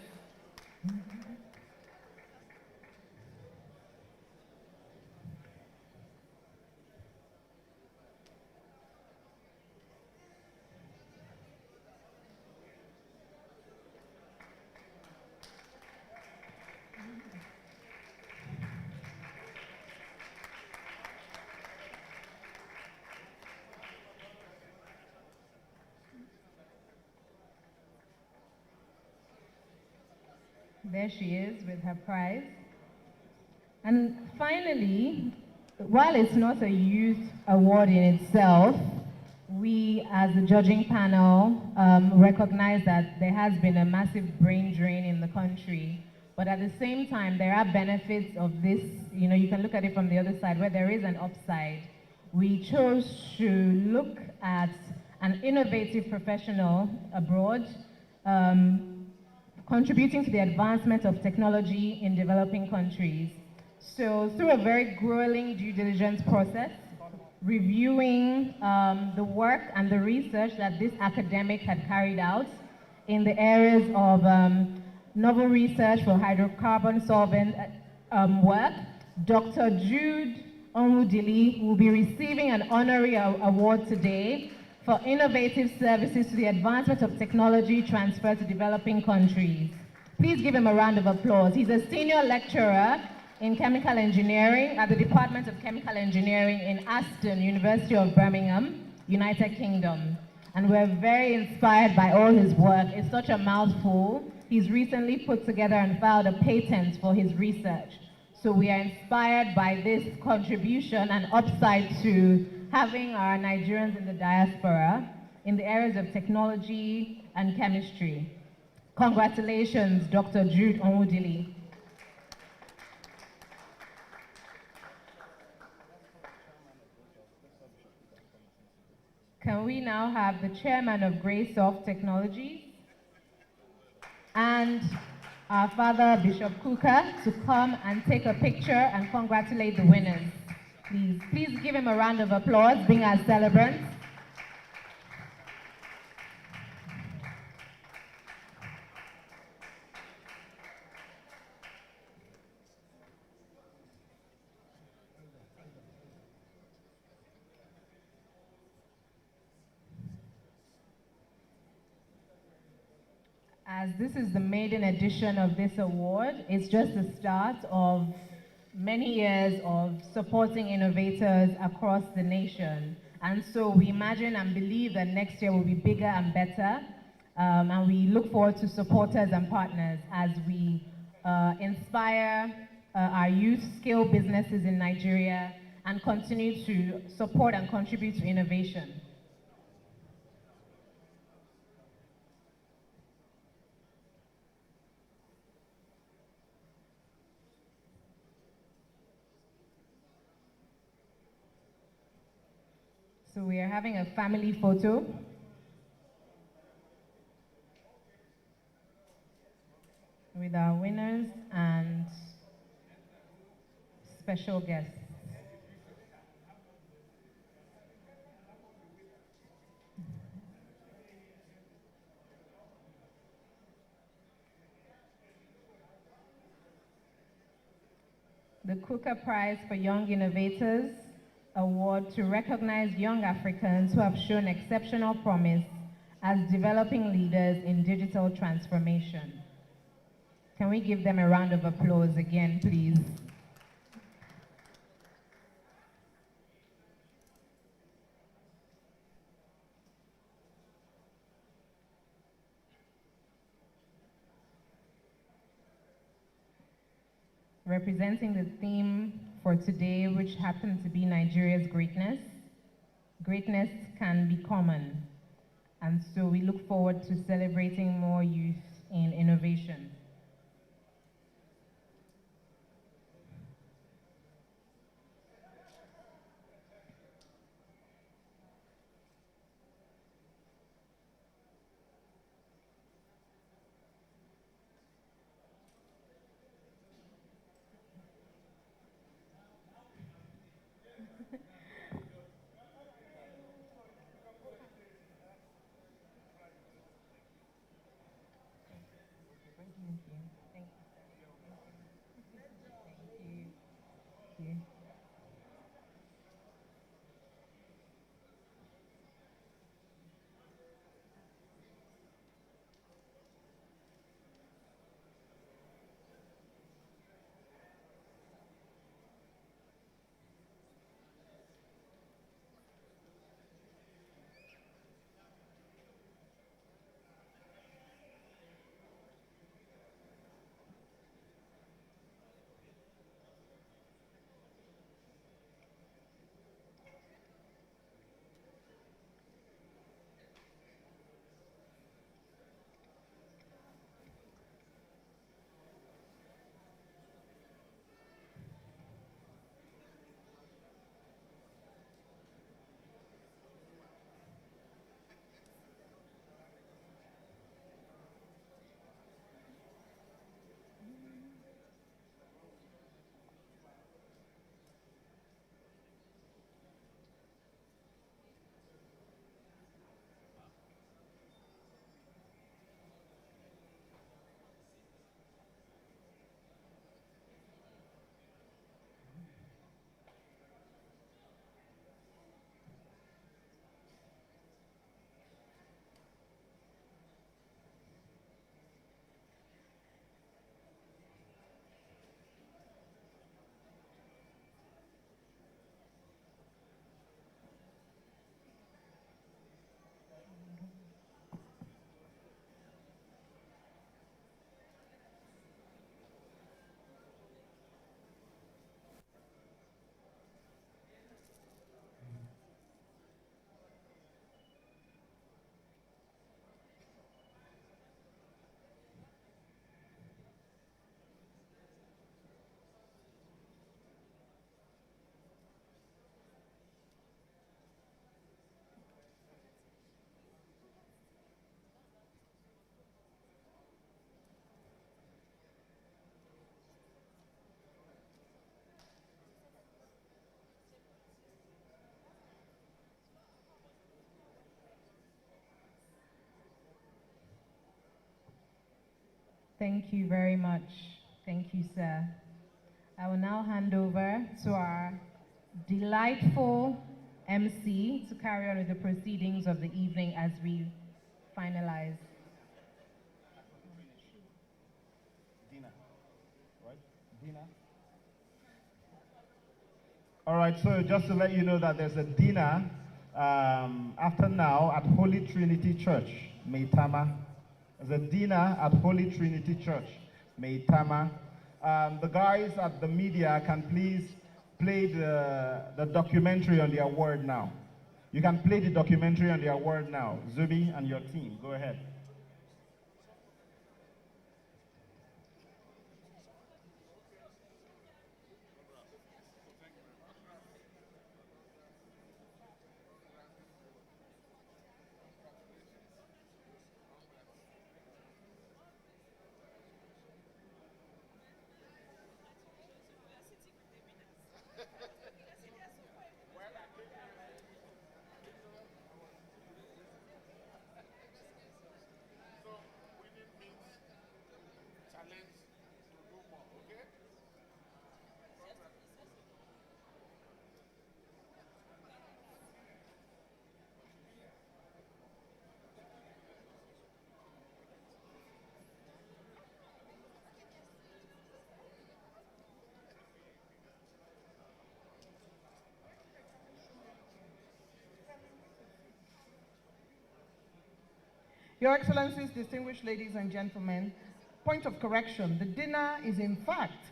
There she is with her prize. And finally, while it's not a youth award in itself, we as a judging panel recognize that there has been a massive brain drain in the country. But at the same time, there are benefits of this. You know, you can look at it from the other side where there is an upside. We chose to look at an innovative professional abroad, contributing to the advancement of technology in developing countries. So through a very grueling due diligence process, reviewing the work and the research that this academic had carried out in the areas of novel research for hydrocarbon solvent work, Dr. Jude Onwudili will be receiving an honorary award today for innovative services to the advancement of technology transfer to developing countries. Please give him a round of applause. He's a senior lecturer in chemical engineering at the Department of Chemical Engineering in Aston, University of Birmingham, United Kingdom. And we're very inspired by all his work. It's such a mouthful. He's recently put together and filed a patent for his research. So we are inspired by this contribution and upside to having our Nigerians in the diaspora in the areas of technology and chemistry. Congratulations, Dr. Jude Onwudili. Can we now have the chairman of Graysoft Technologies and our father, Bishop Kuka, to come and take a picture and congratulate the winners. Please give him a round of applause, being our celebrants. As this is the maiden edition of this award, it's just the start of many years of supporting innovators across the nation. And so we imagine and believe that next year will be bigger and better. And we look forward to supporters and partners as we inspire our youth, scale businesses in Nigeria, and continue to support and contribute to innovation. So we are having a family photo. With our winners and special guests. the Kuka Prize for Young Innovators award to recognize young Africans who have shown exceptional promise as developing leaders in digital transformation. Can we give them a round of applause again, please? Representing the theme for today, which happens to be Nigeria's greatness. Greatness can be common, and so we look forward to celebrating more youth in innovation. Thank you very much. Thank you, sir. I will now hand over to our delightful MC to carry on with the proceedings of the evening as we finalize. Dina, right? Dina? All right, so just to let you know that there's a dinner after now at Holy Trinity Church, Maitama. There's a dinner at Holy Trinity Church, Maitama. The guys at the media can please play the documentary on the award now. You can play the documentary on the award now. Zubi and your team, go ahead. Your Excellencies, distinguished ladies and gentlemen, point of correction, the dinner is in fact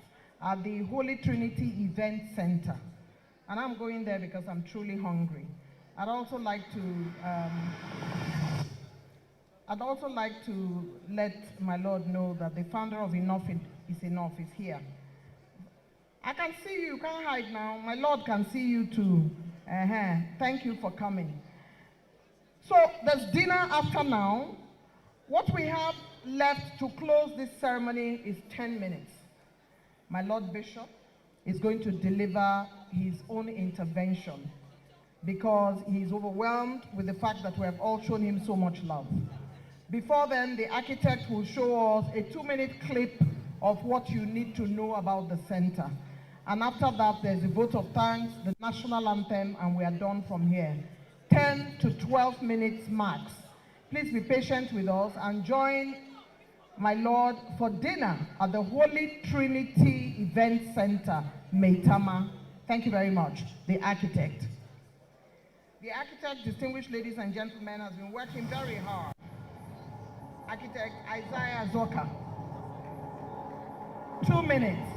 at the Holy Trinity Event Center. And I'm going there because I'm truly hungry. I'd also like to let my Lord know that the founder of Enough is Enough is here. I can see you, you can't hide now. My Lord can see you too. Thank you for coming. So there's dinner after now. What we have left to close this ceremony is 10 minutes. My Lord Bishop is going to deliver his own intervention because he's overwhelmed with the fact that we have all shown him so much love. Before then, the architect will show us a 2-minute clip of what you need to know about the center. And after that, there's a vote of thanks, the national anthem, and we are done from here. 10 to 12 minutes max. Please be patient with us and join my Lord for dinner at the Holy Trinity Event Center, Maitama. Thank you very much. The architect. The architect, distinguished ladies and gentlemen, has been working very hard. Architect Isaiah Zoka. 2 minutes.